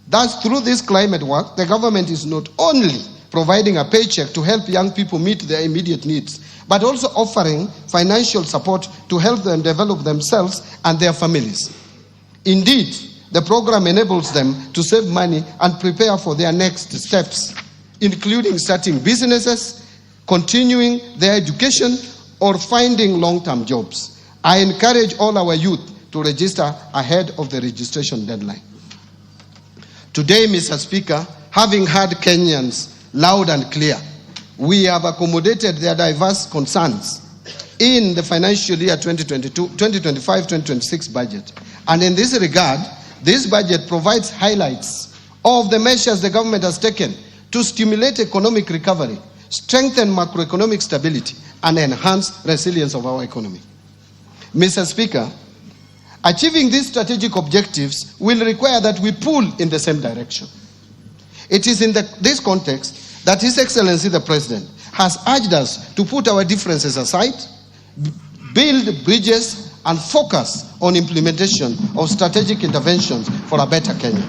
Thus, through this climate work, the government is not only providing a paycheck to help young people meet their immediate needs, but also offering financial support to help them develop themselves and their families. Indeed, the program enables them to save money and prepare for their next steps, including starting businesses, continuing their education, or finding long-term jobs. I encourage all our youth to register ahead of the registration deadline. Today, Mr. Speaker, having heard Kenyans loud and clear, we have accommodated their diverse concerns in the financial year 2025-2026 budget. And in this regard, this budget provides highlights of the measures the government has taken to stimulate economic recovery, strengthen macroeconomic stability, and enhance resilience of our economy. Mr. Speaker, Achieving these strategic objectives will require that we pull in the same direction. It is in this context that His Excellency the President has urged us to put our differences aside, build bridges, and focus on implementation of strategic interventions for a better Kenya.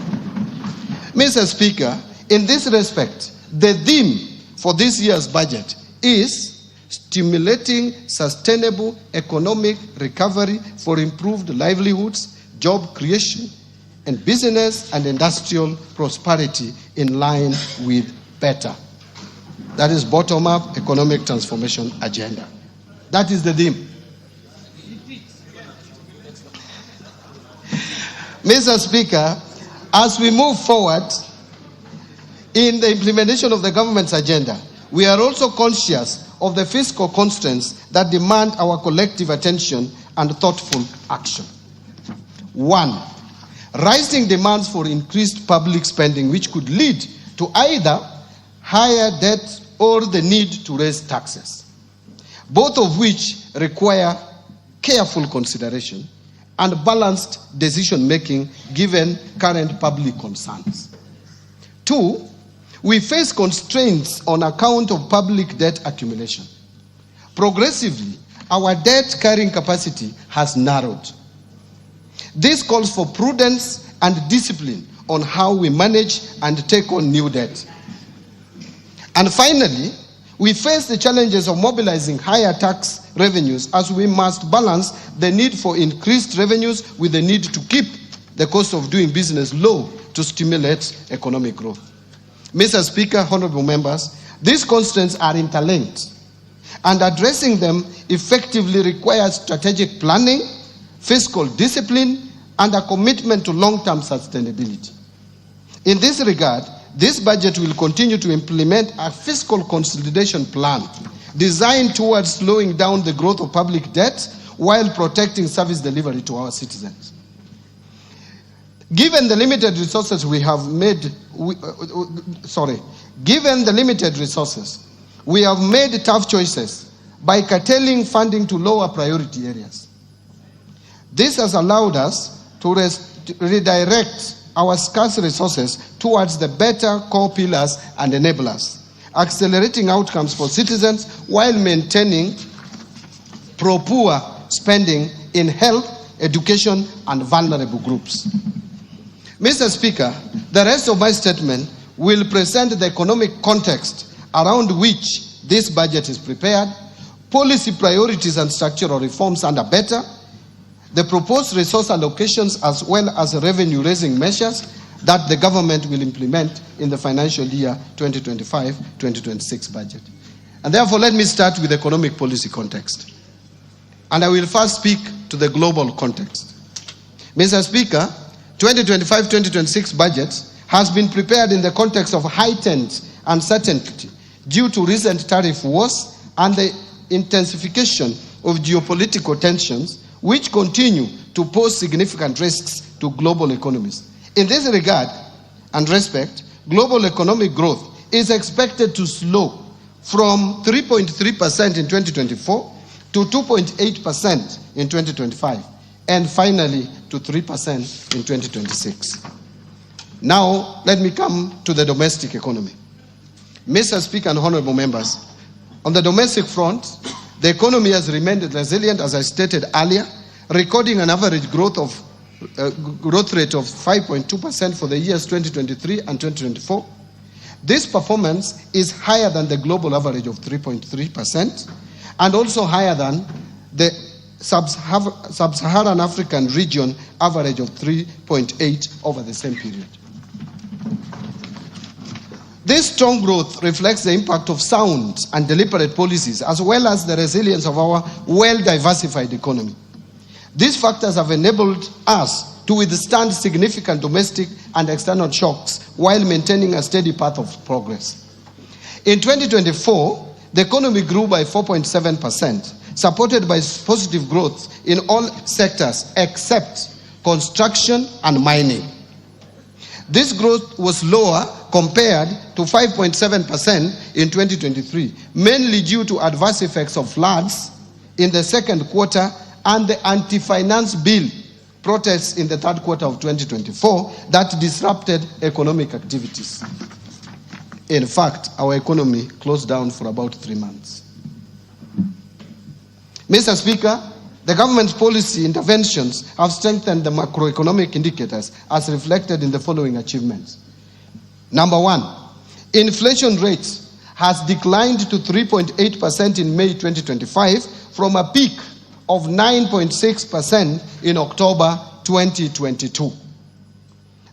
Mr. Speaker, in this respect, the theme for this year's budget is stimulating sustainable economic recovery for improved livelihoods, job creation, and business and industrial prosperity in line with better. That is bottom-up economic transformation agenda. That is the theme. Mr. Speaker, as we move forward in the implementation of the government's agenda, we are also conscious of the fiscal constraints that demand our collective attention and thoughtful action. 1. Rising demands for increased public spending, which could lead to either higher debt or the need to raise taxes, both of which require careful consideration and balanced decision-making given current public concerns. 2, we face constraints on account of public debt accumulation. Progressively, our debt carrying capacity has narrowed. This calls for prudence and discipline on how we manage and take on new debt. And finally, we face the challenges of mobilizing higher tax revenues as we must balance the need for increased revenues with the need to keep the cost of doing business low to stimulate economic growth. Mr. Speaker, honorable members, these constraints are interlinked, and addressing them effectively requires strategic planning, fiscal discipline, and a commitment to long-term sustainability. In this regard, this budget will continue to implement a fiscal consolidation plan designed towards slowing down the growth of public debt while protecting service delivery to our citizens. Given the limited resources we have made tough choices by curtailing funding to lower priority areas. This has allowed us to redirect our scarce resources towards the better core pillars and enablers, accelerating outcomes for citizens while maintaining pro-poor spending in health, education, and vulnerable groups. Mr. Speaker, the rest of my statement will present the economic context around which this budget is prepared, policy priorities and structural reforms under better, the proposed resource allocations as well as revenue-raising measures that the government will implement in the financial year 2025-2026 budget. And therefore, let me start with economic policy context. And I will first speak to the global context. Mr. Speaker, 2025-2026 budget has been prepared in the context of heightened uncertainty due to recent tariff wars and the intensification of geopolitical tensions, which continue to pose significant risks to global economies. In this regard and respect, global economic growth is expected to slow from 3.3% in 2024 to 2.8% in 2025, and finally to 3% in 2026. Now, let me come to the domestic economy. Mr. Speaker and honorable members, on the domestic front, the economy has remained resilient, as I stated earlier, recording an average growth rate of 5.2% for the years 2023 and 2024. This performance is higher than the global average of 3.3% and also higher than the sub-Saharan African region average of 3.8% over the same period. This strong growth reflects the impact of sound and deliberate policies as well as the resilience of our well-diversified economy. These factors have enabled us to withstand significant domestic and external shocks while maintaining a steady path of progress. In 2024, the economy grew by 4.7%, supported by positive growth in all sectors except construction and mining. This growth was lower compared to 5.7% in 2023, mainly due to adverse effects of floods in the second quarter and the anti-finance bill protests in the third quarter of 2024 that disrupted economic activities. In fact, our economy closed down for about 3 months. Mr. Speaker, the government's policy interventions have strengthened the macroeconomic indicators as reflected in the following achievements. Number one, inflation rates has declined to 3.8% in May 2025 from a peak of 9.6% in October 2022.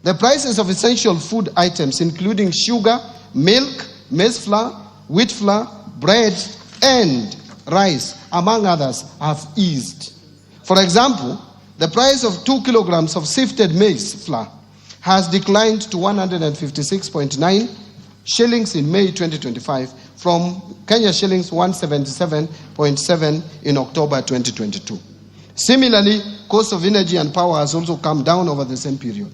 The prices of essential food items including sugar, milk, maize flour, wheat flour, bread, and rice, among others, have eased. For example, the price of 2 kilograms of sifted maize flour has declined to 156.9 shillings in May 2025 from Kenya shillings 177.7 in October 2022. Similarly, cost of energy and power has also come down over the same period.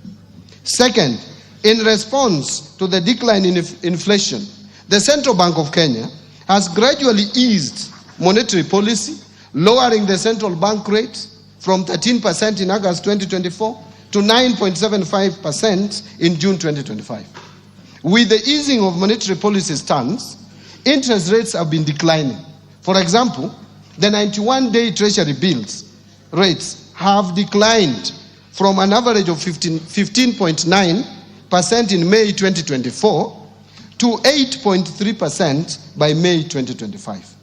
Second, in response to the decline in inflation, the Central Bank of Kenya has gradually eased monetary policy, lowering the central bank rate from 13% in August 2024 to 9.75% in June 2025. With the easing of monetary policy stance, interest rates have been declining. For example, the 91-day treasury bills rates have declined from an average of 15.9% in May 2024 to 8.3% by May 2025.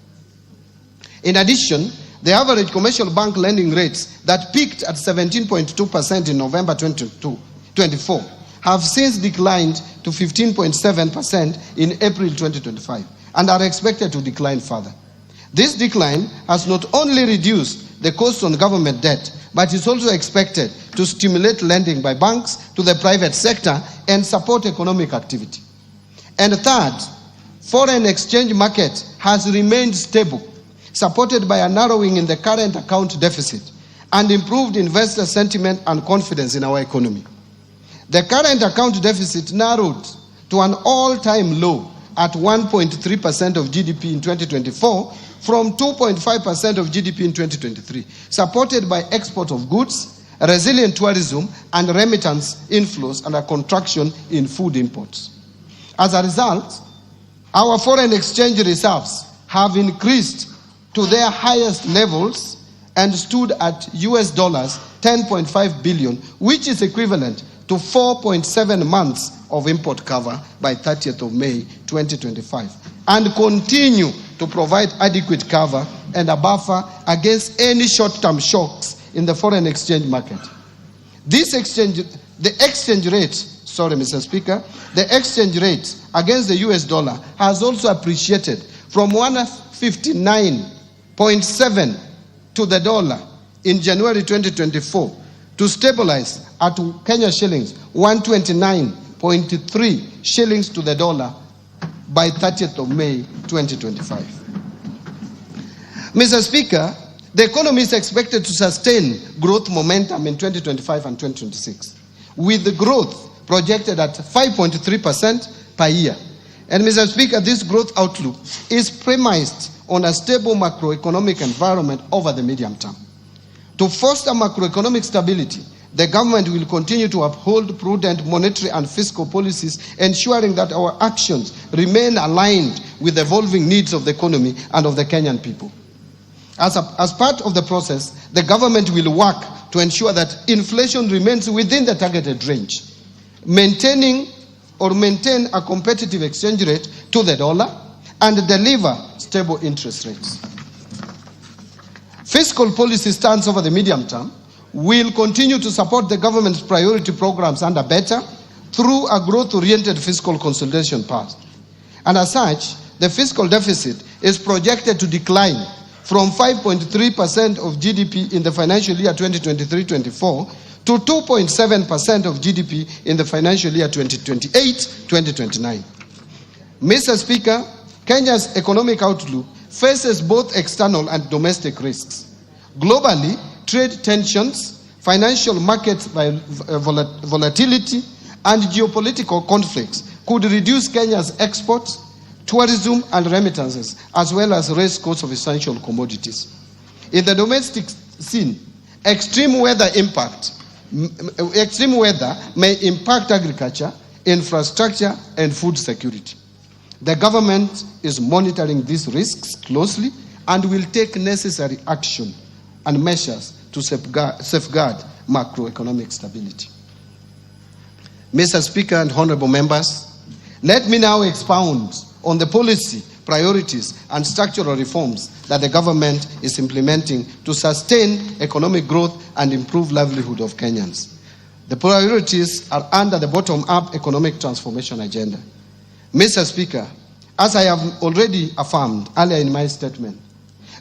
In addition, the average commercial bank lending rates that peaked at 17.2% in November 2024 have since declined to 15.7% in April 2025 and are expected to decline further. This decline has not only reduced the cost on government debt, but is also expected to stimulate lending by banks to the private sector and support economic activity. And third, foreign exchange market has remained stable, supported by a narrowing in the current account deficit and improved investor sentiment and confidence in our economy. The current account deficit narrowed to an all-time low at 1.3% of GDP in 2024 from 2.5% of GDP in 2023, supported by export of goods, resilient tourism, and remittance inflows and a contraction in food imports. As a result, our foreign exchange reserves have increased to their highest levels and stood at US dollars 10.5 billion, which is equivalent to 4.7 months of import cover by 30th of May 2025, and continue to provide adequate cover and a buffer against any short-term shocks in the foreign exchange market. The exchange rate against the US dollar has also appreciated from 159.7 to the dollar in January 2024 to stabilize at Kenya shillings 129.3 shillings to the dollar by 30th of May 2025. Mr. Speaker, the economy is expected to sustain growth momentum in 2025 and 2026, with the growth projected at 5.3% per year. And Mr. Speaker, this growth outlook is premised on a stable macroeconomic environment over the medium term. To foster macroeconomic stability, the government will continue to uphold prudent monetary and fiscal policies, ensuring that our actions remain aligned with the evolving needs of the economy and of the Kenyan people. As part of the process, the government will work to ensure that inflation remains within the targeted range, maintain a competitive exchange rate to the dollar, and deliver stable interest rates. Fiscal policy stance over the medium term will continue to support the government's priority programs under Better through a growth-oriented fiscal consolidation path. And as such, the fiscal deficit is projected to decline from 5.3% of GDP in the financial year 2023-24 to 2.7% of GDP in the financial year 2028-2029. Mr. Speaker, Kenya's economic outlook faces both external and domestic risks. Globally, trade tensions, financial market volatility, and geopolitical conflicts could reduce Kenya's exports, tourism, and remittances, as well as raise costs of essential commodities. In the domestic scene, extreme weather impact extreme weather may impact agriculture, infrastructure, and food security. The government is monitoring these risks closely and will take necessary action and measures to safeguard macroeconomic stability. Mr. Speaker and honorable members, let me now expound on the policy, priorities, and structural reforms that the government is implementing to sustain economic growth and improve livelihood of Kenyans. The priorities are under the bottom-up economic transformation agenda. Mr. Speaker, as I have already affirmed earlier in my statement,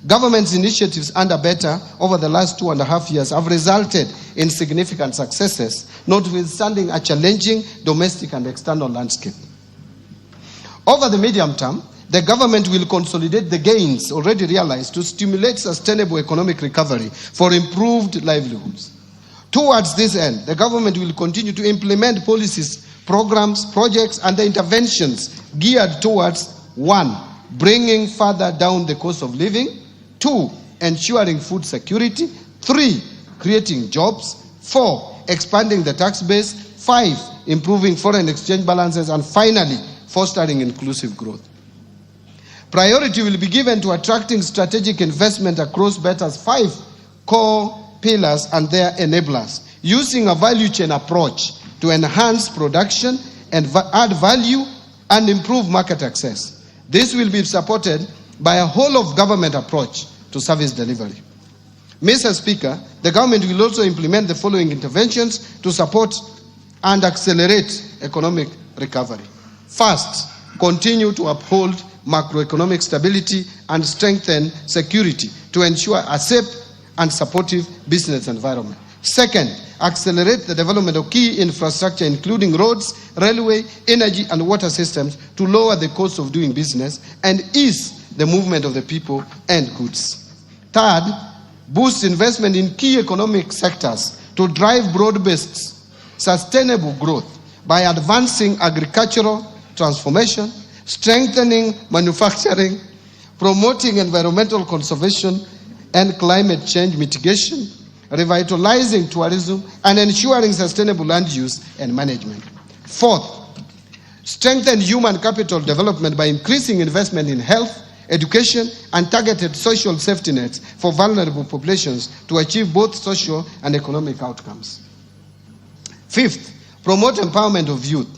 government's initiatives under Better over the last 2.5 years have resulted in significant successes, notwithstanding a challenging domestic and external landscape. Over the medium term, the government will consolidate the gains already realized to stimulate sustainable economic recovery for improved livelihoods. Towards this end, the government will continue to implement policies, programs, projects, and the interventions geared towards 1. Bringing further down the cost of living, 2. Ensuring food security, 3. Creating jobs, 4. Expanding the tax base, 5. Improving foreign exchange balances, and finally, fostering inclusive growth. Priority will be given to attracting strategic investment across Better's 5 core pillars and their enablers, using a value chain approach to enhance production and add value and improve market access. This will be supported by a whole-of-government approach to service delivery. Mr. Speaker, the government will also implement the following interventions to support and accelerate economic recovery. First, continue to uphold macroeconomic stability and strengthen security to ensure a safe and supportive business environment. Second, accelerate the development of key infrastructure, including roads, railway, energy, and water systems to lower the cost of doing business and ease the movement of the people and goods. Third, boost investment in key economic sectors to drive broad-based, sustainable growth by advancing agricultural transformation, strengthening manufacturing, promoting environmental conservation and climate change mitigation, revitalizing tourism, and ensuring sustainable land use and management. Fourth, strengthen human capital development by increasing investment in health, education, and targeted social safety nets for vulnerable populations to achieve both social and economic outcomes. Fifth, promote empowerment of youth,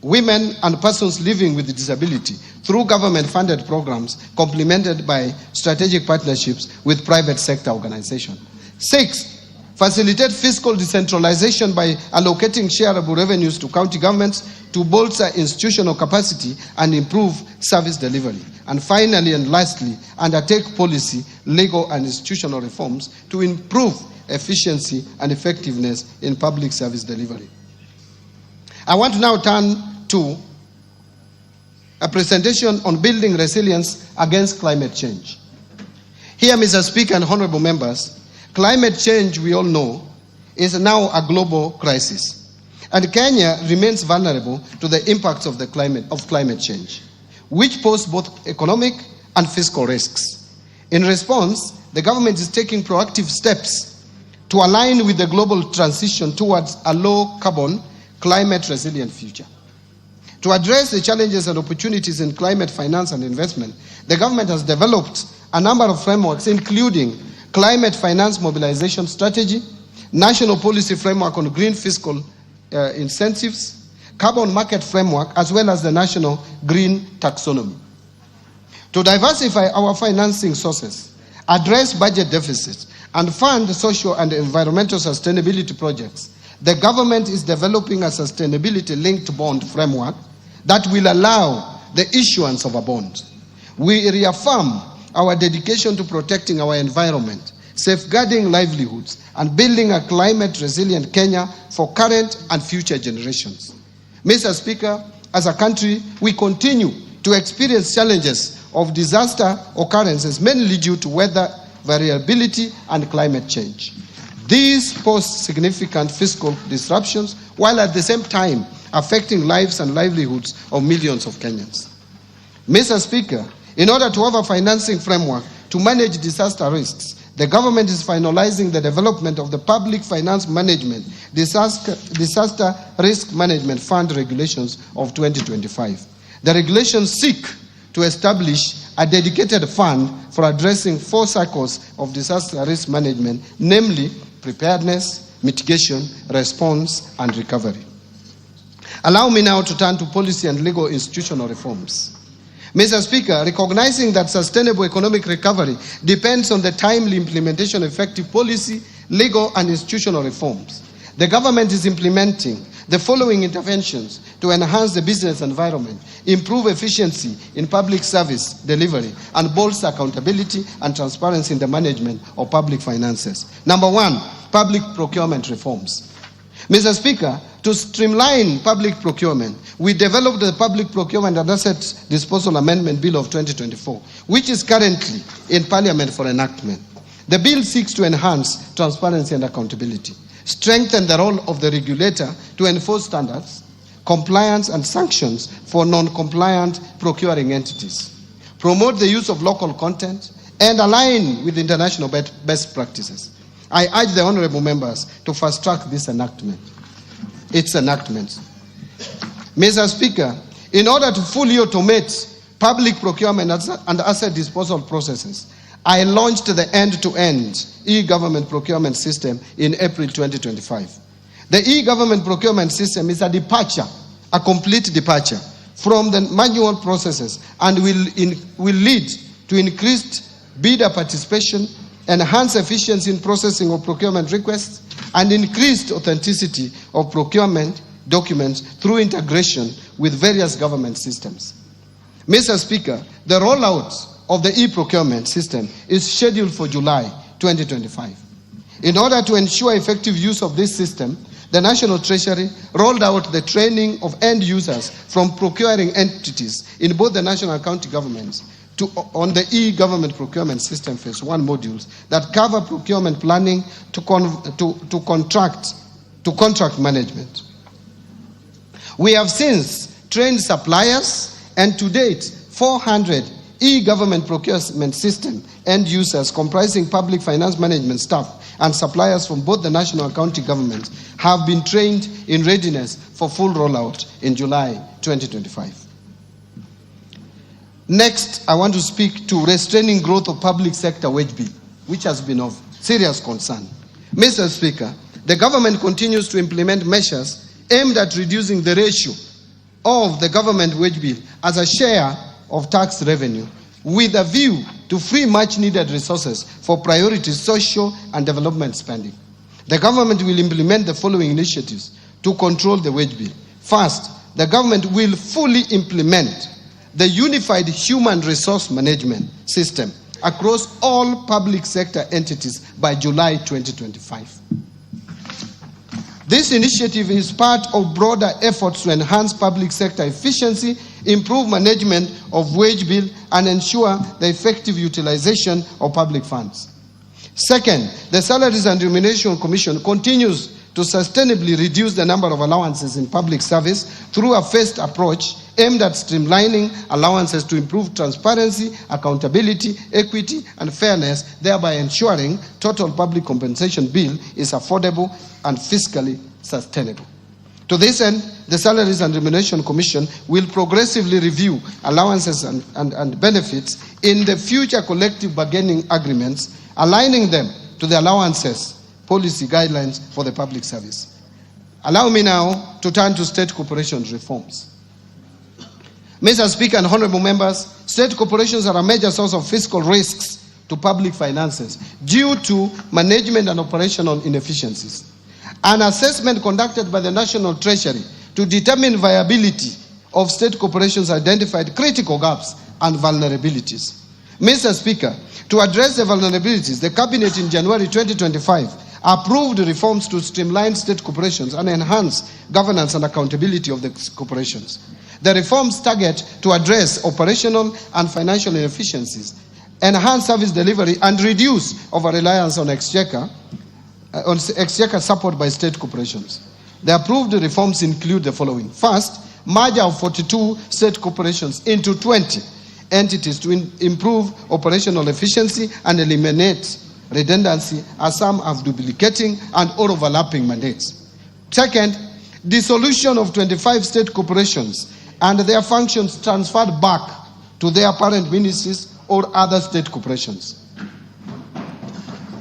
women, and persons living with disability through government-funded programs complemented by strategic partnerships with private sector organizations. Sixth, facilitate fiscal decentralization by allocating shareable revenues to county governments to bolster institutional capacity and improve service delivery. And finally and lastly, undertake policy, legal, and institutional reforms to improve efficiency and effectiveness in public service delivery. I want to now turn to a presentation on building resilience against climate change. Here, Mr. Speaker and honorable members, climate change, we all know, is now a global crisis. And Kenya remains vulnerable to the impacts of climate change, which pose both economic and fiscal risks. In response, the government is taking proactive steps to align with the global transition towards a low-carbon, climate-resilient future. To address the challenges and opportunities in climate finance and investment, the government has developed a number of frameworks, including Climate Finance Mobilization Strategy, National Policy Framework on Green Fiscal Incentives, Carbon Market Framework, as well as the National Green Taxonomy. To diversify our financing sources, address budget deficits, and fund social and environmental sustainability projects, the government is developing a sustainability-linked bond framework that will allow the issuance of a bond. We reaffirm our dedication to protecting our environment, safeguarding livelihoods, and building a climate-resilient Kenya for current and future generations. Mr. Speaker, as a country, we continue to experience challenges of disaster occurrences, mainly due to weather variability and climate change. These pose significant fiscal disruptions, while at the same time affecting lives and livelihoods of millions of Kenyans. Mr. Speaker, in order to have a financing framework to manage disaster risks, The government is finalizing the development of the Public Finance Management Disaster Risk Management Fund regulations of 2025. The regulations seek to establish a dedicated fund for addressing 4 cycles of disaster risk management, namely preparedness, mitigation, response, and recovery. Allow me now to turn to policy and legal institutional reforms. Mr. Speaker, recognizing that sustainable economic recovery depends on the timely implementation of effective policy, legal, and institutional reforms, the government is implementing the following interventions to enhance the business environment, improve efficiency in public service delivery, and bolster accountability and transparency in the management of public finances. Number 1, public procurement reforms. Mr. Speaker, to streamline public procurement, we developed the Public Procurement and Asset Disposal Amendment Bill of 2024, which is currently in Parliament for enactment. The bill seeks to enhance transparency and accountability, strengthen the role of the regulator to enforce standards, compliance, and sanctions for non-compliant procuring entities, promote the use of local content, and align with international best practices. I urge the honorable members to fast-track this enactment. Its enactment. Mr. Speaker, in order to fully automate public procurement and asset disposal processes, I launched the end-to-end e-government procurement system in April 2025. The e-government procurement system is a complete departure from the manual processes, and will lead to increased bidder participation, enhanced efficiency in processing of procurement requests, and increased authenticity of procurement documents through integration with various government systems. Mr. Speaker, the rollout of the e-procurement system is scheduled for July 2025. In order to ensure effective use of this system, the National Treasury rolled out the training of end users from procuring entities in both the national and county governments on the e-government procurement system phase 1 modules that cover procurement planning to contract management. We have since trained suppliers, and to date 400 e-government procurement system end users comprising public finance management staff and suppliers from both the national and county governments have been trained in readiness for full rollout in July 2025. Next, I want to speak to restraining growth of public sector wage bill, which has been of serious concern. Mr. Speaker, the government continues to implement measures aimed at reducing the ratio of the government wage bill as a share of tax revenue, with a view to free much-needed resources for priority social and development spending. The government will implement the following initiatives to control the wage bill. First, the government will fully implement the unified human resource management system across all public sector entities by July 2025. This initiative is part of broader efforts to enhance public sector efficiency, improve management of wage bill, and ensure the effective utilization of public funds. Second, the Salaries and Remuneration Commission continues to sustainably reduce the number of allowances in public service through a phased approach aimed at streamlining allowances to improve transparency, accountability, equity, and fairness, thereby ensuring total public compensation bill is affordable and fiscally sustainable. To this end, the Salaries and Remuneration Commission will progressively review allowances and benefits in the future collective bargaining agreements, aligning them to the allowances policy guidelines for the public service. Allow me now to turn to state corporations reforms. Mr. Speaker and honorable members, state corporations are a major source of fiscal risks to public finances due to management and operational inefficiencies. An assessment conducted by the National Treasury to determine viability of state corporations identified critical gaps and vulnerabilities. Mr. Speaker, to address the vulnerabilities, the Cabinet in January 2025 approved reforms to streamline state corporations and enhance governance and accountability of the corporations. The reforms target to address operational and financial inefficiencies, enhance service delivery, and reduce over-reliance on exchequer support by state corporations. The approved reforms include the following. First, merger of 42 state corporations into 20 entities to improve operational efficiency and eliminate redundancy, as some have duplicating and or overlapping mandates. Second, dissolution of 25 state corporations and their functions transferred back to their parent ministries or other state corporations.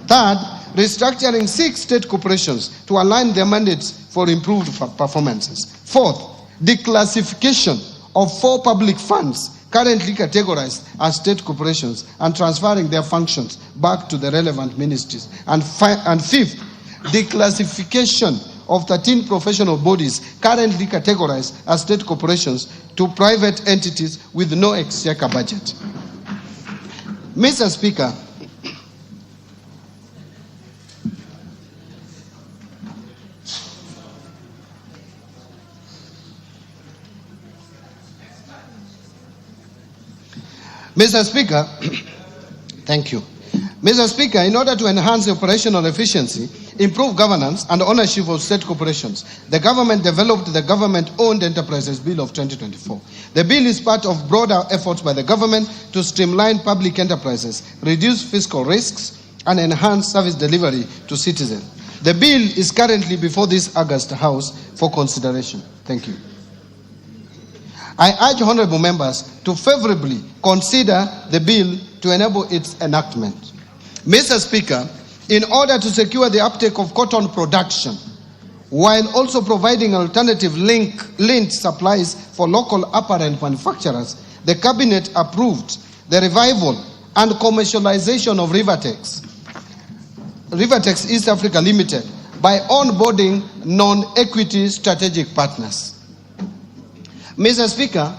Third, restructuring 6 state corporations to align their mandates for improved performances. Fourth, declassification of 4 public funds currently categorized as state corporations and transferring their functions back to the relevant ministries. And fifth, declassification of 13 professional bodies currently categorized as state corporations to private entities with no exchequer budget. Mr. Speaker, thank you. Mr. Speaker, in order to enhance operational efficiency, improve governance and ownership of state corporations, the government developed the Government-Owned Enterprises Bill of 2024. The bill is part of broader efforts by the government to streamline public enterprises, reduce fiscal risks, and enhance service delivery to citizens. The bill is currently before this August House for consideration. Thank you. I urge honorable members to favorably consider the bill to enable its enactment. Mr. Speaker, in order to secure the uptake of cotton production, while also providing alternative linked supplies for local apparel manufacturers, the Cabinet approved the revival and commercialization of Rivertex East Africa Limited by onboarding non-equity strategic partners. Mr. Speaker,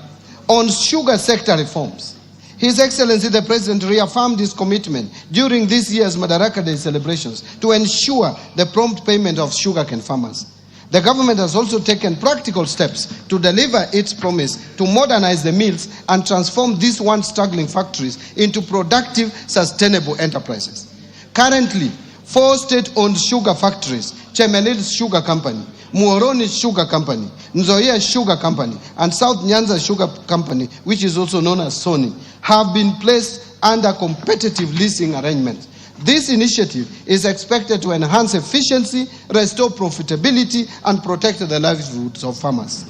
on sugar sector reforms, His Excellency the President reaffirmed his commitment during this year's Madaraka Day celebrations to ensure the prompt payment of sugarcane farmers. The government has also taken practical steps to deliver its promise to modernize the mills and transform these once struggling factories into productive, sustainable enterprises. Currently, 4 state-owned sugar factories, Chemelil Sugar Company, Muhoroni Sugar Company, Nzoia Sugar Company, and South Nyanza Sugar Company, which is also known as Sony, have been placed under competitive leasing arrangements. This initiative is expected to enhance efficiency, restore profitability, and protect the livelihoods of farmers.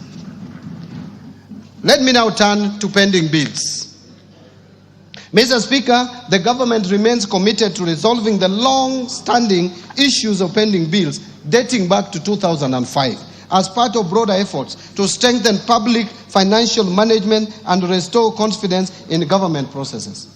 Let me now turn to pending bills. Mr. Speaker, the government remains committed to resolving the long-standing issues of pending bills dating back to 2005 as part of broader efforts to strengthen public financial management and restore confidence in government processes.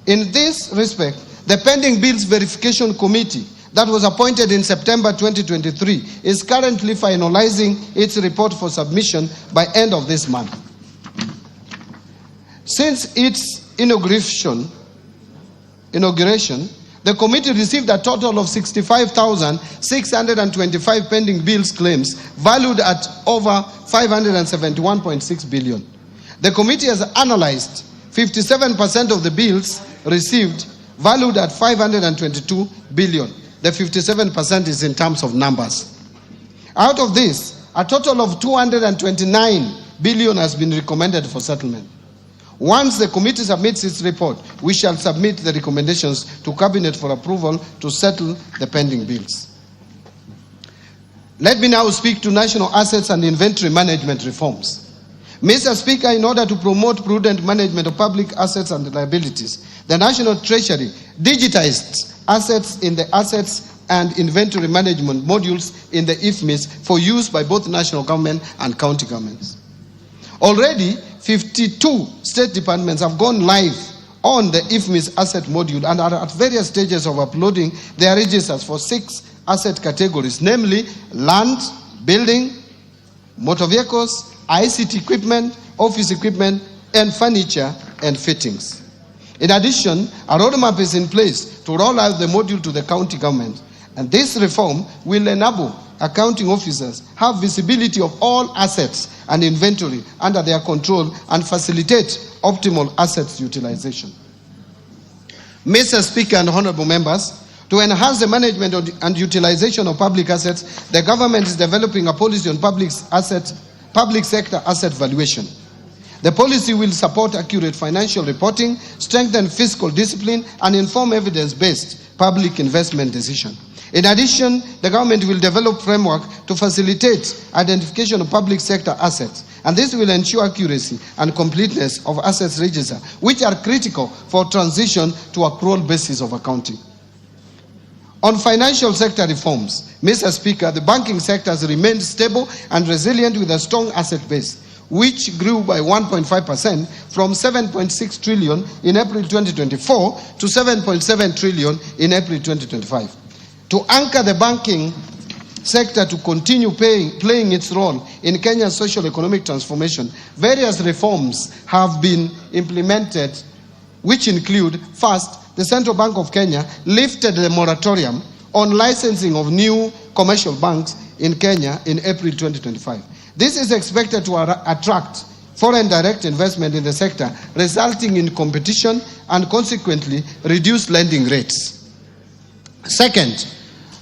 In this respect, the Pending Bills Verification Committee that was appointed in September 2023 is currently finalizing its report for submission by end of this month. Since its inauguration, the committee received a total of 65,625 pending bills claims valued at over 571.6 billion. The committee has analyzed 57% of the bills received valued at 522 billion. The 57% is in terms of numbers. Out of this, a total of 229 billion has been recommended for settlement. Once the committee submits its report, we shall submit the recommendations to Cabinet for approval to settle the pending bills. Let me now speak to national assets and inventory management reforms. Mr. Speaker, in order to promote prudent management of public assets and liabilities, the National Treasury digitized assets in the assets and inventory management modules in the IFMIS for use by both national government and county governments. Already, 52 state departments have gone live on the IFMIS asset module and are at various stages of uploading their registers for 6 asset categories, namely land, building, motor vehicles, ICT equipment, office equipment, and furniture and fittings. In addition, a roadmap is in place to roll out the module to the county government, and this reform will enable accounting officers have visibility of all assets and inventory under their control and facilitate optimal assets utilization. Mr. Speaker and honorable members, to enhance the management and utilization of public assets, the government is developing a policy on public sector asset valuation. The policy will support accurate financial reporting, strengthen fiscal discipline, and inform evidence-based public investment decision. In addition, the government will develop framework to facilitate identification of public sector assets, and this will ensure accuracy and completeness of assets register, which are critical for transition to accrual basis of accounting. On financial sector reforms, Mr. Speaker, the banking sector has remained stable and resilient with a strong asset base, which grew by 1.5% from 7.6 trillion in April 2024 to 7.7 trillion in April 2025. To anchor the banking sector to continue playing its role in Kenya's socio-economic transformation, various reforms have been implemented, which include, first, the Central Bank of Kenya lifted the moratorium on licensing of new commercial banks in Kenya in April 2025. This is expected to attract foreign direct investment in the sector, resulting in competition and consequently reduced lending rates. Second,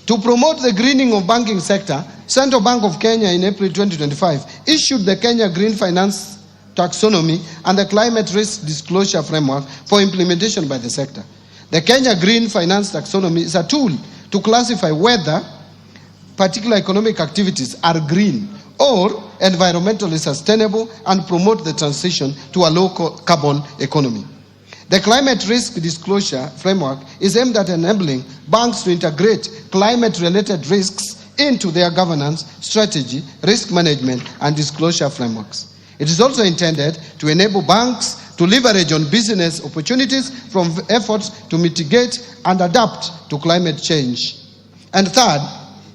to promote the greening of banking sector, Central Bank of Kenya in April 2025 issued the Kenya Green Finance Taxonomy and the Climate Risk Disclosure Framework for implementation by the sector. The Kenya Green Finance Taxonomy is a tool to classify whether particular economic activities are green or environmentally sustainable and promote the transition to a low carbon economy. The Climate Risk Disclosure Framework is aimed at enabling banks to integrate climate-related risks into their governance, strategy, risk management, and disclosure frameworks. It is also intended to enable banks to leverage on business opportunities from efforts to mitigate and adapt to climate change. And third,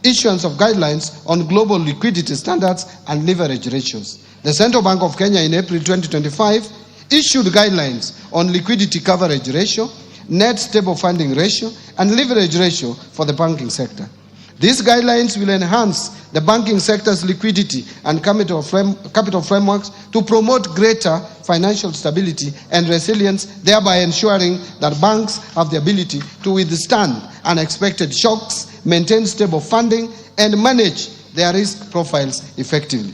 issuance of guidelines on global liquidity standards and leverage ratios. The Central Bank of Kenya in April 2025 issued guidelines on liquidity coverage ratio, net stable funding ratio, and leverage ratio for the banking sector. These guidelines will enhance the banking sector's liquidity and capital frameworks to promote greater financial stability and resilience, thereby ensuring that banks have the ability to withstand unexpected shocks, maintain stable funding, and manage their risk profiles effectively.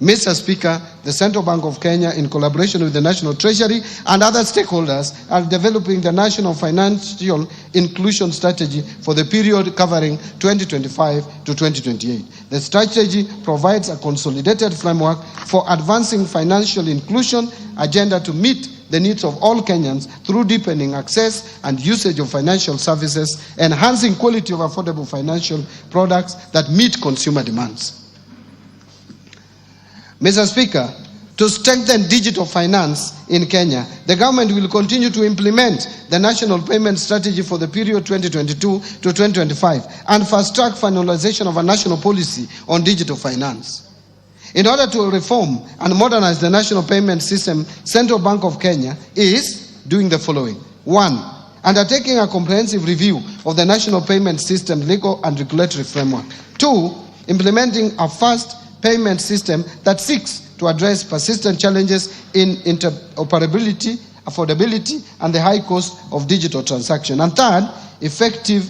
Mr. Speaker, the Central Bank of Kenya, in collaboration with the National Treasury and other stakeholders, are developing the National Financial Inclusion Strategy for the period covering 2025 to 2028. The strategy provides a consolidated framework for advancing financial inclusion agenda to meet the needs of all Kenyans through deepening access and usage of financial services, enhancing quality of affordable financial products that meet consumer demands. Mr. Speaker, to strengthen digital finance in Kenya, the government will continue to implement the National Payment Strategy for the period 2022 to 2025 and fast-track finalization of a national policy on digital finance. In order to reform and modernize the national payment system, Central Bank of Kenya is doing the following. 1. Undertaking a comprehensive review of the national payment system legal and regulatory framework. 2. Implementing a fast payment system that seeks to address persistent challenges in interoperability, affordability, and the high cost of digital transaction. And third, effective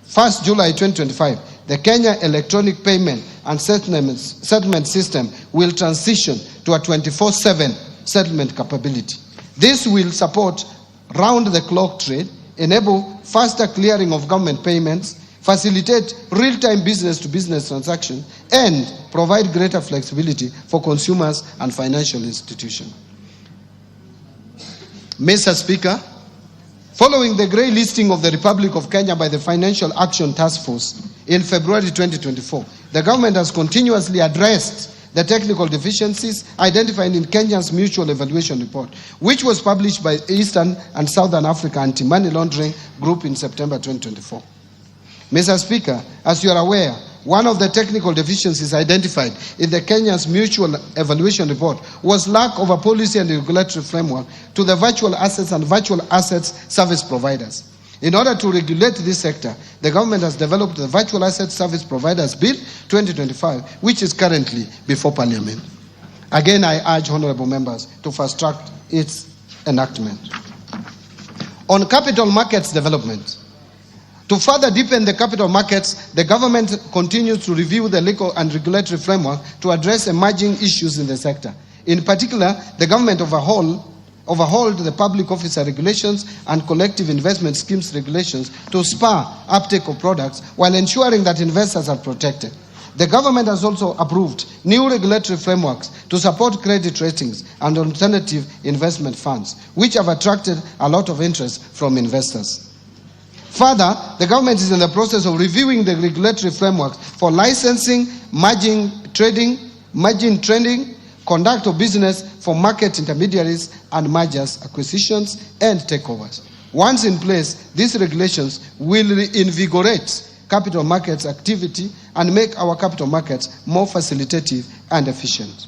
1st July 2025, the Kenya Electronic Payment and Settlement System will transition to a 24/7 settlement capability. This will support round-the-clock trade, enable faster clearing of government payments, facilitate real-time business-to-business transactions, and provide greater flexibility for consumers and financial institutions. Mr. Speaker, following the grey listing of the Republic of Kenya by the Financial Action Task Force in February 2024, the government has continuously addressed the technical deficiencies identified in Kenya's Mutual Evaluation Report, which was published by Eastern and Southern Africa Anti-Money Laundering Group in September 2024. Mr. Speaker, as you are aware, one of the technical deficiencies identified in the Kenya's Mutual Evaluation Report was lack of a policy and regulatory framework to the virtual assets and virtual assets service providers. In order to regulate this sector, the government has developed the Virtual Asset Service Providers Bill 2025, which is currently before Parliament. Again, I urge honorable members to fast-track its enactment. On capital markets development, to further deepen the capital markets, the government continues to review the legal and regulatory framework to address emerging issues in the sector. In particular, the government overhauled the public officer regulations and collective investment schemes regulations to spur uptake of products while ensuring that investors are protected. The government has also approved new regulatory frameworks to support credit ratings and alternative investment funds, which have attracted a lot of interest from investors. Further, the government is in the process of reviewing the regulatory frameworks for licensing, margin trading, conduct of business for market intermediaries and mergers, acquisitions, and takeovers. Once in place, these regulations will reinvigorate capital markets activity and make our capital markets more facilitative and efficient.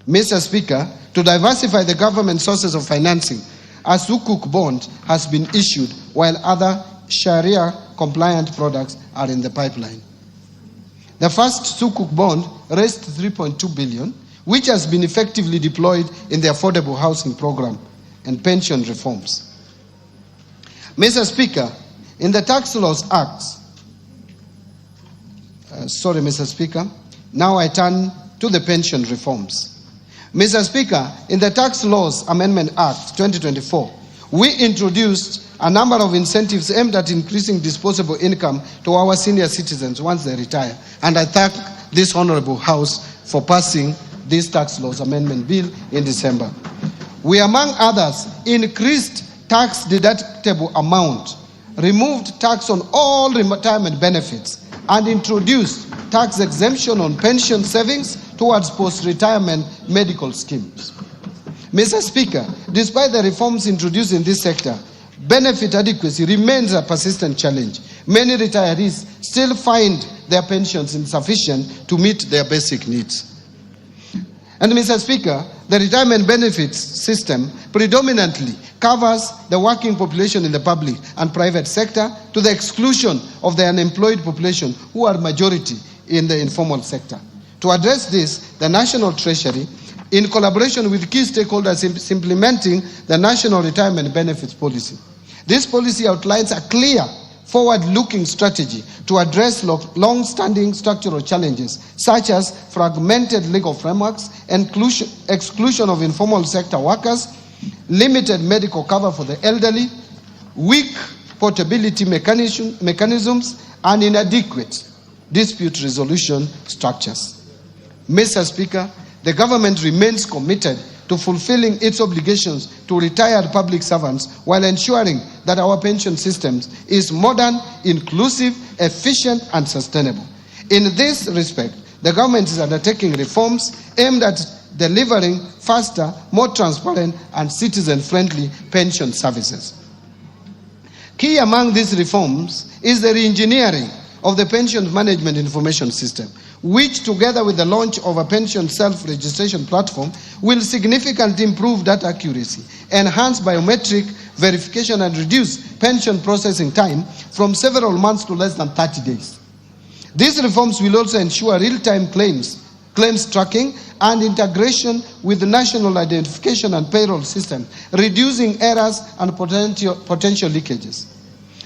Mr. Speaker, to diversify the government sources of financing, a Sukuk bond has been issued while other Sharia-compliant products are in the pipeline. The first Sukuk bond raised 3.2 billion, which has been effectively deployed in the affordable housing program and pension reforms. Mr. Speaker, in the Tax Laws Act, Mr. Speaker, now I turn to the pension reforms. Mr. Speaker, in the Tax Laws Amendment Act 2024, we introduced a number of incentives aimed at increasing disposable income to our senior citizens once they retire. And I thank this Honorable House for passing this Tax Laws Amendment Bill in December. We, among others, increased tax deductible amount, removed tax on all retirement benefits, and introduced tax exemption on pension savings towards post-retirement medical schemes. Mr. Speaker, despite the reforms introduced in this sector, benefit adequacy remains a persistent challenge. Many retirees still find their pensions insufficient to meet their basic needs. And Mr. Speaker, the retirement benefits system predominantly covers the working population in the public and private sector to the exclusion of the unemployed population who are majority in the informal sector. To address this, the National Treasury, in collaboration with key stakeholders, is implementing the National Retirement Benefits Policy. This policy outlines a clear forward-looking strategy to address long-standing structural challenges such as fragmented legal frameworks, exclusion of informal sector workers, limited medical cover for the elderly, weak portability mechanisms, and inadequate dispute resolution structures. Mr. Speaker, the government remains committed to fulfilling its obligations to retired public servants while ensuring that our pension systems is modern, inclusive, efficient, and sustainable. In this respect, the government is undertaking reforms aimed at delivering faster, more transparent, and citizen-friendly pension services. Key among these reforms is the re-engineering of the pension management information system, which, together with the launch of a pension self-registration platform, will significantly improve data accuracy, enhance biometric verification, and reduce pension processing time from several months to less than 30 days. These reforms will also ensure real-time claims tracking, and integration with the national identification and payroll system, reducing errors and potential leakages.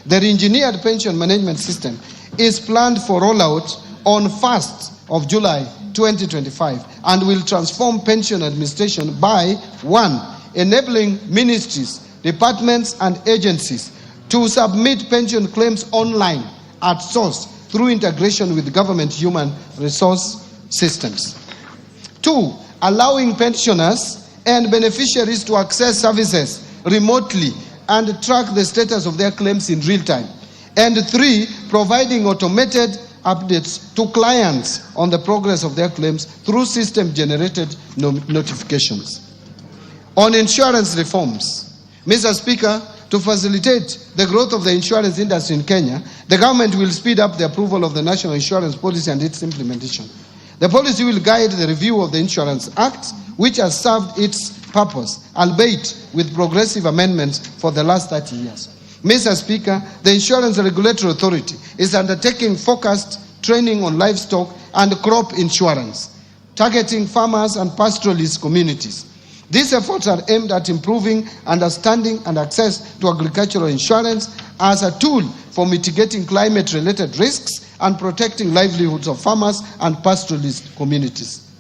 The re-engineered pension management system is planned for rollout on 1st of July 2025 and will transform pension administration by 1. Enabling ministries, departments, and agencies to submit pension claims online at source through integration with government human resource systems. 2. Allowing pensioners and beneficiaries to access services remotely and track the status of their claims in real time. And 3. Providing automated updates to clients on the progress of their claims through system-generated notifications. On insurance reforms, Mr. Speaker, to facilitate the growth of the insurance industry in Kenya, the government will speed up the approval of the National Insurance Policy and its implementation. The policy will guide the review of the Insurance Act, which has served its purpose, albeit with progressive amendments for the last 30 years. Mr. Speaker, the Insurance Regulatory Authority is undertaking focused training on livestock and crop insurance, targeting farmers and pastoralist communities. These efforts are aimed at improving understanding and access to agricultural insurance as a tool for mitigating climate-related risks and protecting livelihoods of farmers and pastoralist communities.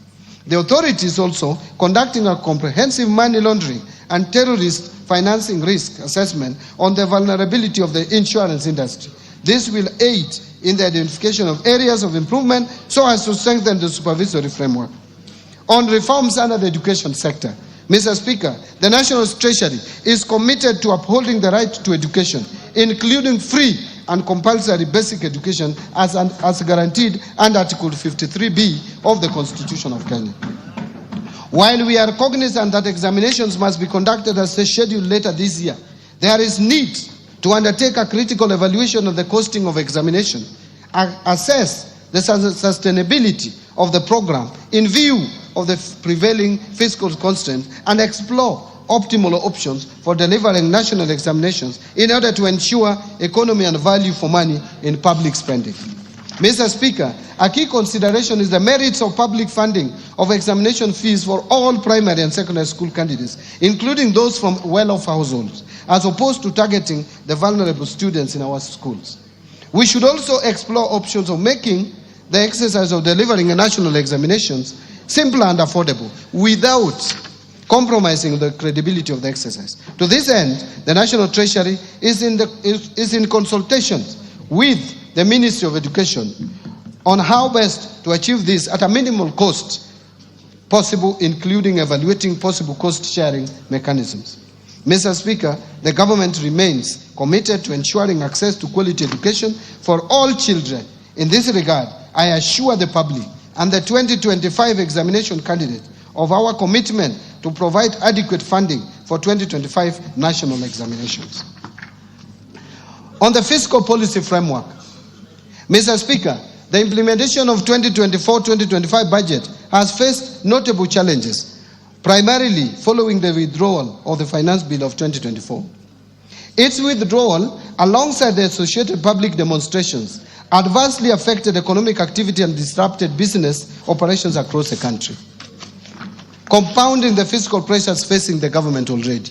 The authority is also conducting a comprehensive money laundering and terrorist financing risk assessment on the vulnerability of the insurance industry. This will aid in the identification of areas of improvement so as to strengthen the supervisory framework. On reforms under the education sector, Mr. Speaker, the National Treasury is committed to upholding the right to education, including free and compulsory basic education as guaranteed under Article 53B of the Constitution of Kenya. While we are cognizant that examinations must be conducted as scheduled later this year, there is need to undertake a critical evaluation of the costing of examination, assess the sustainability of the program in view of the prevailing fiscal constraints, and explore optimal options for delivering national examinations in order to ensure economy and value for money in public spending. Mr. Speaker, a key consideration is the merits of public funding of examination fees for all primary and secondary school candidates, including those from well-off households, as opposed to targeting the vulnerable students in our schools. We should also explore options of making the exercise of delivering national examinations simple and affordable without compromising the credibility of the exercise. To this end, the National Treasury is in consultations with the Ministry of Education on how best to achieve this at a minimal cost possible, including evaluating possible cost-sharing mechanisms. Mr. Speaker, the government remains committed to ensuring access to quality education for all children. In this regard, I assure the public and the 2025 examination candidate of our commitment to provide adequate funding for 2025 national examinations. On the fiscal policy framework, Mr. Speaker, the implementation of 2024-2025 budget has faced notable challenges, primarily following the withdrawal of the Finance Bill of 2024. Its withdrawal, alongside the associated public demonstrations, adversely affected economic activity and disrupted business operations across the country, compounding the fiscal pressures facing the government already.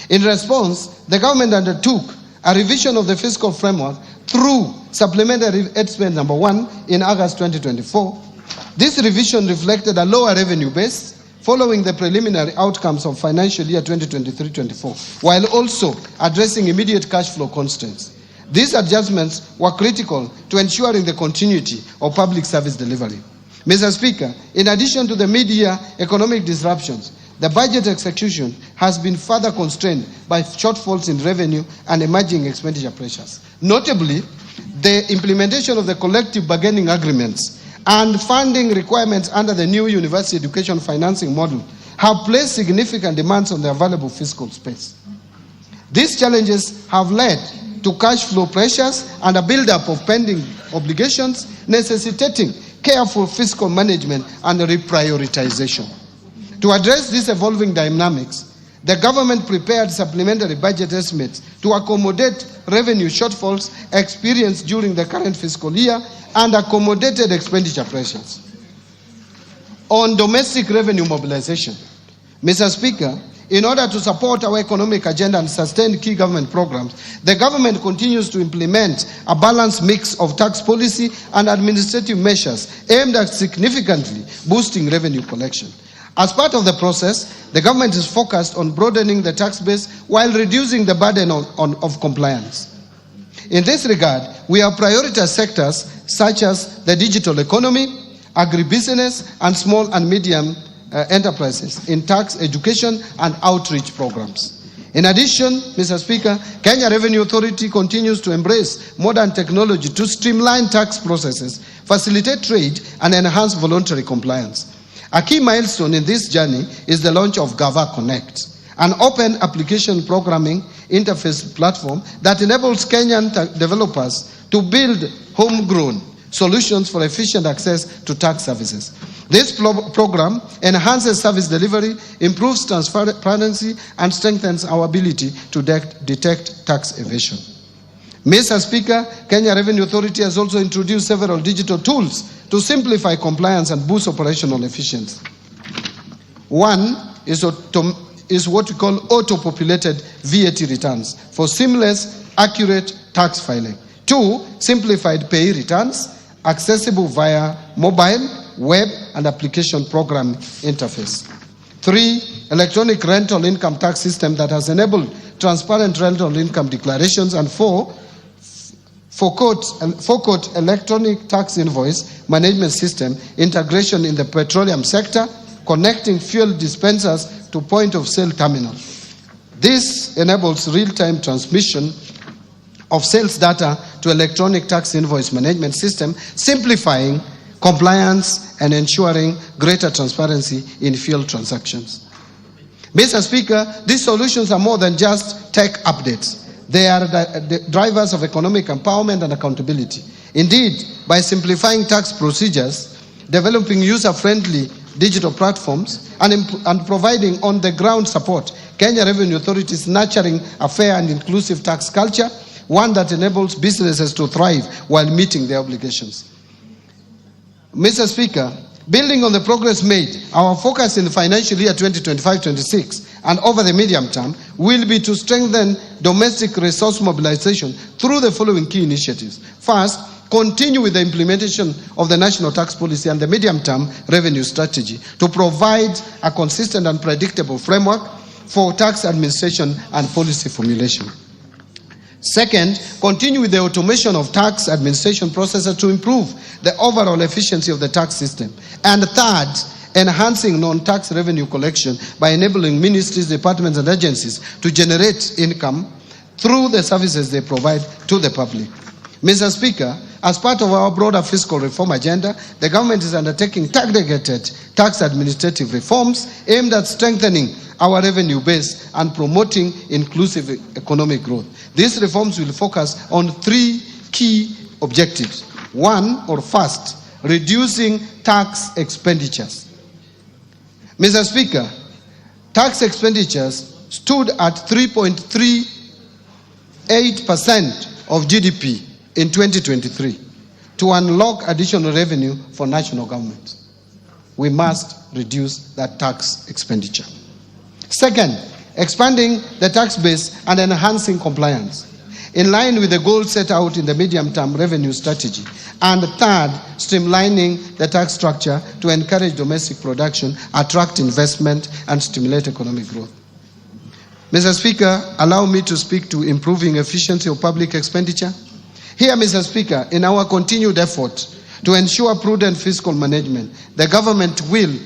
In response, the government undertook a revision of the fiscal framework through Supplementary Expenditure number 1 in August 2024. This revision reflected a lower revenue base following the preliminary outcomes of financial year 2023-24, while also addressing immediate cash flow constraints. These adjustments were critical to ensuring the continuity of public service delivery. Mr. Speaker, in addition to the mid-year economic disruptions, the budget execution has been further constrained by shortfalls in revenue and emerging expenditure pressures. Notably, the implementation of the collective bargaining agreements and funding requirements under the new university education financing model have placed significant demands on the available fiscal space. These challenges have led to cash flow pressures and a buildup of pending obligations, necessitating careful fiscal management and reprioritization. To address these evolving dynamics, the government prepared supplementary budget estimates to accommodate revenue shortfalls experienced during the current fiscal year and accommodated expenditure pressures. On domestic revenue mobilization, Mr. Speaker, in order to support our economic agenda and sustain key government programs, the government continues to implement a balanced mix of tax policy and administrative measures aimed at significantly boosting revenue collection. As part of the process, the government is focused on broadening the tax base while reducing the burden of compliance. In this regard, we have prioritized sectors such as the digital economy, agribusiness, and small and medium enterprises in tax, education, and outreach programs. In addition, Mr. Speaker, Kenya Revenue Authority continues to embrace modern technology to streamline tax processes, facilitate trade, and enhance voluntary compliance. A key milestone in this journey is the launch of Gava Connect, an open application programming interface platform that enables Kenyan developers to build homegrown solutions for efficient access to tax services. This program enhances service delivery, improves transparency, and strengthens our ability to detect tax evasion. Mr. Speaker, Kenya Revenue Authority has also introduced several digital tools to simplify compliance and boost operational efficiency. One is what we call auto-populated VAT returns for seamless, accurate tax filing. Two, simplified pay returns, accessible via mobile web and application program interface. 3, electronic rental income tax system that has enabled transparent rental income declarations. And 4, forecourt electronic tax invoice management system integration in the petroleum sector, connecting fuel dispensers to point of sale terminal. This enables real-time transmission of sales data to electronic tax invoice management system, simplifying compliance and ensuring greater transparency in fuel transactions. Mr. Speaker, these solutions are more than just tech updates. They are the drivers of economic empowerment and accountability. Indeed, by simplifying tax procedures, developing user-friendly digital platforms, and providing on-the-ground support, Kenya Revenue Authority is nurturing a fair and inclusive tax culture, one that enables businesses to thrive while meeting their obligations. Mr. Speaker, building on the progress made, our focus in the financial year 2025-26 and over the medium term will be to strengthen domestic resource mobilization through the following key initiatives. First, continue with the implementation of the national tax policy and the medium-term revenue strategy to provide a consistent and predictable framework for tax administration and policy formulation. Second, continue with the automation of tax administration processes to improve the overall efficiency of the tax system. And third, enhancing non-tax revenue collection by enabling ministries, departments, and agencies to generate income through the services they provide to the public. Mr. Speaker, as part of our broader fiscal reform agenda, the government is undertaking targeted tax administrative reforms aimed at strengthening our revenue base and promoting inclusive economic growth. These reforms will focus on 3 key objectives. First, reducing tax expenditures. Mr. Speaker, tax expenditures stood at 3.38% of GDP in 2023. To unlock additional revenue for national government, we must reduce that tax expenditure. Second, expanding the tax base and enhancing compliance, in line with the goals set out in the medium-term revenue strategy. And third, streamlining the tax structure to encourage domestic production, attract investment, and stimulate economic growth. Mr. Speaker, allow me to speak to improving efficiency of public expenditure. Here, Mr. Speaker, in our continued effort to ensure prudent fiscal management, the government will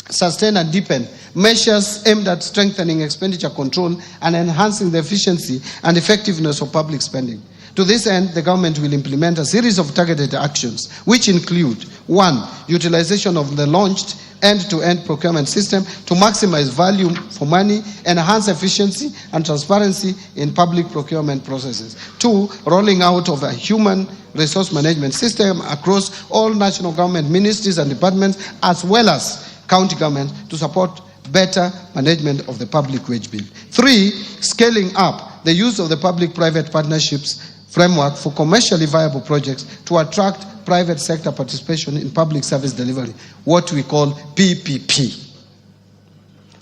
sustain and deepen measures aimed at strengthening expenditure control and enhancing the efficiency and effectiveness of public spending. To this end, the government will implement a series of targeted actions, which include: 1, utilization of the launched end-to-end procurement system to maximize value for money, enhance efficiency and transparency in public procurement processes. 2, rolling out of a human resource management system across all national government ministries and departments, as well as county government, to support better management of the public wage bill. 3, scaling up the use of the public-private partnerships framework for commercially viable projects to attract private sector participation in public service delivery, what we call PPP.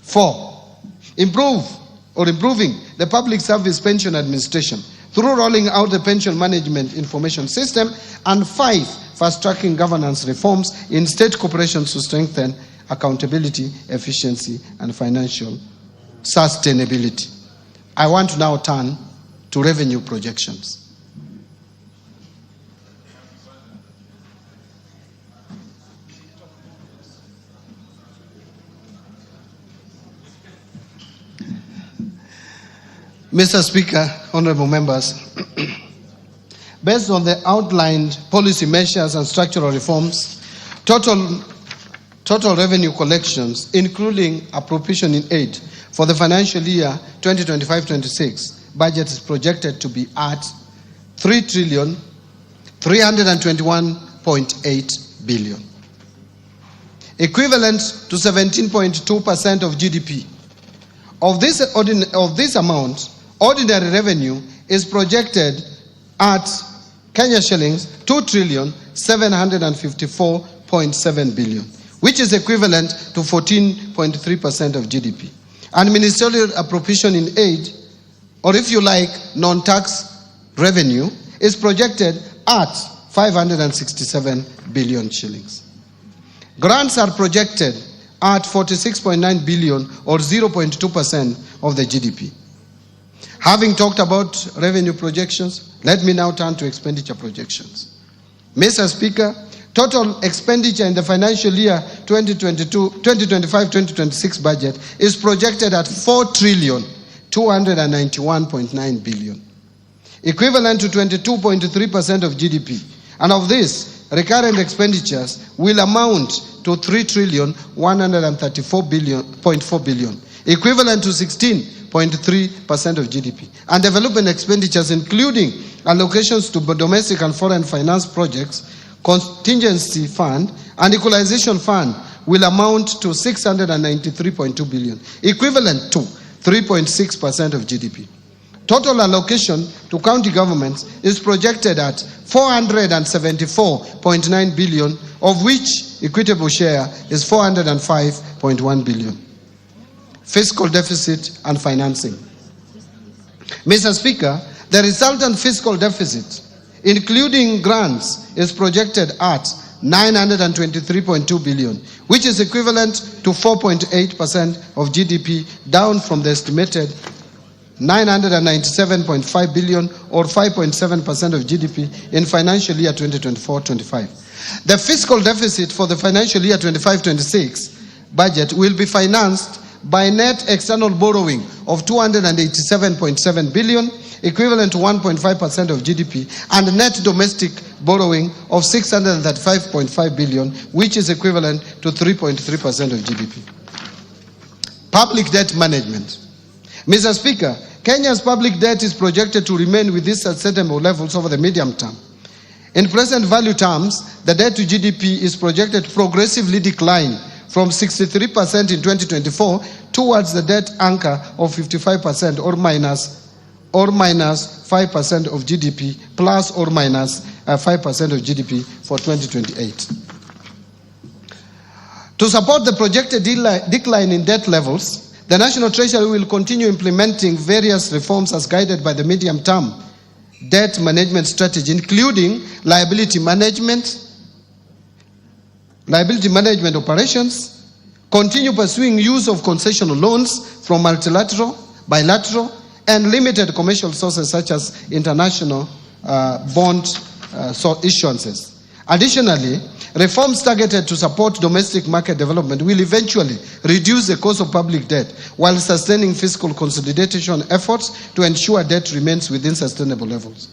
4, improving the public service pension administration through rolling out the pension management information system. And 5, fast-tracking governance reforms in state corporations to strengthen accountability, efficiency, and financial sustainability. I want to now turn to revenue projections. Mr. Speaker, honorable members, based on the outlined policy measures and structural reforms, total revenue collections, including appropriation in aid, for the financial year 2025-26, budget is projected to be at 3,321.8 billion, equivalent to 17.2% of GDP. Of this amount, ordinary revenue is projected at Kenya shillings 2,754.7 billion, which is equivalent to 14.3% of GDP. And ministerial appropriation in aid, or if you like, non-tax revenue, is projected at 567 billion shillings. Grants are projected at 46.9 billion or 0.2% of the GDP. Having talked about revenue projections, let me now turn to expenditure projections. Mr. Speaker, total expenditure in the financial year 2025-2026 budget is projected at 4,291.9 billion, equivalent to 22.3% of GDP. And of this, recurrent expenditures will amount to 3,134.4 billion, equivalent to 16.3% of GDP. And development expenditures, including allocations to domestic and foreign finance projects, contingency fund, and equalization fund, will amount to 693.2 billion, equivalent to 3.6% of GDP. Total allocation to county governments is projected at 474.9 billion, of which Equitable share is 405.1 billion. Fiscal deficit and financing. Mr. Speaker, the resultant fiscal deficit, including grants, is projected at 923.2 billion, which is equivalent to 4.8% of GDP, down from the estimated 997.5 billion or 5.7% of GDP in financial year 2024-25. The fiscal deficit for the financial year 25-26 budget will be financed by net external borrowing of 287.7 billion, equivalent to 1.5% of GDP, and net domestic borrowing of 635.5 billion, which is equivalent to 3.3% of GDP. Public debt management. Mr. Speaker, Kenya's public debt is projected to remain with these sustainable levels over the medium term. In present value terms, the debt to GDP is projected to progressively decline from 63% in 2024 towards the debt anchor of 55% or minus 5% of GDP plus or minus 5% of GDP for 2028. To support the projected decline in debt levels, the National Treasury will continue implementing various reforms as guided by the medium-term debt management strategy, including liability management operations, continue pursuing use of concessional loans from multilateral, bilateral, and limited commercial sources such as international bond issuances. Additionally, reforms targeted to support domestic market development will eventually reduce the cost of public debt while sustaining fiscal consolidation efforts to ensure debt remains within sustainable levels.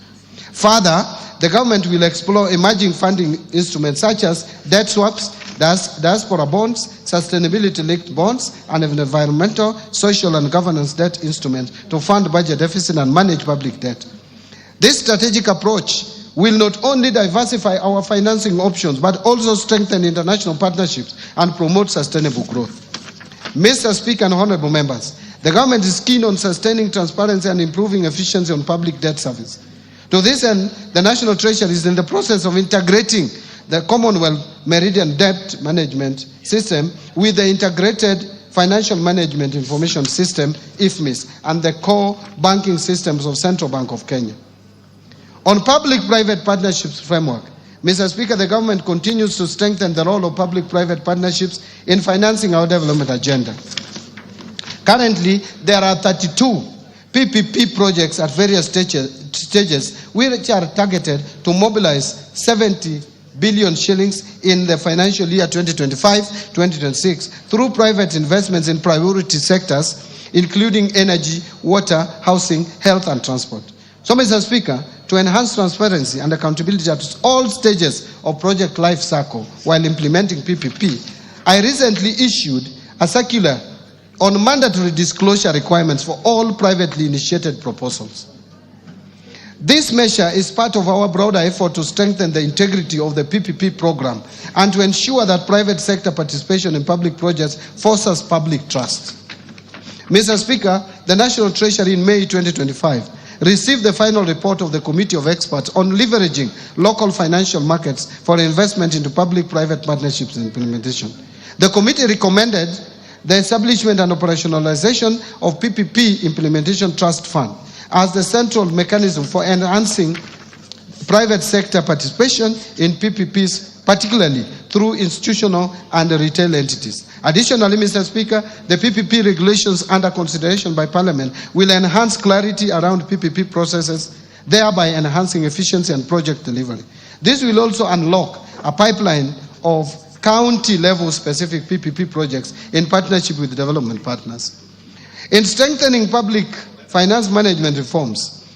Further, the government will explore emerging funding instruments such as debt swaps, diaspora bonds, sustainability-linked bonds, and environmental, social, and governance debt instruments to fund budget deficit and manage public debt. This strategic approach will not only diversify our financing options, but also strengthen international partnerships and promote sustainable growth. Mr. Speaker and honorable members, the government is keen on sustaining transparency and improving efficiency on public debt service. To this end, the National Treasury is in the process of integrating the Commonwealth Meridian Debt Management System with the Integrated Financial Management Information System, IFMIS, and the core banking systems of Central Bank of Kenya. On public-private partnerships framework, Mr. Speaker, the government continues to strengthen the role of public-private partnerships in financing our development agenda. Currently, there are 32 PPP projects at various stages which are targeted to mobilize 70 billion shillings in the financial year 2025-2026 through private investments in priority sectors, including energy, water, housing, health, and transport. So, Mr. Speaker, to enhance transparency and accountability at all stages of project life cycle while implementing PPP, I recently issued a circular on mandatory disclosure requirements for all privately initiated proposals. This measure is part of our broader effort to strengthen the integrity of the PPP program and to ensure that private sector participation in public projects fosters public trust. Mr. Speaker, the National Treasury in May 2025 received the final report of the Committee of Experts on leveraging local financial markets for investment into public-private partnerships and implementation. The committee recommended the establishment and operationalization of PPP Implementation Trust Fund as the central mechanism for enhancing private sector participation in PPPs, particularly through institutional and retail entities. Additionally, Mr. Speaker, the PPP regulations under consideration by Parliament will enhance clarity around PPP processes, thereby enhancing efficiency and project delivery. This will also unlock a pipeline of county-level specific PPP projects in partnership with development partners. In strengthening public finance management reforms,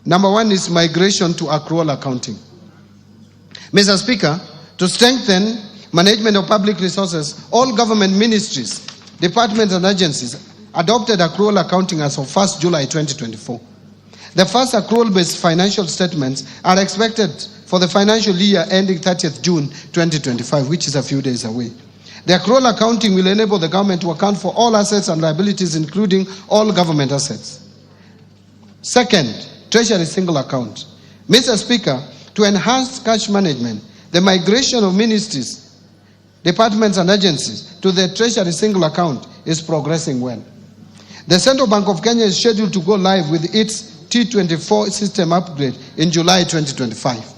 number one is migration to accrual accounting. Mr. Speaker, to strengthen management of public resources, all government ministries, departments and agencies adopted accrual accounting as of 1st July 2024. The first accrual-based financial statements are expected for the financial year ending 30th June 2025, which is a few days away. The accrual accounting will enable the government to account for all assets and liabilities, including all government assets. Second, Treasury single account. Mr. Speaker, to enhance cash management, the migration of ministries, departments and agencies to the Treasury single account is progressing well. The Central Bank of Kenya is scheduled to go live with its T24 system upgrade in July 2025.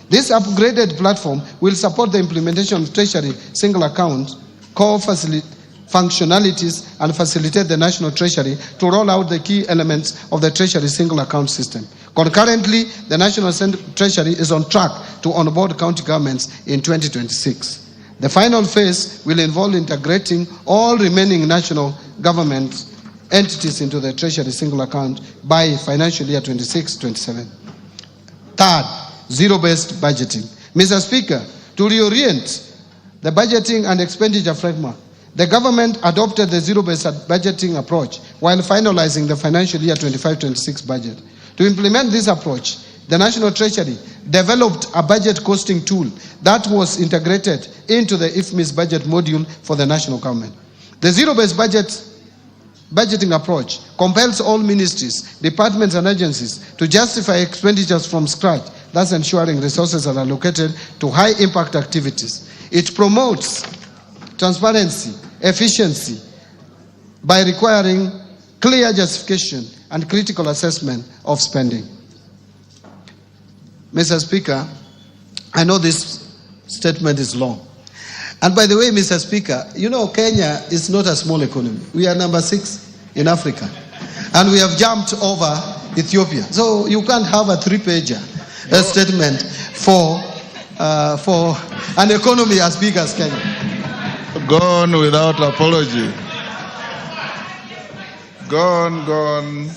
This upgraded platform will support the implementation of Treasury single account core functionalities and facilitate the National Treasury to roll out the key elements of the Treasury single account system. Concurrently, the National Treasury is on track to onboard county governments in 2026. The final phase will involve integrating all remaining national government entities into the Treasury single account by financial year 26-27. Third, zero-based budgeting. Mr. Speaker, to reorient the budgeting and expenditure framework, the government adopted the zero-based budgeting approach while finalizing the financial year 25-26 budget. To implement this approach, the National Treasury developed a budget costing tool that was integrated into the IFMIS budget module for the national government. The zero-based budgeting approach compels all ministries, departments and agencies to justify expenditures from scratch, thus ensuring resources are allocated to high-impact activities. It promotes transparency, efficiency, by requiring clear justification and critical assessment of spending. Mr. Speaker, I know this statement is long. And by the way, Mr. Speaker, you know Kenya is not a small economy. We are number 6 in Africa. And we have jumped over Ethiopia. So you can't have a 3-pager statement for an economy as big as Kenya. Gone without apology. Gone.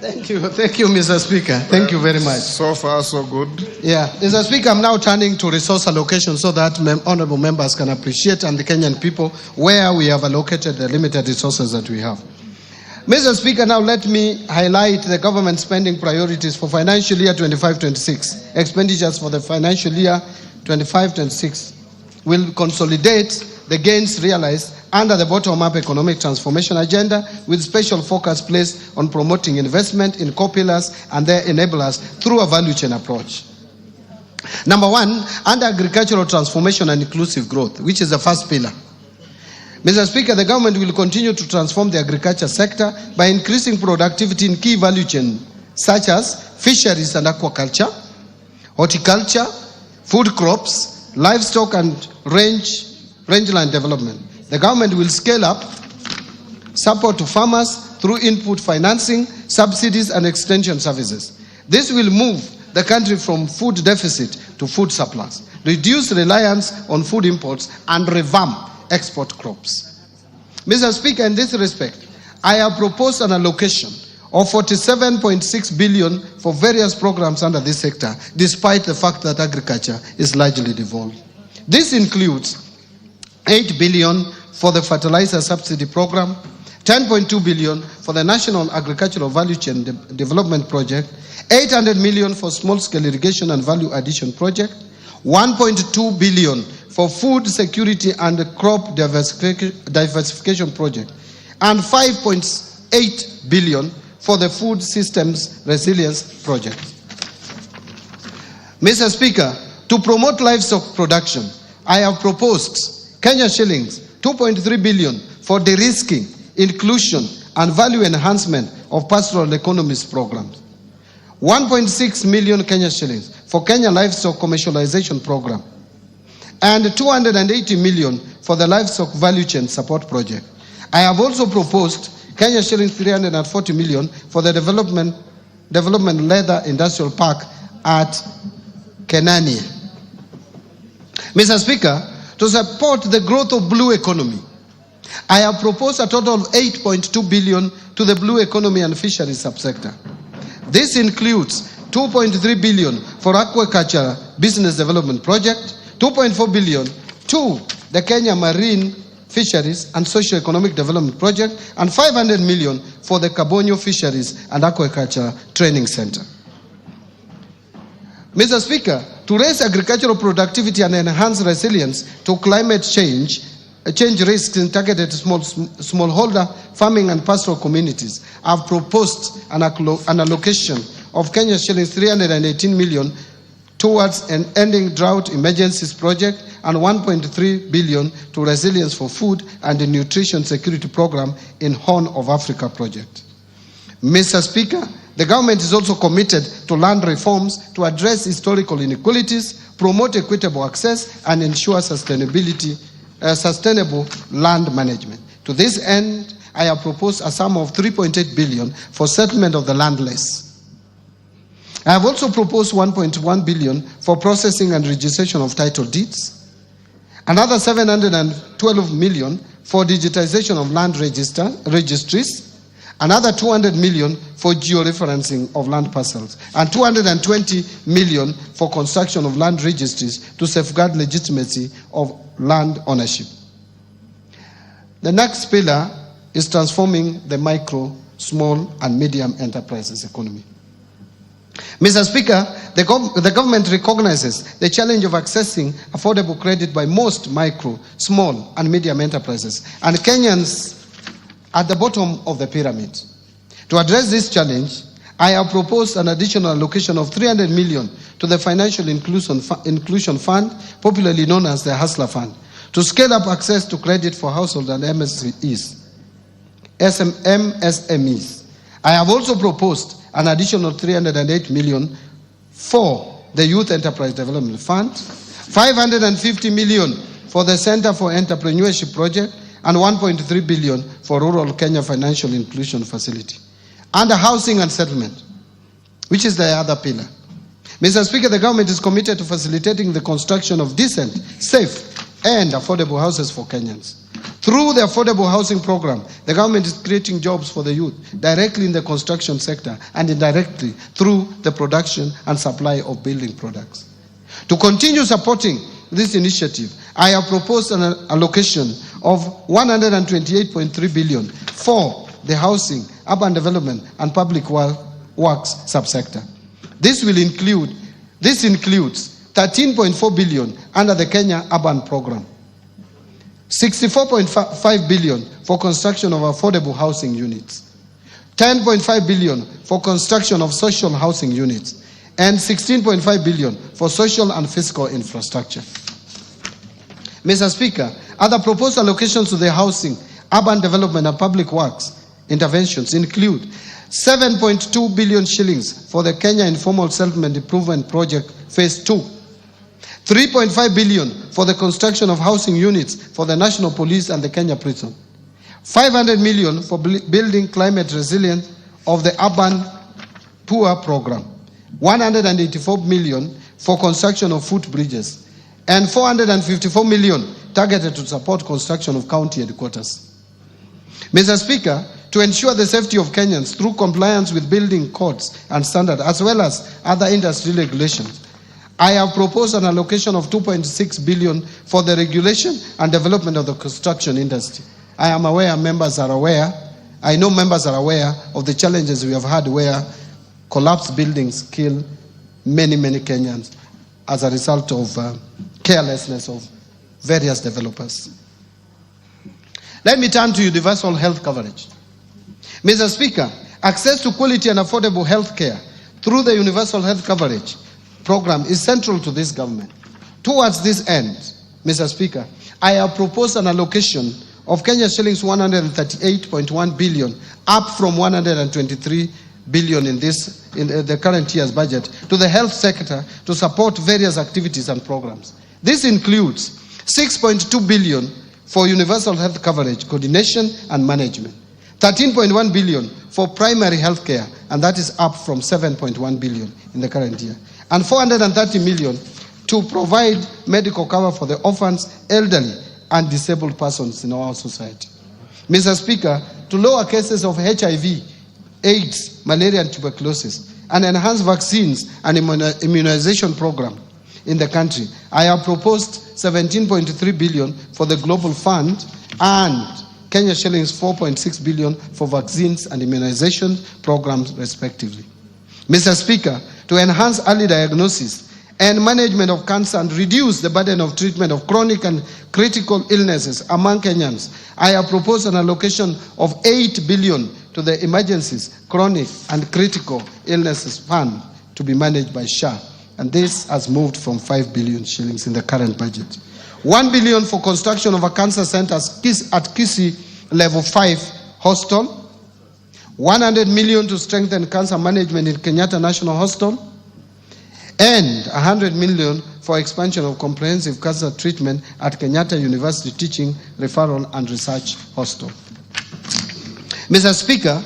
Thank you, Mr. Speaker. Thank you very much. So far, so good. Yeah, Mr. Speaker, I'm now turning to resource allocation so that honorable members can appreciate, and the Kenyan people, where we have allocated the limited resources that we have. Mr. Speaker, now let me highlight the government spending priorities for financial year 25-26. Expenditures for the financial year 25-26 will consolidate the gains realized under the bottom-up economic transformation agenda, with special focus placed on promoting investment in core pillars and their enablers through a value chain approach. Number one, under agricultural transformation and inclusive growth, which is the first pillar. Mr. Speaker, the government will continue to transform the agriculture sector by increasing productivity in key value chains such as fisheries and aquaculture, horticulture, food crops, livestock and rangeland development. The government will scale up support to farmers through input financing, subsidies and extension services. This will move the country from food deficit to food surplus, reduce reliance on food imports and revamp export crops. Mr. Speaker, in this respect, I have proposed an allocation of 47.6 billion for various programs under this sector, despite the fact that agriculture is largely devolved. This includes 8 billion for the fertilizer subsidy program, 10.2 billion for the National Agricultural Value Chain Development Project, 800 million for small-scale irrigation and value addition project, 1.2 billion for food security and crop diversification project, and 5.8 billion for the food systems resilience project. Mr. Speaker, to promote livestock production, I have proposed Kenya shillings 2.3 billion for de-risking, inclusion, and value enhancement of pastoral economies programs. 1.6 million Kenya shillings for Kenya Livestock Commercialization Program, and 280 million for the Livestock Value Chain Support Project. I have also proposed Kenya shillings 340 million for the Development Leather Industrial Park at Kenania. Mr. Speaker, to support the growth of blue economy, I have proposed a total of 8.2 billion to the blue economy and fisheries subsector. This includes 2.3 billion for aquaculture business development project, 2.4 billion to the Kenya Marine Fisheries and Socio-Economic Development Project, and 500 million for the Kabonyo Fisheries and Aquaculture Training Center. Mr. Speaker, to raise agricultural productivity and enhance resilience to climate change risks in targeted smallholder farming and pastoral communities, I've proposed an allocation of Kenya shillings 318 million towards an ending drought emergencies project and 1.3 billion to resilience for food and the nutrition security program in Horn of Africa project. Mr. Speaker, the government is also committed to land reforms to address historical inequalities, promote equitable access, and ensure sustainable land management. To this end, I have proposed a sum of 3.8 billion for settlement of the landless. I have also proposed 1.1 billion for processing and registration of title deeds, another 712 million for digitization of land registries, another 200 million for georeferencing of land parcels, and 220 million for construction of land registries to safeguard legitimacy of land ownership. The next pillar is transforming the micro, small, and medium enterprises economy. Mr. Speaker, the government recognizes the challenge of accessing affordable credit by most micro, small, and medium enterprises, and Kenyans at the bottom of the pyramid. To address this challenge, I have proposed an additional allocation of 300 million to the Financial Inclusion Fund, popularly known as the Hustler Fund, to scale up access to credit for household and MSMEs. I have also proposed an additional 308 million for the Youth Enterprise Development Fund, 550 million for the Center for Entrepreneurship Project, and 1.3 billion for Rural Kenya Financial Inclusion Facility. Under housing and settlement, which is the other pillar. Mr. Speaker, the government is committed to facilitating the construction of decent, safe, and affordable houses for Kenyans. Through the affordable housing program, the government is creating jobs for the youth directly in the construction sector and indirectly through the production and supply of building products. To continue supporting this initiative, I have proposed an allocation of 128.3 billion for the housing, urban development, and public works subsector. This includes 13.4 billion under the Kenya Urban Program, 64.5 billion for construction of affordable housing units, 10.5 billion for construction of social housing units, and 16.5 billion for social and fiscal infrastructure. Mr. Speaker, other proposed allocations to the housing, urban development, and public works interventions include 7.2 billion shillings for the Kenya Informal Settlement Improvement Project Phase 2, 3.5 billion for the construction of housing units for the National Police and the Kenya Prison, 500 million for building climate resilience of the Urban Poor Program, 184 million for construction of footbridges, and 454 million targeted to support construction of county headquarters. Mr. Speaker, to ensure the safety of Kenyans through compliance with building codes and standards as well as other industry regulations, I have proposed an allocation of 2.6 billion for the regulation and development of the construction industry. I am aware members are aware, I know members are aware of the challenges we have had where collapsed buildings kill many Kenyans as a result of carelessness of various developers. Let me turn to universal health coverage. Mr. Speaker, access to quality and affordable health care through the universal health coverage program is central to this government. Towards this end, Mr. Speaker, I have proposed an allocation of Kenya shillings 138.1 billion, up from 123 billion in the current year's budget to the health sector to support various activities and programs. This includes 6.2 billion for universal health coverage, coordination and management, 13.1 billion for primary health care, and that is up from 7.1 billion in the current year, and 430 million to provide medical cover for the orphans, elderly, and disabled persons in our society. Mr. Speaker, to lower cases of HIV, AIDS, malaria, and tuberculosis, and enhance vaccines and immunization program in the country, I have proposed 17.3 billion for the Global Fund and Kenya shillings 4.6 billion for vaccines and immunization programs, respectively. Mr. Speaker, to enhance early diagnosis and management of cancer and reduce the burden of treatment of chronic and critical illnesses among Kenyans, I have proposed an allocation of 8 billion to the Emergencies, Chronic and Critical Illnesses Fund to be managed by SHA, and this has moved from 5 billion shillings in the current budget. 1 billion for construction of a cancer center at Kisii Level 5 Hospital, 100 million to strengthen cancer management in Kenyatta National Hospital, and 100 million for expansion of comprehensive cancer treatment at Kenyatta University Teaching, Referral and Research Hospital. Mr. Speaker,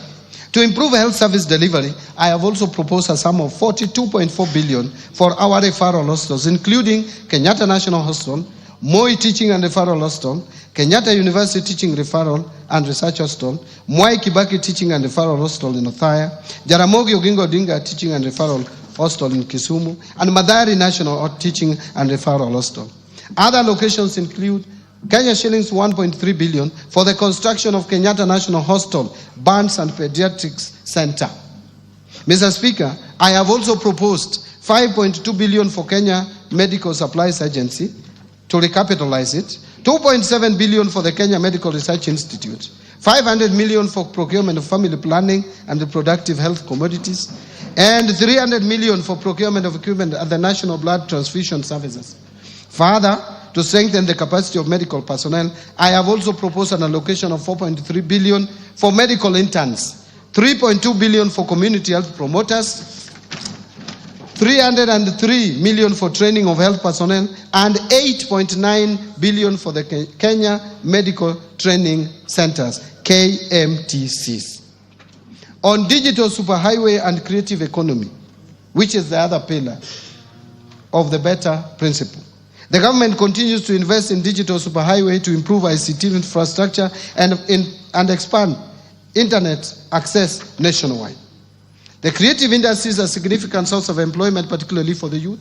to improve health service delivery, I have also proposed a sum of 42.4 billion for our referral hospitals, including Kenyatta National Hospital, Moi Teaching and Referral Hospital, Kenyatta University Teaching Referral and Research Hospital, Mwai Kibaki Teaching and Referral Hospital in Othaya, Jaramogi Oginga Odinga Teaching and Referral Hospital in Kisumu, and Mathari National Teaching and Referral Hospital. Other locations include Kenya shillings 1.3 billion for the construction of Kenyatta National Hospital, Burns and Pediatrics Center. Mr. Speaker, I have also proposed 5.2 billion for Kenya Medical Supplies Agency to recapitalize it, 2.7 billion for the Kenya Medical Research Institute, 500 million for procurement of family planning and reproductive health commodities, and 300 million for procurement of equipment at the National Blood Transfusion Services. Further, to strengthen the capacity of medical personnel, I have also proposed an allocation of 4.3 billion for medical interns, 3.2 billion for community health promoters, 303 million for training of health personnel, and 8.9 billion for the Kenya Medical Training Centers, KMTCs. On digital superhighway and creative economy, which is the other pillar of the better principle, the government continues to invest in digital superhighway to improve ICT infrastructure and expand internet access nationwide. The creative industry is a significant source of employment, particularly for the youth,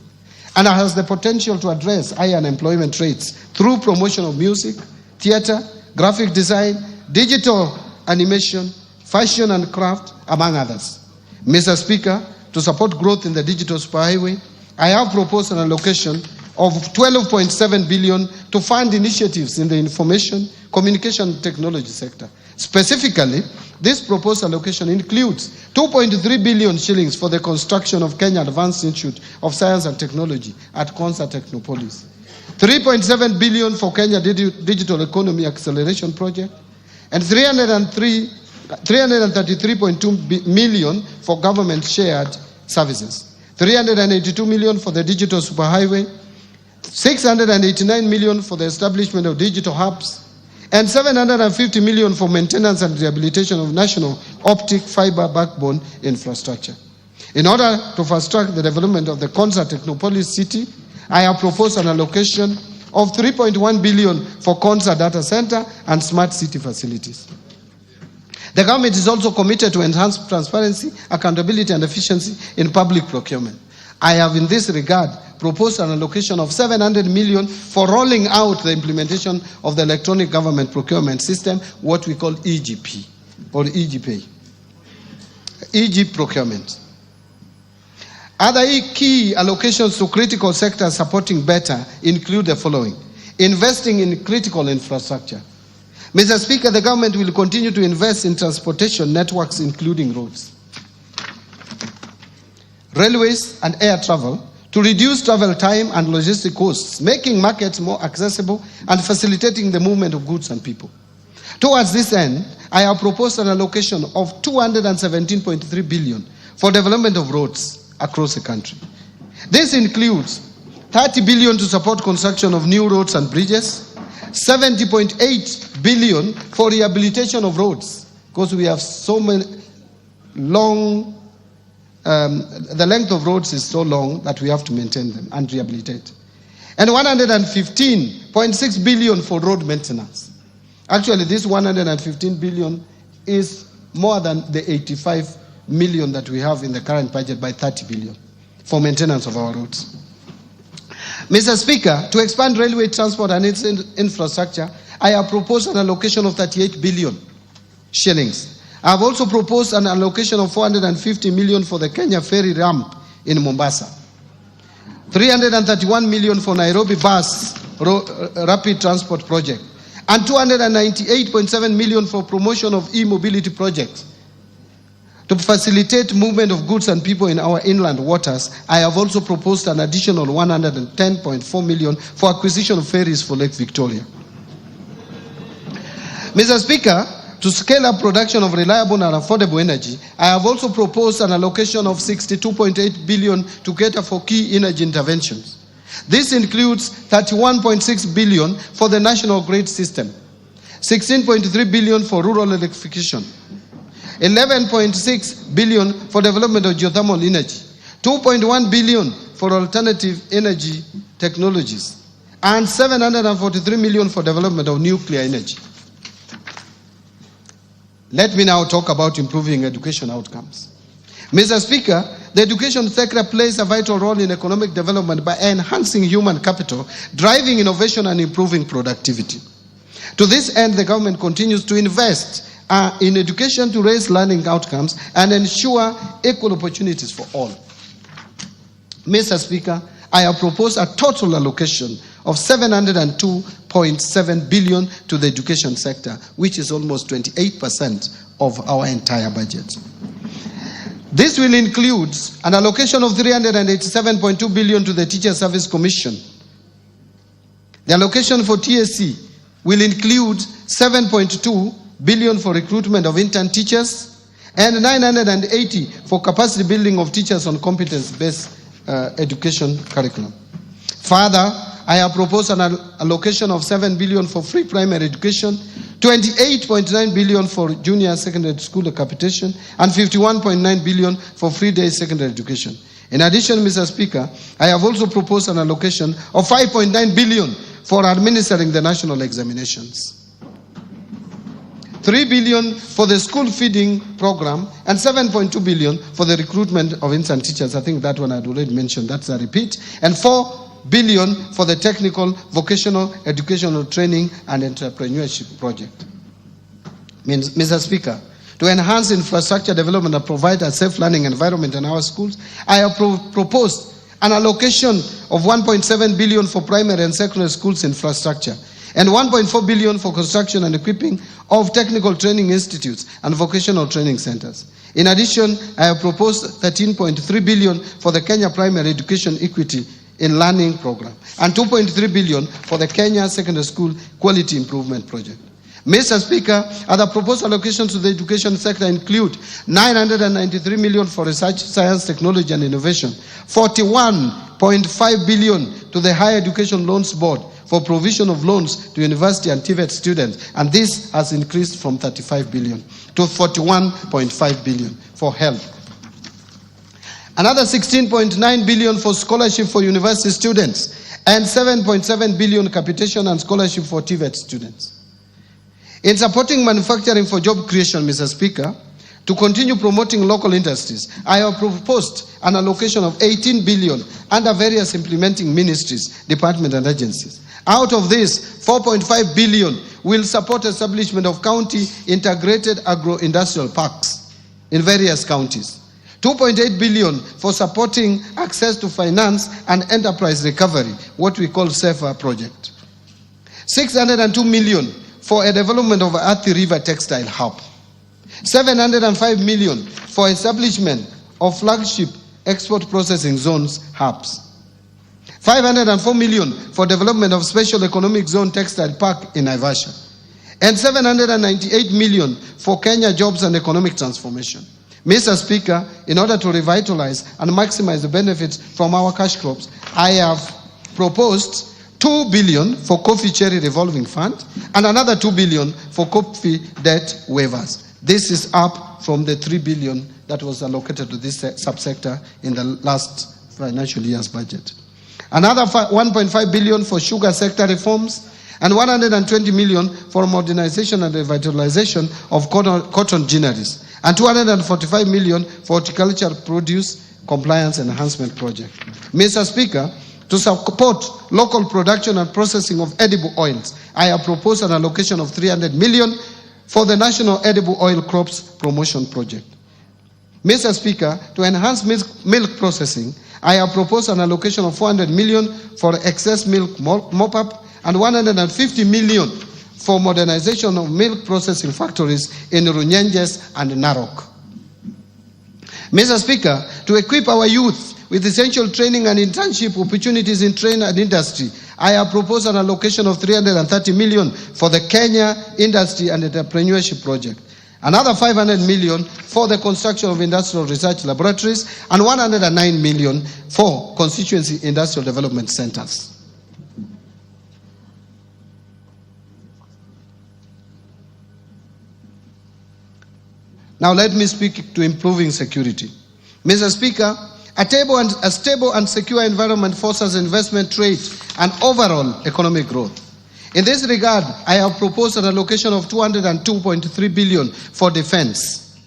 and has the potential to address high unemployment rates through promotion of music, theater, graphic design, digital animation, fashion and craft, among others. Mr. Speaker, to support growth in the digital superhighway, I have proposed an allocation of 12.7 billion to fund initiatives in the information, communication technology sector. Specifically, this proposed allocation includes 2.3 billion shillings for the construction of Kenya Advanced Institute of Science and Technology at Konza Technopolis, 3.7 billion for Kenya Digital Economy Acceleration Project, and 333.2 million for government shared services, 382 million for the digital superhighway, 689 million for the establishment of digital hubs, and 750 million for maintenance and rehabilitation of national optic fiber backbone infrastructure. In order to fast-track the development of the Konza Technopolis city, I have proposed an allocation of 3.1 billion for Konza data center and smart city facilities. The government is also committed to enhance transparency, accountability, and efficiency in public procurement. I have in this regard proposed an allocation of 700 million for rolling out the implementation of the electronic government procurement system, what we call EGP or EGP, EG procurement. Other key allocations to critical sectors supporting better include the following: investing in critical infrastructure. Mr. Speaker, the government will continue to invest in transportation networks, including roads, railways, and air travel to reduce travel time and logistic costs, making markets more accessible and facilitating the movement of goods and people. Towards this end, I have proposed an allocation of 217.3 billion for development of roads across the country. This includes 30 billion to support construction of new roads and bridges, 70.8 billion for rehabilitation of roads, because we have so many long, the length of roads is so long that we have to maintain them and rehabilitate. And 115.6 billion for road maintenance. Actually, this 115 billion is more than the 85 million that we have in the current budget by 30 billion for maintenance of our roads. Mr. Speaker, to expand railway transport and its infrastructure, I have proposed an allocation of 38 billion shillings. I have also proposed an allocation of 450 million for the Kenya ferry ramp in Mombasa, 331 million for Nairobi bus rapid transport project, and 298.7 million for promotion of e-mobility projects. To facilitate movement of goods and people in our inland waters, I have also proposed an additional 110.4 million for acquisition of ferries for Lake Victoria. Mr. Speaker, to scale up production of reliable and affordable energy, I have also proposed an allocation of 62.8 billion to cater for key energy interventions. This includes 31.6 billion for the national grid system, 16.3 billion for rural electrification, 11.6 billion for development of geothermal energy, 2.1 billion for alternative energy technologies, and 743 million for development of nuclear energy. Let me now talk about improving education outcomes. Mr. Speaker, the education sector plays a vital role in economic development by enhancing human capital, driving innovation, and improving productivity. To this end, the government continues to invest in education to raise learning outcomes and ensure equal opportunities for all. Mr. Speaker, I have proposed a total allocation of 702.7 billion to the education sector, which is almost 28% of our entire budget. This will include an allocation of 387.2 billion to the Teacher Service Commission. The allocation for TSC will include 7.2 billion for recruitment of intern teachers and 980 for capacity building of teachers on competence-based education curriculum. Further, I have proposed an allocation of 7 billion for free primary education, 28.9 billion for junior secondary school capitation, and 51.9 billion for free day secondary education. In addition, Mr. Speaker, I have also proposed an allocation of 5.9 billion for administering the national examinations, 3 billion for the school feeding program, and 7.2 billion for the recruitment of intern teachers. I think that one I'd already mentioned, that's a repeat, and 4 billion for the technical, vocational, educational training and entrepreneurship project. Mr. Speaker, to enhance infrastructure development and provide a safe learning environment in our schools, I have proposed an allocation of 1.7 billion for primary and secondary schools infrastructure, and 1.4 billion for construction and equipping of technical training institutes and vocational training centers. In addition, I have proposed 13.3 billion for the Kenya Primary Education Equity in Learning Program and 2.3 billion for the Kenya Secondary School Quality Improvement Project. Mr. Speaker, other proposed allocations to the education sector include 993 million for research, science, technology and innovation, 41.5 billion to the Higher Education Loans Board for provision of loans to university and TVET students, and this has increased from 35 billion to 41.5 billion for health. Another 16.9 billion for scholarship for university students, and 7.7 billion capitation and scholarship for TVET students. In supporting manufacturing for job creation, Mr. Speaker, to continue promoting local industries, I have proposed an allocation of 18 billion under various implementing ministries, departments and agencies. Out of this, 4.5 billion will support establishment of county integrated agro-industrial parks in various counties. 2.8 billion for supporting access to finance and enterprise recovery, what we call SAFER project. 602 million for a development of Athi River Textile Hub. 705 million for establishment of flagship export processing zones hubs. 504 million for development of special economic zone textile park in Naivasha. and 798 million for Kenya Jobs and Economic Transformation. Mr. Speaker, in order to revitalize and maximize the benefits from our cash crops, I have proposed 2 billion for Coffee Cherry Revolving Fund and another 2 billion for coffee debt waivers. This is up from the 3 billion that was allocated to this subsector in the last financial year's budget. Another 1.5 billion for sugar sector reforms and 120 million for modernization and revitalization of cotton ginneries and 245 million for horticultural produce compliance enhancement project. Mr. Speaker, to support local production and processing of edible oils, I have proposed an allocation of 300 million for the National Edible Oil Crops Promotion Project. Mr. Speaker, to enhance milk processing, I have proposed an allocation of 400 million for excess milk mop-up and 150 million for modernization of milk processing factories in Runyenjes and Narok. Mr. Speaker, to equip our youth with essential training and internship opportunities in trade and industry, I have proposed an allocation of 330 million for the Kenya Industry and Entrepreneurship Project, another 500 million for the construction of industrial research laboratories, and 109 million for constituency industrial development centers. Now let me speak to improving security. Mr. Speaker, a stable and secure environment fosters investment, trade, and overall economic growth. In this regard, I have proposed an allocation of 202.3 billion for defense,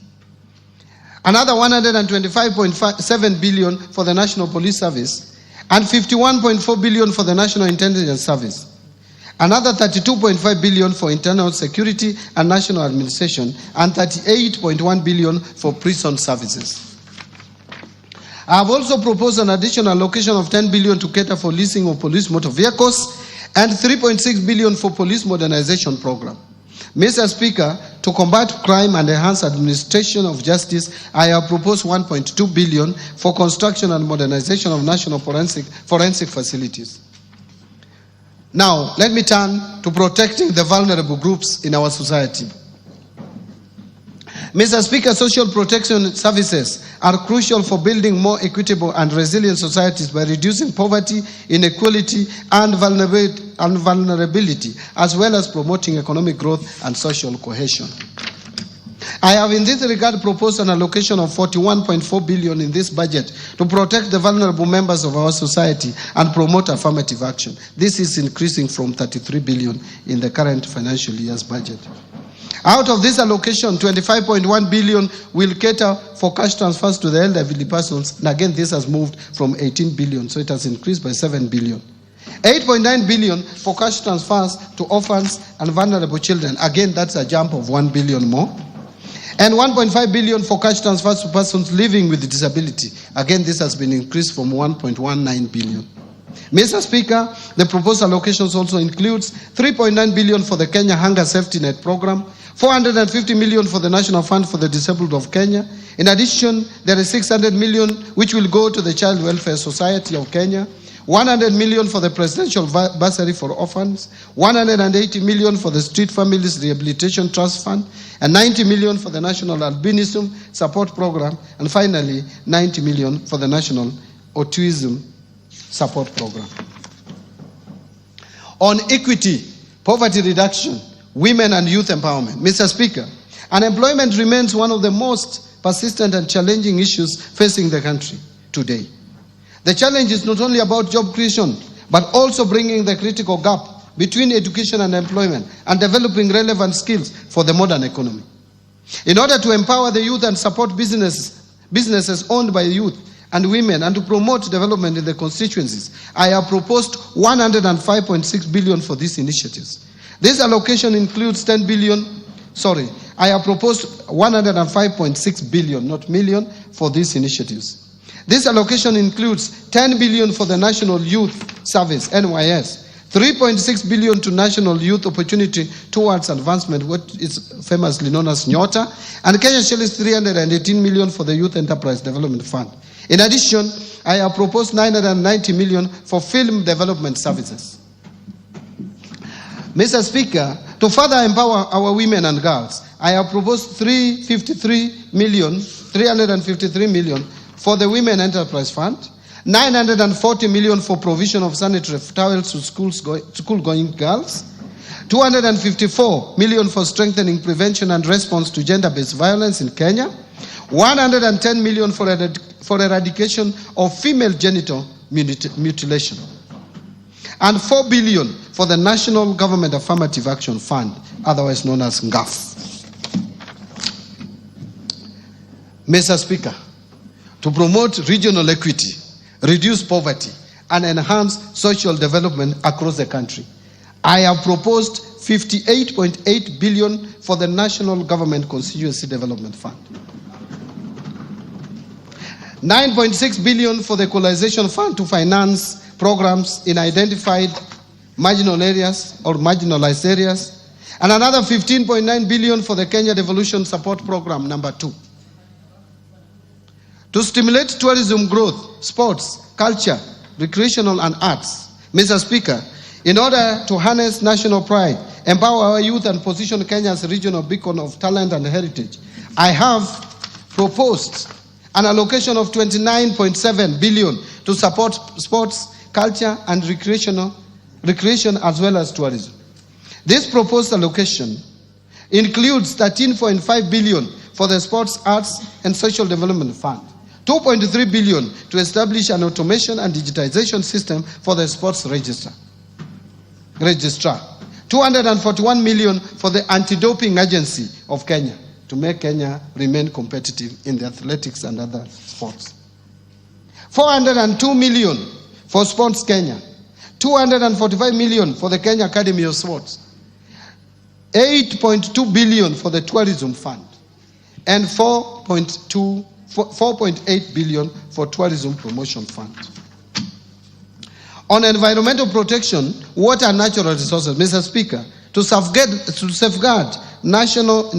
another 125.7 billion for the National Police Service, and 51.4 billion for the National Intelligence Service, another 32.5 billion for internal security and national administration, and 38.1 billion for prison services. I have also proposed an additional allocation of 10 billion to cater for leasing of police motor vehicles and 3.6 billion for police modernization program. Mr. Speaker, to combat crime and enhance administration of justice, I have proposed 1.2 billion for construction and modernization of national forensic facilities. Now, let me turn to protecting the vulnerable groups in our society. Mr. Speaker, social protection services are crucial for building more equitable and resilient societies by reducing poverty, inequality, and vulnerability, as well as promoting economic growth and social cohesion. I have in this regard proposed an allocation of 41.4 billion in this budget to protect the vulnerable members of our society and promote affirmative action. This is increasing from 33 billion in the current financial year's budget. Out of this allocation, 25.1 billion will cater for cash transfers to the elderly persons. And again, this has moved from 18 billion, so it has increased by 7 billion. 8.9 billion for cash transfers to orphans and vulnerable children. Again, that's a jump of 1 billion more. And 1.5 billion for cash transfers to persons living with disability. Again, this has been increased from 1.19 billion. Mr. Speaker, the proposed allocations also includes 3.9 billion for the Kenya Hunger Safety Net Program, 450 million for the National Fund for the Disabled of Kenya. In addition, there is 600 million which will go to the Child Welfare Society of Kenya, 100 million for the Presidential Bursary for Orphans, 180 million for the Street Families Rehabilitation Trust Fund, and 90 million for the National Albinism Support Program, and finally 90 million for the National Autism Support Program. On equity, poverty reduction, women and youth empowerment. Mr. Speaker, unemployment remains one of the most persistent and challenging issues facing the country today. The challenge is not only about job creation, but also bringing the critical gap between education and employment and developing relevant skills for the modern economy. In order to empower the youth and support businesses owned by youth and women and to promote development in the constituencies, I have proposed 105.6 billion for these initiatives. This allocation includes I have proposed 105.6 billion, not million, for these initiatives. This allocation includes 10 billion for the National Youth Service, NYS, 3.6 billion to National Youth Opportunity Towards Advancement, what is famously known as Nyota, and Kenya shillings 318 million for the Youth Enterprise Development Fund. In addition, I have proposed 990 million for film development services. Mr. Speaker, To further empower our women and girls, I have proposed 353 million for the Women Enterprise Fund, 940 million for provision of sanitary towels to school-going girls, 254 million for strengthening prevention and response to gender-based violence in Kenya, 110 million for eradication of female genital mutilation, and 4 billion for the National Government Affirmative Action Fund, otherwise known as NGAF. Mr. Speaker, to promote regional equity, reduce poverty, and enhance social development across the country, I have proposed 58.8 billion for the National Government Constituency Development Fund, 9.6 billion for the Equalization Fund to finance programs in identified marginal areas or marginalized areas, and another 15.9 billion for the Kenya Devolution Support Program number 2. To stimulate tourism growth, sports, culture, recreational and arts, Mr. Speaker, in order to harness national pride, empower our youth and position Kenya as a regional beacon of talent and heritage, I have proposed an allocation of 29.7 billion to support sports, culture and recreation as well as tourism. This proposed allocation includes 13.5 billion for the Sports, Arts and Social Development Fund, 2.3 billion to establish an automation and digitization system for the sports registrar, 241 million for the Anti-Doping Agency of Kenya to make Kenya remain competitive in the athletics and other sports, 402 million for Sports Kenya, 245 million for the Kenya Academy of Sports, 8.2 billion for the Tourism Fund, and 4.8 billion for Tourism Promotion Fund. On environmental protection, water and natural resources, Mr. Speaker, to safeguard natural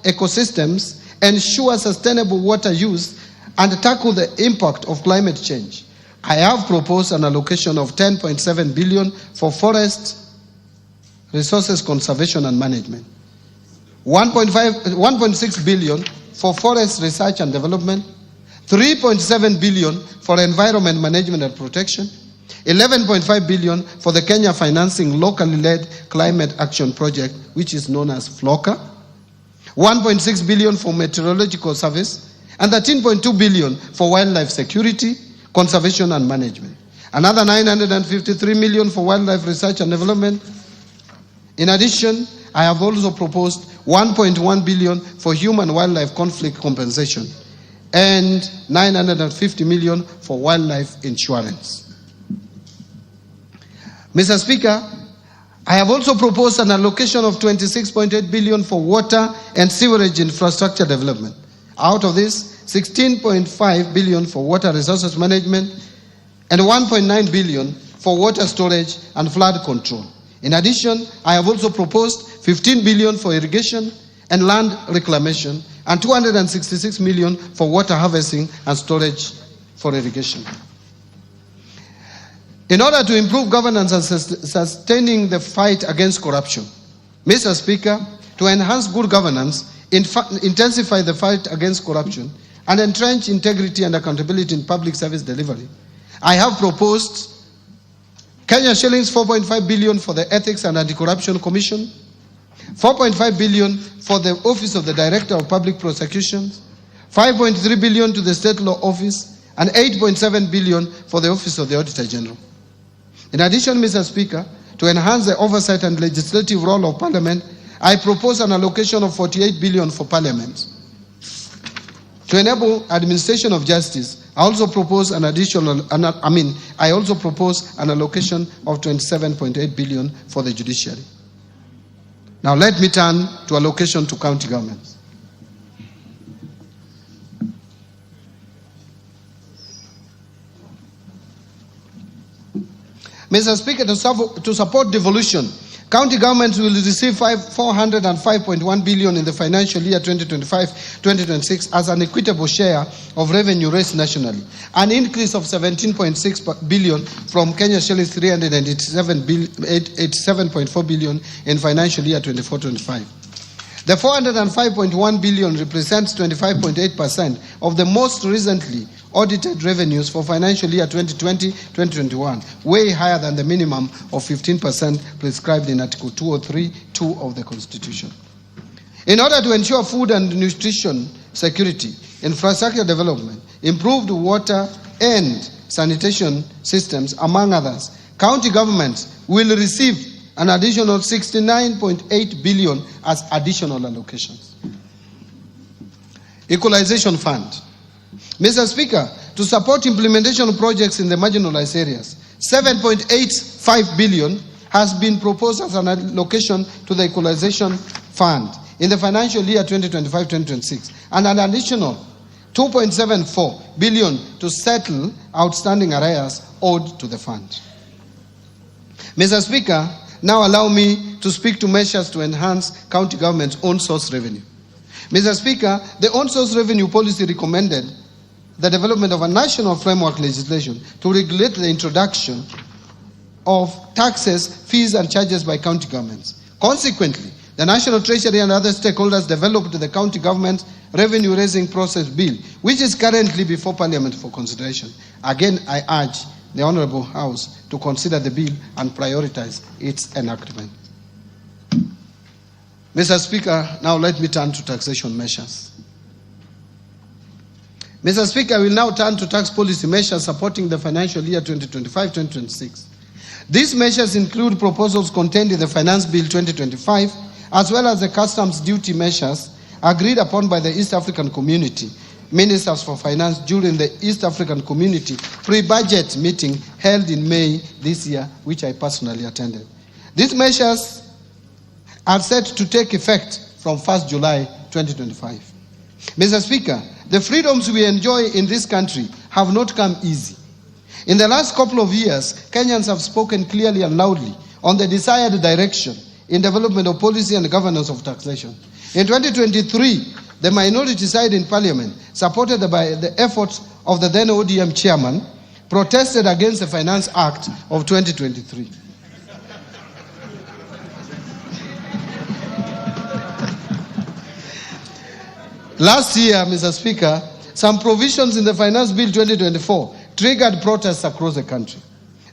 ecosystems, ensure sustainable water use, and tackle the impact of climate change, I have proposed an allocation of 10.7 billion for forest resources conservation and management, 1.6 billion for forest research and development, 3.7 billion for environment management and protection, 11.5 billion for the Kenya Financing Locally Led Climate Action Project, which is known as FLOCA, 1.6 billion for meteorological service, and 13.2 billion for wildlife security, conservation and management. Another 953 million for wildlife research and development. In addition, I have also proposed 1.1 billion for human wildlife conflict compensation and 950 million for wildlife insurance. Mr. Speaker, I have also proposed an allocation of 26.8 billion for water and sewerage infrastructure development. Out of this, 16.5 billion for water resources management and 1.9 billion for water storage and flood control. In addition, I have also proposed 15 billion for irrigation and land reclamation and 266 million for water harvesting and storage for irrigation. In order to improve governance and sustaining the fight against corruption, Mr. Speaker, to enhance good governance, intensify the fight against corruption, and entrench integrity and accountability in public service delivery, I have proposed Kenya shillings 4.5 billion for the Ethics and Anti-Corruption Commission, 4.5 billion for the Office of the Director of Public Prosecutions, 5.3 billion to the State Law Office, and 8.7 billion for the Office of the Auditor General. In addition, Mr. Speaker, to enhance the oversight and legislative role of Parliament, I propose an allocation of 48 billion for Parliament. To enable administration of justice, I also propose an allocation of 27.8 billion for the judiciary. Now let me turn to allocation to county governments. Mr. Speaker, to support devolution, County governments will receive 405.1 billion in the financial year 2025-2026 as an equitable share of revenue raised nationally, an increase of 17.6 billion from Kenya shillings 387.4 billion in financial year 24-25. The 405.1 billion represents 25.8% of the most recently audited revenues for financial year 2020-2021, way higher than the minimum of 15% prescribed in Article 203(2) of the Constitution. In order to ensure food and nutrition security, infrastructure development, improved water and sanitation systems, among others, county governments will receive an additional 69.8 billion as additional allocations. Equalization Fund. Mr. Speaker, to support implementation projects in the marginalized areas, 7.85 billion has been proposed as an allocation to the Equalization Fund in the financial year 2025-2026, and an additional 2.74 billion to settle outstanding arrears owed to the fund. Mr. Speaker, now allow me to speak to measures to enhance county government's own source revenue. Mr. Speaker, the own source revenue policy recommended the development of a national framework legislation to regulate the introduction of taxes, fees, and charges by county governments. Consequently, the National Treasury and other stakeholders developed the county government revenue raising process bill, which is currently before Parliament for consideration. Again, I urge the Honourable House to consider the bill and prioritize its enactment. Mr. Speaker, now let me turn to taxation measures. Mr. Speaker, I will now turn to tax policy measures supporting the financial year 2025-2026. These measures include proposals contained in the Finance Bill 2025, as well as the customs duty measures agreed upon by the East African Community Ministers for Finance during the East African Community pre-budget meeting held in May this year, which I personally attended. These measures are set to take effect from 1st July 2025. Mr. Speaker, the freedoms we enjoy in this country have not come easy. In the last couple of years, Kenyans have spoken clearly and loudly on the desired direction in development of policy and governance of taxation. In 2023, the minority side in Parliament, supported by the efforts of the then ODM chairman, protested against the Finance Act of 2023. Last year, Mr. Speaker, some provisions in the Finance Bill 2024 triggered protests across the country.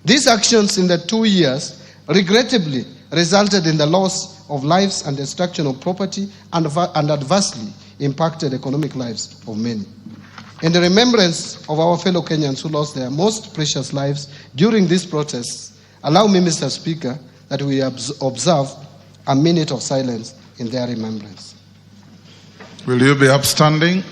These actions in the 2 years regrettably resulted in the loss of lives and destruction of property and adversely impacted economic lives of many. In the remembrance of our fellow Kenyans who lost their most precious lives during these protests, allow me, Mr. Speaker, that we observe a minute of silence in their remembrance. Will you be upstanding?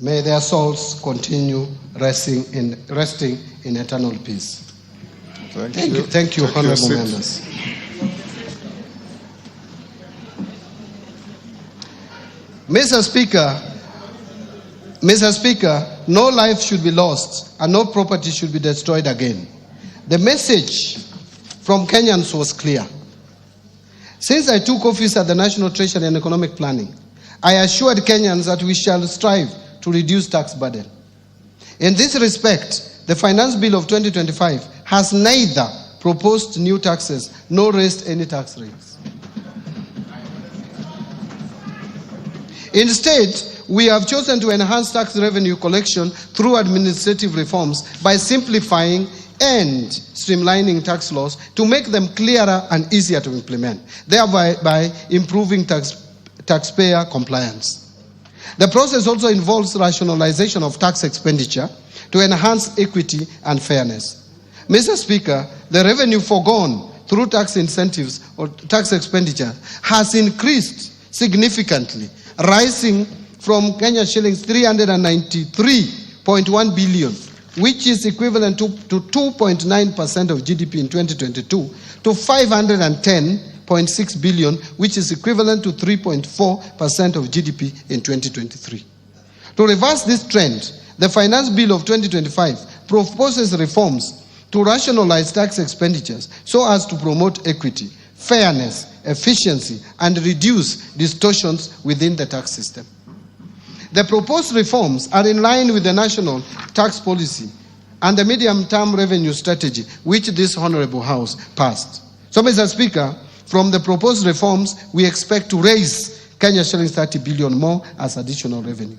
May their souls continue resting in eternal peace. Thank you, honorable members. Mr. Speaker, no life should be lost and no property should be destroyed again. The message from Kenyans was clear. Since I took office at the National Treasury and Economic Planning, I assured Kenyans that we shall strive to reduce tax burden. In this respect, the Finance Bill of 2025 has neither proposed new taxes nor raised any tax rates. Instead, we have chosen to enhance tax revenue collection through administrative reforms by simplifying and streamlining tax laws to make them clearer and easier to implement, thereby by improving taxpayer compliance. The process also involves rationalization of tax expenditure to enhance equity and fairness. Mr. Speaker, the revenue foregone through tax incentives or tax expenditure has increased significantly, rising from Kenya shillings 393.1 billion which is equivalent to 2.9% of GDP in 2022, to 510.6 billion, which is equivalent to 3.4% of GDP in 2023. To reverse this trend, the Finance Bill of 2025 proposes reforms to rationalize tax expenditures so as to promote equity, fairness, efficiency, and reduce distortions within the tax system. The proposed reforms are in line with the national tax policy and the medium-term revenue strategy which this Honorable House passed. So, Mr. Speaker, from the proposed reforms, we expect to raise Kenya shillings 30 billion more as additional revenue.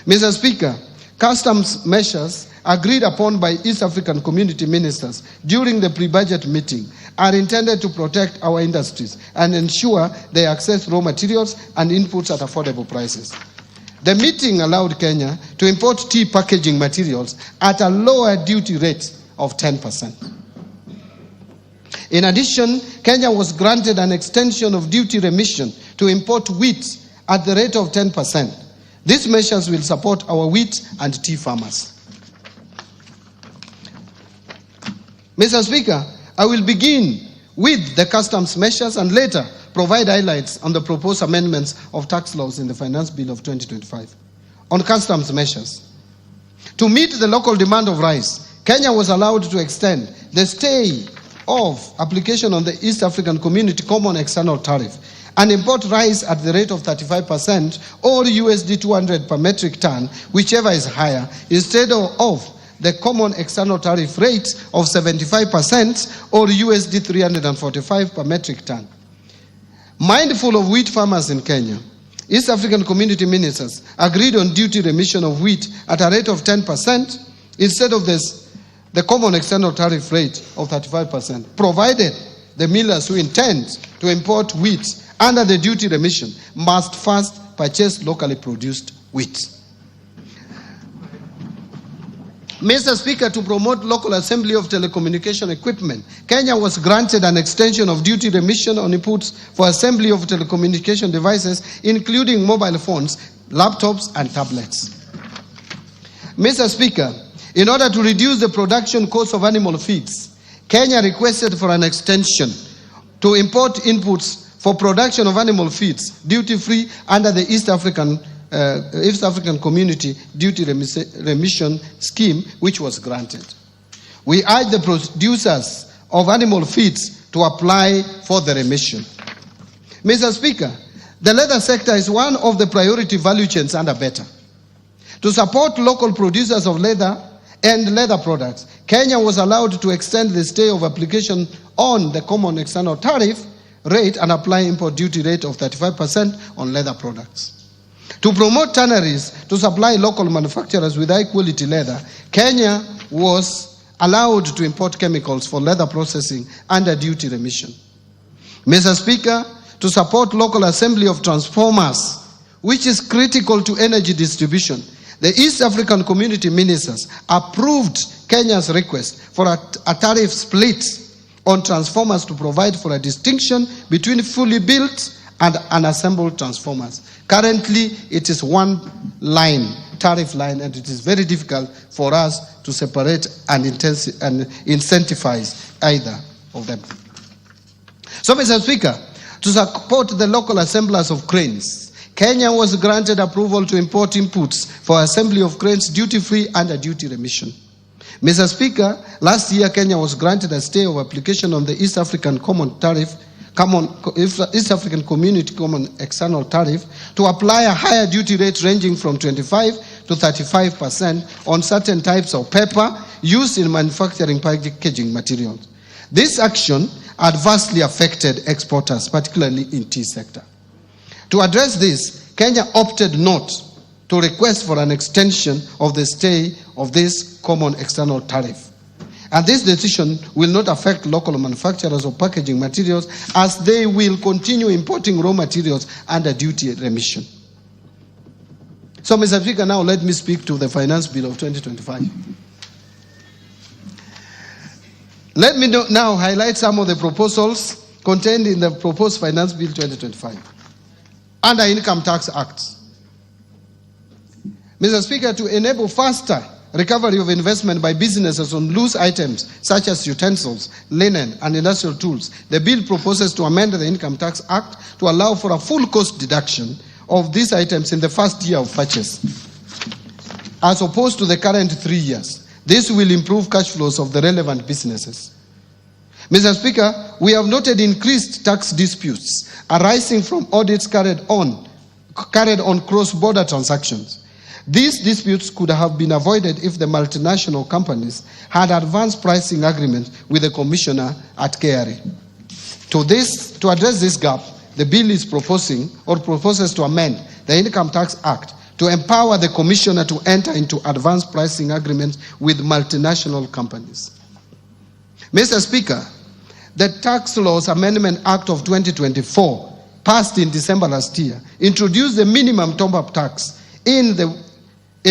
Mr. Speaker, customs measures agreed upon by East African community ministers during the pre-budget meeting are intended to protect our industries and ensure they access raw materials and inputs at affordable prices. The meeting allowed Kenya to import tea packaging materials at a lower duty rate of 10%. In addition, Kenya was granted an extension of duty remission to import wheat at the rate of 10%. These measures will support our wheat and tea farmers. Mr. Speaker, I will begin with the customs measures and later provide highlights on the proposed amendments of tax laws in the Finance Bill of 2025. On customs measures, to meet the local demand of rice, Kenya was allowed to extend the stay of application on the East African Community Common External Tariff and import rice at the rate of 35% or USD 200 per metric ton, whichever is higher, instead of the common external tariff rate of 75% or USD 345 per metric ton. Mindful of wheat farmers in Kenya, East African community ministers agreed on duty remission of wheat at a rate of 10% instead of the common external tariff rate of 35%, provided the millers who intend to import wheat under the duty remission must first purchase locally produced wheat. Mr. Speaker, to promote local assembly of telecommunication equipment, Kenya was granted an extension of duty remission on inputs for assembly of telecommunication devices, including mobile phones, laptops, and tablets. Mr. Speaker, in order to reduce the production cost of animal feeds, Kenya requested for an extension to import inputs for production of animal feeds duty-free under the East African Community Duty Remission Scheme, which was granted. We urge the producers of animal feeds to apply for the remission. Mr. Speaker, the leather sector is one of the priority value chains under BETA. To support local producers of leather and leather products, Kenya was allowed to extend the stay of application on the common external tariff rate and apply import duty rate of 35% on leather products. To promote tanneries to supply local manufacturers with high-quality leather, Kenya was allowed to import chemicals for leather processing under duty remission. Mr. Speaker, to support local assembly of transformers, which is critical to energy distribution, the East African community ministers approved Kenya's request for a tariff split on transformers to provide for a distinction between fully built and unassembled transformers. Currently, it is one line, tariff line, and it is very difficult for us to separate and incentivize either of them. So, Mr. Speaker, to support the local assemblers of cranes, Kenya was granted approval to import inputs for assembly of cranes duty-free under duty remission. Mr. Speaker, last year Kenya was granted a stay of application on the East African East African Community Common External Tariff to apply a higher duty rate ranging from 25 to 35% on certain types of paper used in manufacturing packaging materials. This action adversely affected exporters, particularly in tea sector. To address this, Kenya opted not to request for an extension of the stay of this common external tariff. And this decision will not affect local manufacturers of packaging materials as they will continue importing raw materials under duty remission. So, Mr. Speaker, now let me speak to the Finance Bill of 2025. Let me now highlight some of the proposals contained in the proposed Finance Bill 2025. Under Income Tax Act. Mr. Speaker, to enable faster recovery of investment by businesses on loose items such as utensils, linen, and industrial tools. The bill proposes to amend the Income Tax Act to allow for a full cost deduction of these items in the first year of purchase, as opposed to the current 3 years. This will improve cash flows of the relevant businesses. Mr. Speaker, we have noted increased tax disputes arising from audits carried on cross-border transactions. These disputes could have been avoided if the multinational companies had advanced pricing agreements with the commissioner at KRA. To address this gap, the bill is proposes to amend the Income Tax Act to empower the commissioner to enter into advanced pricing agreements with multinational companies. Mr. Speaker, the Tax Laws Amendment Act of 2024, passed in December last year, introduced the minimum top-up tax in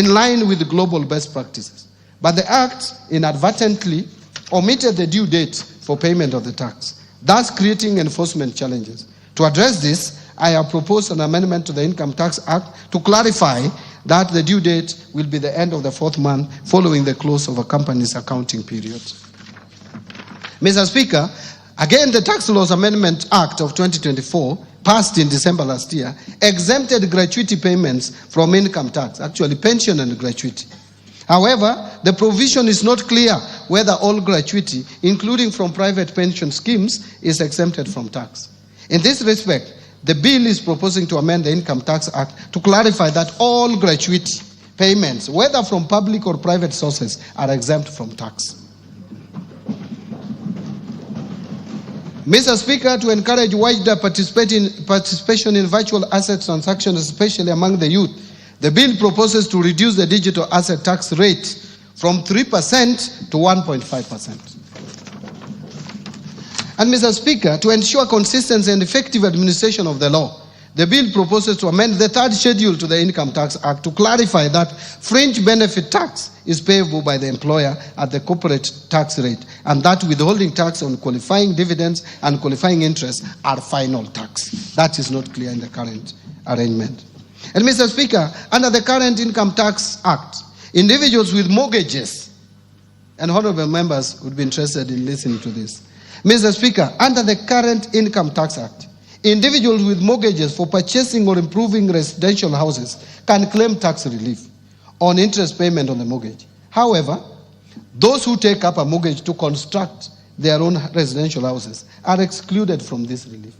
line with the global best practices. But the Act inadvertently omitted the due date for payment of the tax, thus creating enforcement challenges. To address this, I have proposed an amendment to the Income Tax Act to clarify that the due date will be the end of the 4th month following the close of a company's accounting period. Mr. Speaker, again, the Tax Laws Amendment Act of 2024, passed in December last year, exempted gratuity payments from income tax, actually pension and gratuity. However, the provision is not clear whether all gratuity, including from private pension schemes, is exempted from tax. In this respect, the bill is proposing to amend the Income Tax Act to clarify that all gratuity payments, whether from public or private sources, are exempt from tax. Mr. Speaker, to encourage wider participation in virtual asset transactions, especially among the youth, the bill proposes to reduce the digital asset tax rate from 3% to 1.5%. And Mr. Speaker, to ensure consistency and effective administration of the law, the bill proposes to amend the 3rd schedule to the Income Tax Act to clarify that fringe benefit tax is payable by the employer at the corporate tax rate, and that withholding tax on qualifying dividends and qualifying interest are final tax. That is not clear in the current arrangement. And Mr. Speaker, under the current Income Tax Act, individuals with mortgages, and honorable members would be interested in listening to this. Mr. Speaker, under the current Income Tax Act, individuals with mortgages for purchasing or improving residential houses can claim tax relief on interest payment on the mortgage. However, those who take up a mortgage to construct their own residential houses are excluded from this relief.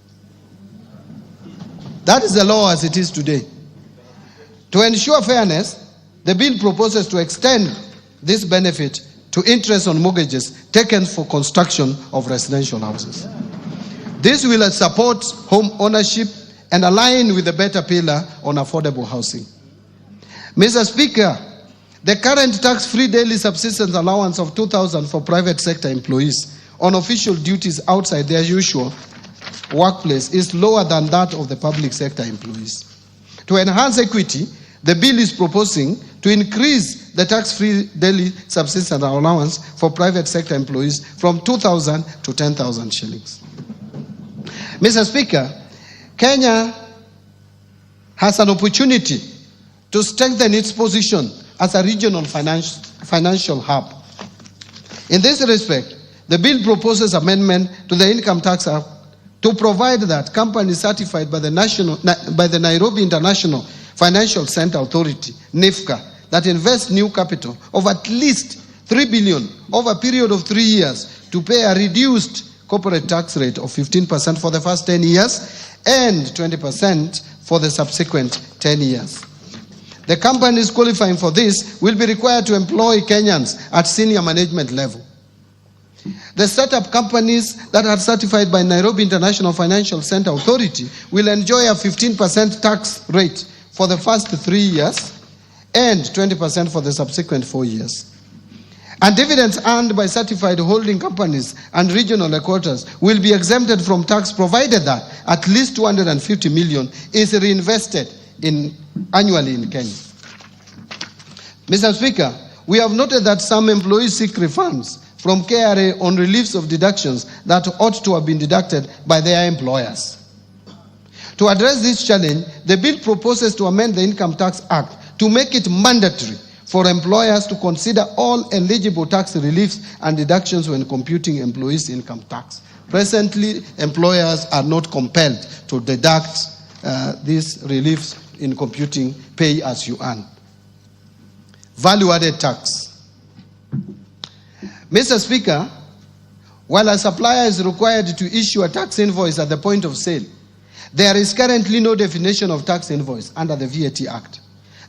That is the law as it is today. To ensure fairness, the bill proposes to extend this benefit to interest on mortgages taken for construction of residential houses. This will support home ownership and align with the better pillar on affordable housing. Mr. Speaker, the current tax-free daily subsistence allowance of $2,000 for private sector employees on official duties outside their usual workplace is lower than that of the public sector employees. To enhance equity, the bill is proposing to increase the tax-free daily subsistence allowance for private sector employees from 2,000 to 10,000 shillings. Mr. Speaker, Kenya has an opportunity to strengthen its position as a regional financial hub. In this respect, the bill proposes amendment to the Income Tax Act to provide that companies certified by the Nairobi International Financial Center Authority, NIFCA, that invest new capital of at least 3 billion over a period of 3 years to pay a reduced corporate tax rate of 15% for the first 10 years and 20% for the subsequent 10 years. The companies qualifying for this will be required to employ Kenyans at senior management level. The startup companies that are certified by Nairobi International Financial Center Authority will enjoy a 15% tax rate for the first 3 years and 20% for the subsequent 4 years. And dividends earned by certified holding companies and regional headquarters will be exempted from tax provided that at least 250 million is reinvested annually in Kenya. Mr. Speaker, we have noted that some employees seek refunds from KRA on reliefs of deductions that ought to have been deducted by their employers. To address this challenge, the bill proposes to amend the Income Tax Act to make it mandatory for employers to consider all eligible tax reliefs and deductions when computing employees' income tax. Presently, employers are not compelled to deduct these reliefs in computing pay as you earn. Value-added tax. Mr. Speaker, while a supplier is required to issue a tax invoice at the point of sale, there is currently no definition of tax invoice under the VAT Act.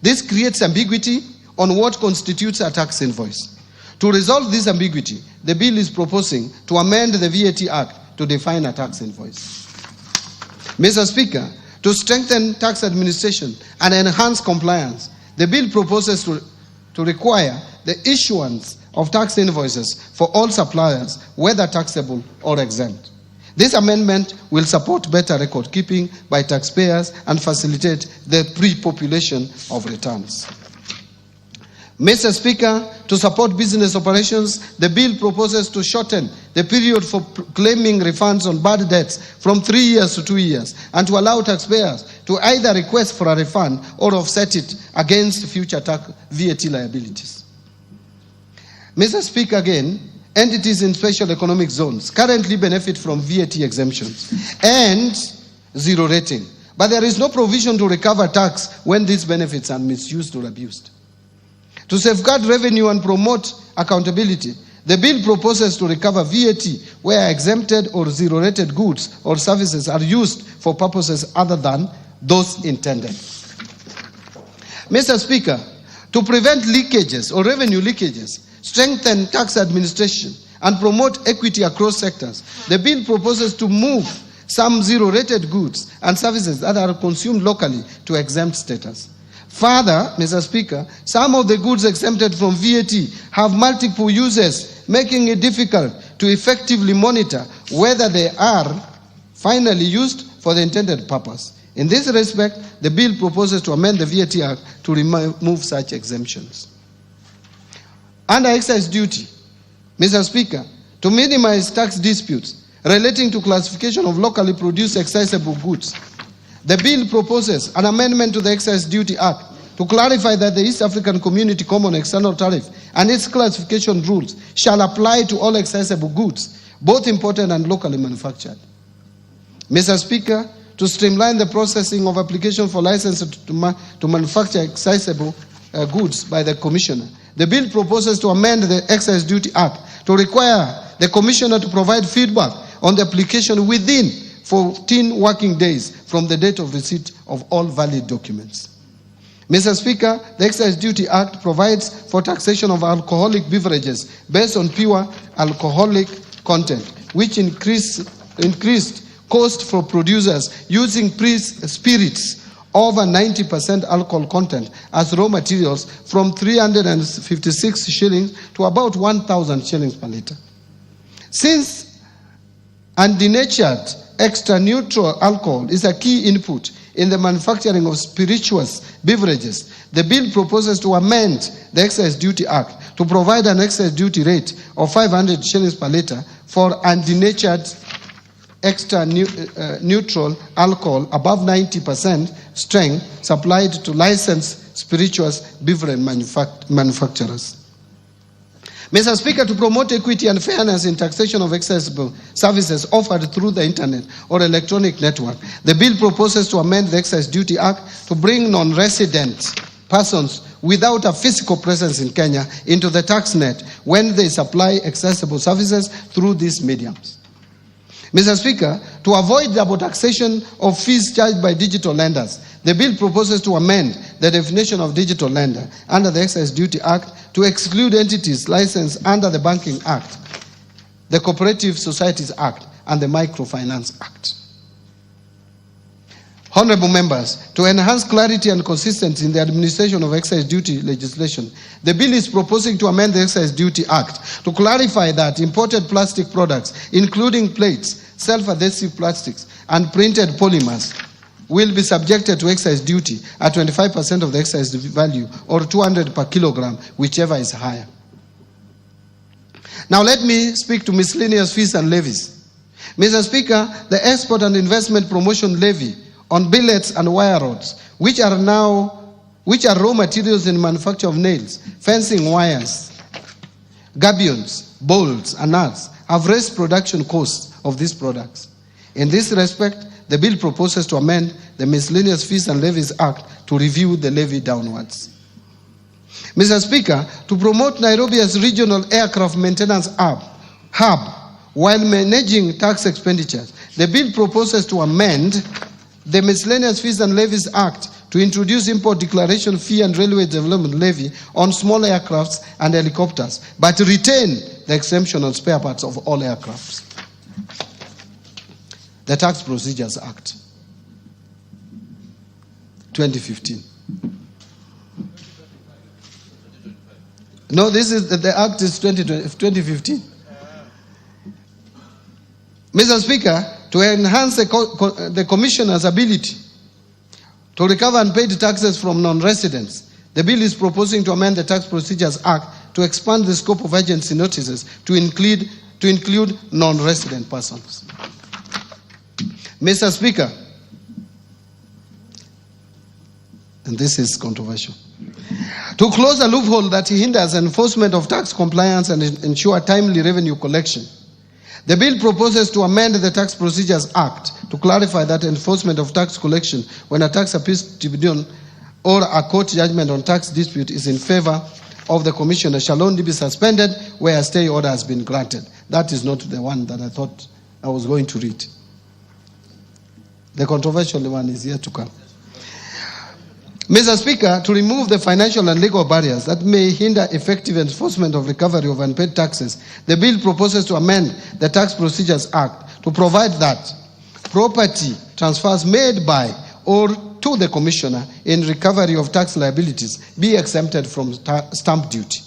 This creates ambiguity on what constitutes a tax invoice. To resolve this ambiguity, the bill is proposing to amend the VAT Act to define a tax invoice. Mr. Speaker, to strengthen tax administration and enhance compliance, the bill proposes to require the issuance of tax invoices for all suppliers, whether taxable or exempt. This amendment will support better record keeping by taxpayers and facilitate the pre-population of returns. Mr. Speaker, to support business operations, the bill proposes to shorten the period for claiming refunds on bad debts from 3 years to 2 years, and to allow taxpayers to either request for a refund or offset it against future VAT liabilities. Mr. Speaker, again, entities in special economic zones currently benefit from VAT exemptions and zero rating, but there is no provision to recover tax when these benefits are misused or abused. To safeguard revenue and promote accountability, the bill proposes to recover VAT where exempted or zero-rated goods or services are used for purposes other than those intended. Mr. Speaker, to prevent leakages or revenue leakages, strengthen tax administration, and promote equity across sectors, the bill proposes to move some zero-rated goods and services that are consumed locally to exempt status. Further, Mr. Speaker, some of the goods exempted from VAT have multiple uses, making it difficult to effectively monitor whether they are finally used for the intended purpose. In this respect, the bill proposes to amend the VAT Act to remove such exemptions. Under excise duty, Mr. Speaker, to minimize tax disputes relating to classification of locally produced accessible goods, the bill proposes an amendment to the Excise Duty Act to clarify that the East African Community Common External Tariff and its classification rules shall apply to all accessible goods, both imported and locally manufactured. Mr. Speaker, to streamline the processing of application for license to manufacture accessible goods by the Commissioner, the bill proposes to amend the Excise Duty Act to require the Commissioner to provide feedback on the application within 14 working days from the date of receipt of all valid documents. Mr. Speaker, the Excise Duty Act provides for taxation of alcoholic beverages based on pure alcoholic content, which increased cost for producers using spirits over 90% alcohol content as raw materials from 356 shillings to about 1,000 shillings per litre. Since undenatured extra neutral alcohol is a key input in the manufacturing of spirituous beverages, the bill proposes to amend the Excise Duty Act to provide an excise duty rate of 500 shillings per litre for undenatured extra neutral alcohol above 90% strength supplied to licensed spirituous beverage manufacturers. Mr. Speaker, to promote equity and fairness in taxation of accessible services offered through the internet or electronic network, the bill proposes to amend the Excise Duty Act to bring non-resident persons without a physical presence in Kenya into the tax net when they supply accessible services through these mediums. Mr. Speaker, to avoid double taxation of fees charged by digital lenders, the bill proposes to amend the definition of digital lender under the Excise Duty Act to exclude entities licensed under the Banking Act, the Cooperative Societies Act, and the Microfinance Act. Honorable members, to enhance clarity and consistency in the administration of excise duty legislation, the bill is proposing to amend the Excise Duty Act to clarify that imported plastic products, including plates, self-adhesive plastics, and printed polymers, will be subjected to excise duty at 25% of the excise value, or 200 per kilogram, whichever is higher. Now let me speak to miscellaneous fees and levies. Mr. Speaker, the Export and Investment Promotion Levy on billets and wire rods, which are now which are raw materials in manufacture of nails, fencing wires, gabions, bolts, and nuts, have raised production costs of these products. In this respect, the bill proposes to amend the Miscellaneous Fees and Levies Act to review the levy downwards. Mr. Speaker, to promote Nairobi as regional aircraft maintenance hub while managing tax expenditures, the bill proposes to amend the Miscellaneous Fees and Levies Act to introduce import declaration fee and railway development levy on small aircrafts and helicopters, but retain the exemption on spare parts of all aircrafts. The Tax Procedures Act, 2015. No, this is the act is 2015. Mr. Speaker, to enhance the Commissioner's ability to recover unpaid taxes from non-residents, the bill is proposing to amend the Tax Procedures Act to expand the scope of agency notices to include non-resident persons. Mr. Speaker, and this is controversial, to close a loophole that hinders enforcement of tax compliance and ensure timely revenue collection, the bill proposes to amend the Tax Procedures Act to clarify that enforcement of tax collection when a tax appeals tribunal or a court judgment on tax dispute is in favor of the Commissioner shall only be suspended where a stay order has been granted. That is not the one that I thought I was going to read. The controversial one is yet to come. Mr. Speaker, to remove the financial and legal barriers that may hinder effective enforcement of recovery of unpaid taxes, the bill proposes to amend the Tax Procedures Act to provide that property transfers made by or to the Commissioner in recovery of tax liabilities be exempted from stamp duty.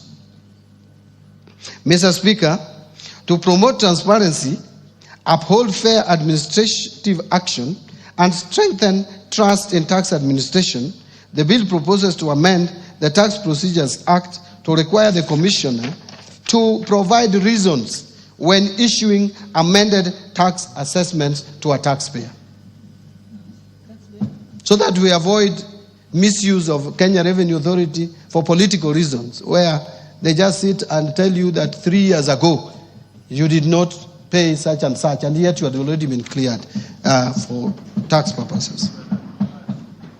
Mr. Speaker, to promote transparency, uphold fair administrative action, and strengthen trust in tax administration, the bill proposes to amend the Tax Procedures Act to require the Commissioner to provide reasons when issuing amended tax assessments to a taxpayer, so that we avoid misuse of Kenya Revenue Authority for political reasons, where they just sit and tell you that 3 years ago you did not pay such and such, and yet you had already been cleared for tax purposes.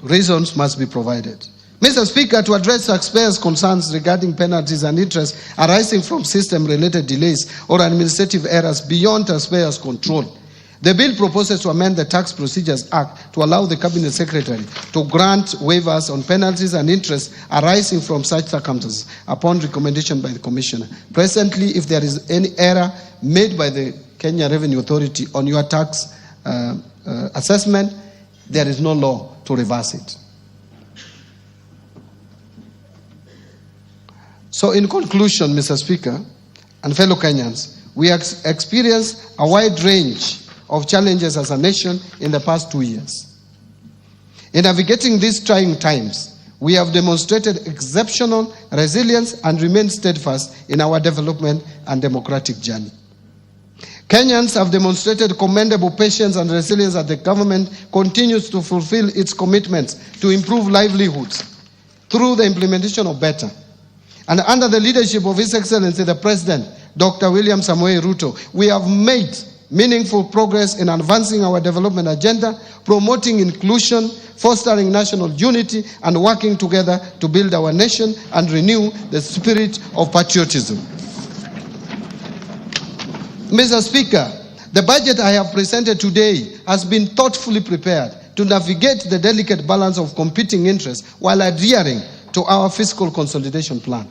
Reasons must be provided. Mr. Speaker, to address taxpayers' concerns regarding penalties and interest arising from system-related delays or administrative errors beyond taxpayers' control, the bill proposes to amend the Tax Procedures Act to allow the Cabinet Secretary to grant waivers on penalties and interest arising from such circumstances upon recommendation by the Commissioner. Presently, if there is any error made by the Kenya Revenue Authority on your tax assessment, there is no law to reverse it. So in conclusion, Mr. Speaker and fellow Kenyans, we experienced a wide range of challenges as a nation in the past 2 years. In navigating these trying times, we have demonstrated exceptional resilience and remained steadfast in our development and democratic journey. Kenyans have demonstrated commendable patience and resilience as the government continues to fulfill its commitments to improve livelihoods through the implementation of better. And under the leadership of His Excellency the President, Dr. William Samoei Ruto, we have made meaningful progress in advancing our development agenda, promoting inclusion, fostering national unity, and working together to build our nation and renew the spirit of patriotism. Mr. Speaker, the budget I have presented today has been thoughtfully prepared to navigate the delicate balance of competing interests while adhering to our fiscal consolidation plan.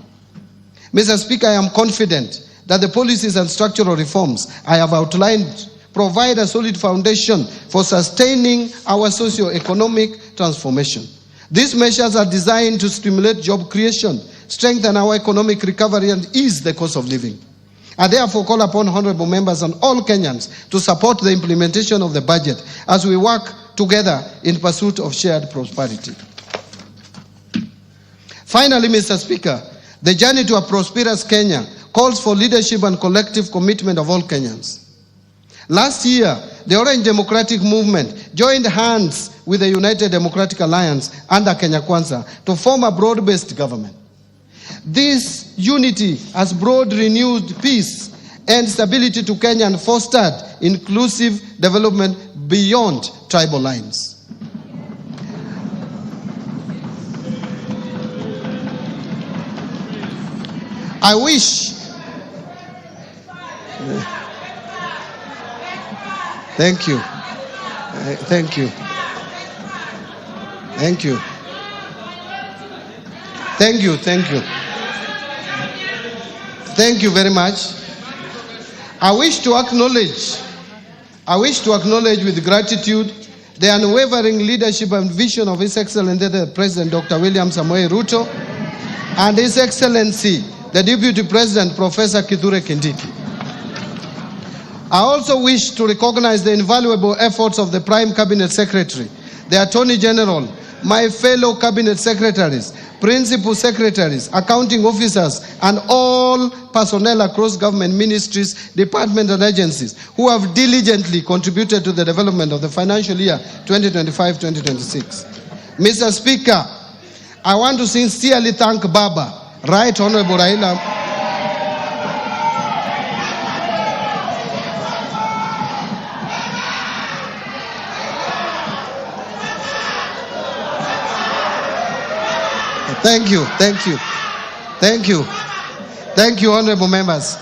Mr. Speaker, I am confident that the policies and structural reforms I have outlined provide a solid foundation for sustaining our socio-economic transformation. These measures are designed to stimulate job creation, strengthen our economic recovery, and ease the cost of living. I therefore call upon honorable members and all Kenyans to support the implementation of the budget as we work together in pursuit of shared prosperity. Finally, Mr. Speaker, the journey to a prosperous Kenya calls for leadership and collective commitment of all Kenyans. Last year, the Orange Democratic Movement joined hands with the United Democratic Alliance under Kenya Kwanza to form a broad-based government. This unity has brought renewed peace and stability to Kenya and fostered inclusive development beyond tribal lines. I wish. Thank you. Thank you. Thank you. Thank you. Thank you. Thank you very much. I wish to acknowledge with gratitude the unwavering leadership and vision of His Excellency the President Dr. William Samoei Ruto and His Excellency the Deputy President Professor Kithure Kindiki. I also wish to recognize the invaluable efforts of the Prime Cabinet Secretary, the Attorney General, my fellow Cabinet Secretaries, Principal Secretaries, Accounting Officers, and all personnel across government ministries, departments, and agencies who have diligently contributed to the development of the financial year 2025-2026. Mr. Speaker, I want to sincerely thank Baba, Right Honorable Raila. Thank you, honorable members.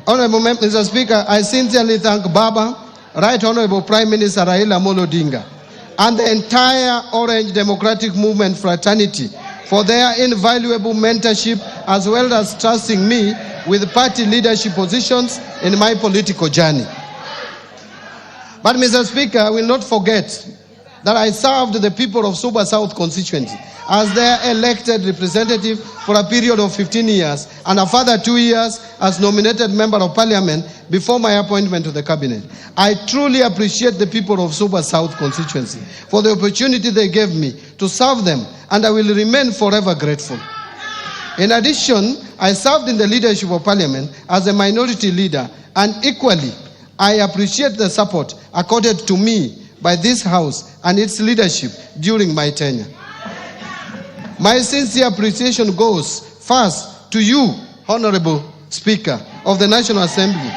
Mr. Speaker, I sincerely thank Baba, Right Honorable Prime Minister Raila Amolo Odinga, and the entire Orange Democratic Movement fraternity for their invaluable mentorship as well as trusting me with party leadership positions in my political journey. But Mr. Speaker, I will not forget that I served the people of Suba South constituency as their elected representative for a period of 15 years and a further 2 years as nominated member of parliament before my appointment to the cabinet. I truly appreciate the people of Suba South constituency for the opportunity they gave me to serve them, and I will remain forever grateful. In addition, I served in the leadership of parliament as a minority leader, and equally, I appreciate the support accorded to me by this House and its leadership during my tenure. My sincere appreciation goes first to you, Honorable Speaker of the National Assembly,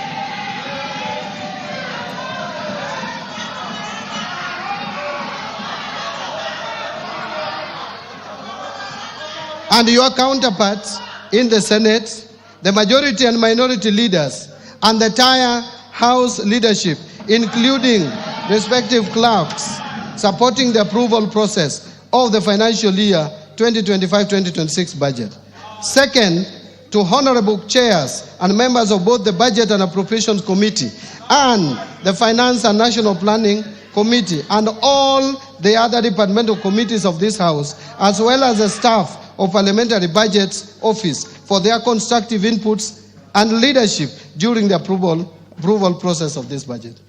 and your counterparts in the Senate, the majority and minority leaders, and the entire House leadership, including respective clerks, supporting the approval process of the financial year 2025-2026 budget. Second, to honorable chairs and members of both the Budget and Appropriations Committee and the Finance and National Planning Committee and all the other departmental committees of this House, as well as the staff of Parliamentary Budgets Office for their constructive inputs and leadership during the approval process of this budget.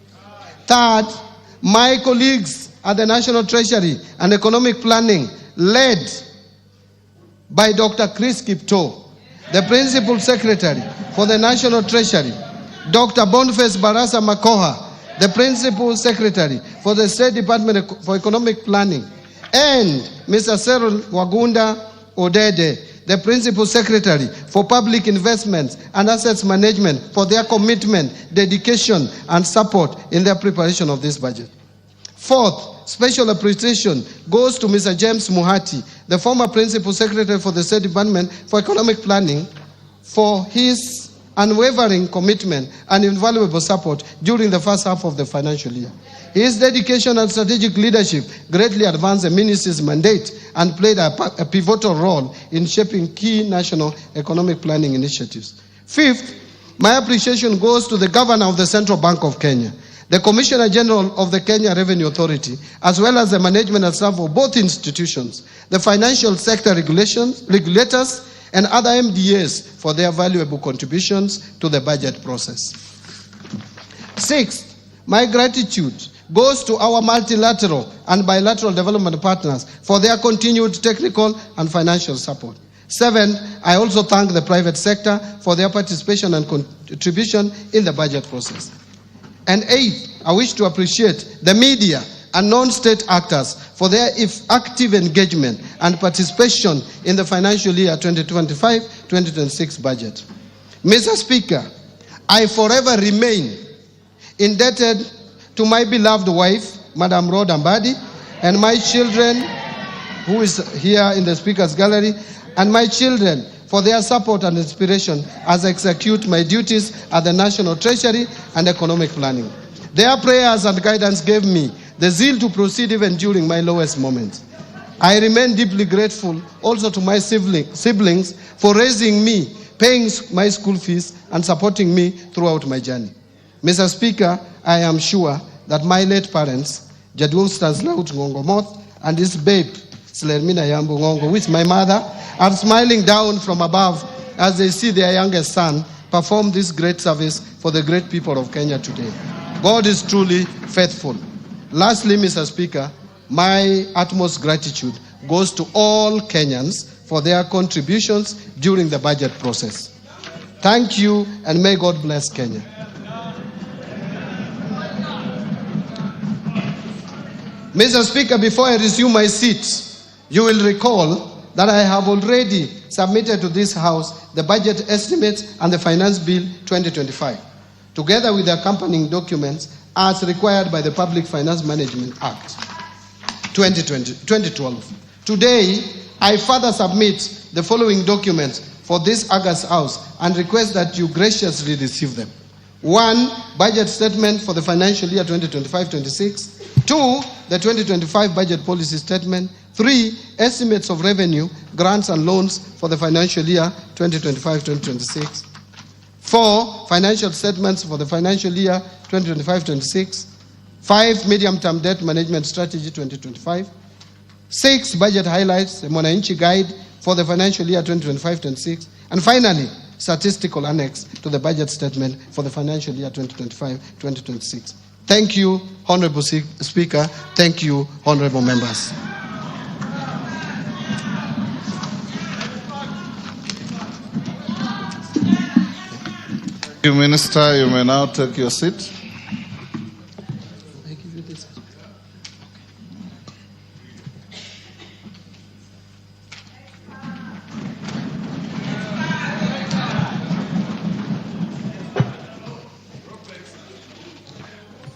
Third, my colleagues at the National Treasury and Economic Planning, led by Dr. Chris Kipto, the Principal Secretary for the National Treasury, Dr. Boniface Barasa Makoha, the Principal Secretary for the State Department for Economic Planning, and Mr. Cyril Wagunda Odede, the Principal Secretary for Public Investments and Assets Management, for their commitment, dedication, and support in the preparation of this budget. Fourth, special appreciation goes to Mr. James Muhati, the former Principal Secretary for the State Department for Economic Planning, for his unwavering commitment and invaluable support during the first half of the financial year. His dedication and strategic leadership greatly advanced the ministry's mandate and played a pivotal role in shaping key national economic planning initiatives. Fifth, my appreciation goes to the Governor of the Central Bank of Kenya, the Commissioner General of the Kenya Revenue Authority, as well as the management and staff of both institutions, the financial sector regulators, and other MDAs for their valuable contributions to the budget process. Sixth, my gratitude goes to our multilateral and bilateral development partners for their continued technical and financial support. Seven, I also thank the private sector for their participation and contribution in the budget process. And eighth, I wish to appreciate the media and non-state actors for their active engagement and participation in the financial year 2025-2026 budget. Mr. Speaker, I forever remain indebted to my beloved wife, Madam Rhoda Mbadi, and my children, who is here in the Speaker's gallery, and my children for their support and inspiration as I execute my duties at the National Treasury and Economic Planning. Their prayers and guidance gave me the zeal to proceed even during my lowest moments. I remain deeply grateful also to my siblings for raising me, paying my school fees, and supporting me throughout my journey. Mr. Speaker, I am sure that my late parents, Jadwal Staslaut Ngongomoth and his babe, Slermina Yambu Ngongo, with my mother, are smiling down from above as they see their youngest son perform this great service for the great people of Kenya today. God is truly faithful. Lastly, Mr. Speaker, my utmost gratitude goes to all Kenyans for their contributions during the budget process. Thank you, and may God bless Kenya. Mr. Speaker, before I resume my seat, you will recall that I have already submitted to this House the budget estimates and the Finance Bill 2025, together with the accompanying documents as required by the Public Finance Management Act 2012. Today, I further submit the following documents for this August House and request that you graciously receive them. 1. Budget statement for the financial year 2025-26. 2. The 2025 budget policy statement. 3. Estimates of revenue, grants and loans for the financial year 2025-2026. 4. Financial statements for the financial year 2025-26. 5. Medium-term debt management strategy 2025. 6. Budget highlights, the Mwananchi guide for the financial year 2025-26. And finally, statistical annex to the budget statement for the financial year 2025-2026. Thank you, Honorable Speaker. Thank you, honorable members. Thank you, Minister. You may now take your seat.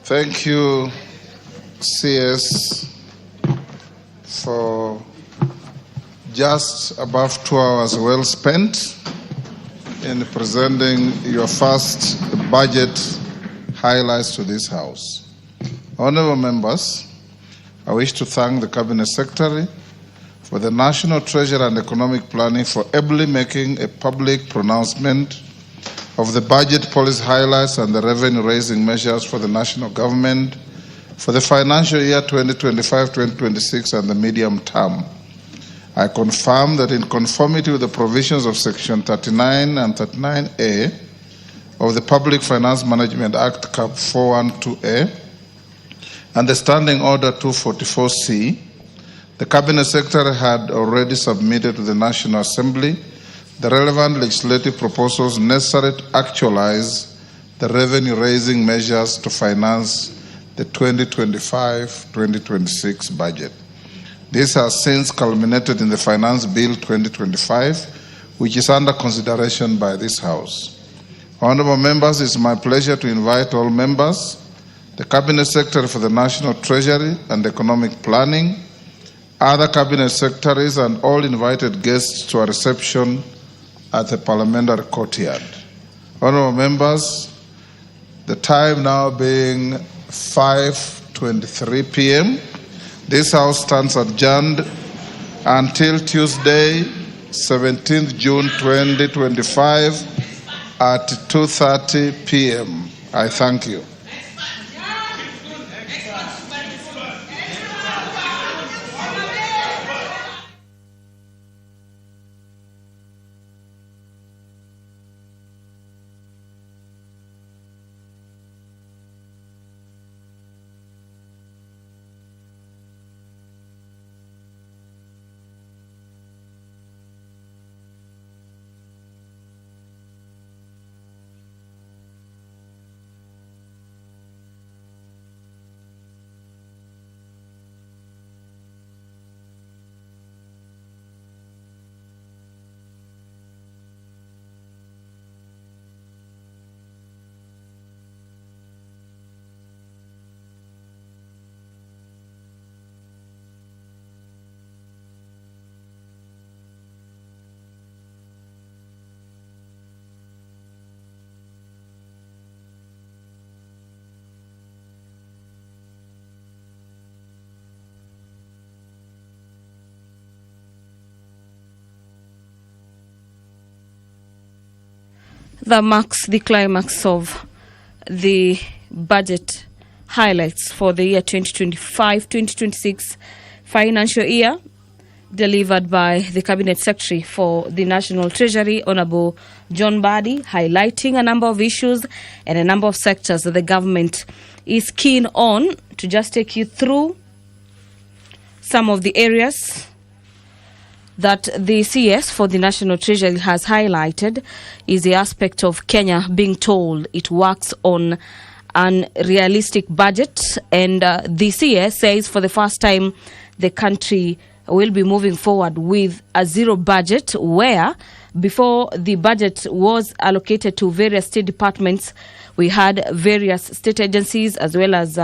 Thank you, CS, for just above 2 hours well spent in presenting your first budget highlights to this House. Honorable members, I wish to thank the Cabinet Secretary for the National Treasury and Economic Planning for ably making a public pronouncement of the budget policy highlights and the revenue-raising measures for the national government for the financial year 2025-2026 and the medium term. I confirm that in conformity with the provisions of Section 39 and 39A of the Public Finance Management Act, Cap 412A, and the Standing Order 244C, the Cabinet Secretary had already submitted to the National Assembly the relevant legislative proposals necessary to actualize the revenue-raising measures to finance the 2025-2026 budget. This has since culminated in the Finance Bill 2025, which is under consideration by this House. Honorable members, it's my pleasure to invite all members, the Cabinet Secretary for the National Treasury and Economic Planning, other Cabinet Secretaries, and all invited guests to a reception at the Parliamentary courtyard. Honorable members, the time now being 5:23 p.m., this House stands adjourned until Tuesday, 17th June 2025 at 2:30 p.m. I thank you. That marks the climax of the budget highlights for the year 2025-2026 financial year, delivered by the Cabinet Secretary for the National Treasury, Honorable John Badi, highlighting a number of issues and a number of sectors that the government is keen on. To just take you through some of the areas that the CS for the National Treasury has highlighted is the aspect of Kenya being told it works on an realistic budget, and the CS says for the first time the country will be moving forward with a zero budget, where before the budget was allocated to various state departments, we had various state agencies as well as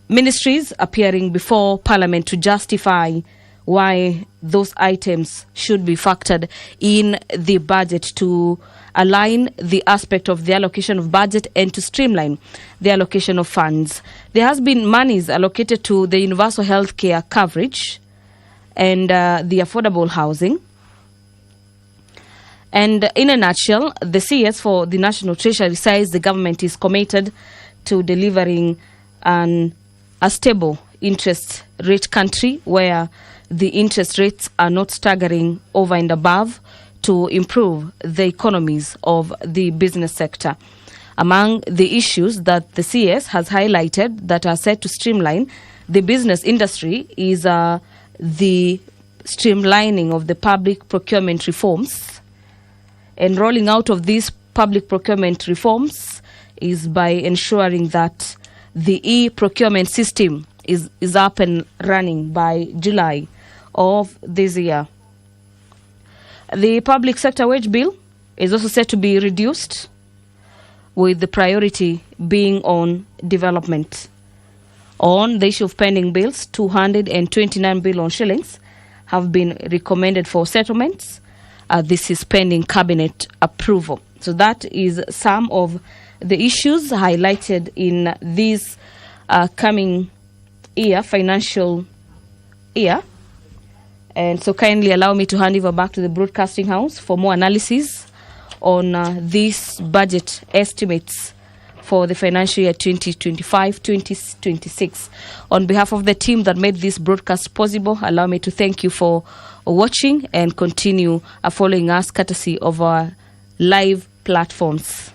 ministries appearing before Parliament to justify why those items should be factored in the budget to align the aspect of the allocation of budget and to streamline the allocation of funds. There has been monies allocated to the universal health care coverage and the affordable housing. And in a nutshell, the CS for the National Treasury says the government is committed to delivering a stable interest rate country where the interest rates are not staggering over and above, to improve the economies of the business sector. Among the issues that the CS has highlighted that are set to streamline the business industry is the streamlining of the public procurement reforms. And rolling out of these public procurement reforms is by ensuring that the e-procurement system is up and running by July of this year. The public sector wage bill is also set to be reduced, with the priority being on development. On the issue of pending bills, 229 billion shillings have been recommended for settlements. This is pending cabinet approval. So that is some of the issues highlighted in this coming year, financial year. And so kindly allow me to hand over back to the Broadcasting House for more analysis on these budget estimates for the financial year 2025-2026. On behalf of the team that made this broadcast possible, allow me to thank you for watching and continue following us courtesy of our live platforms.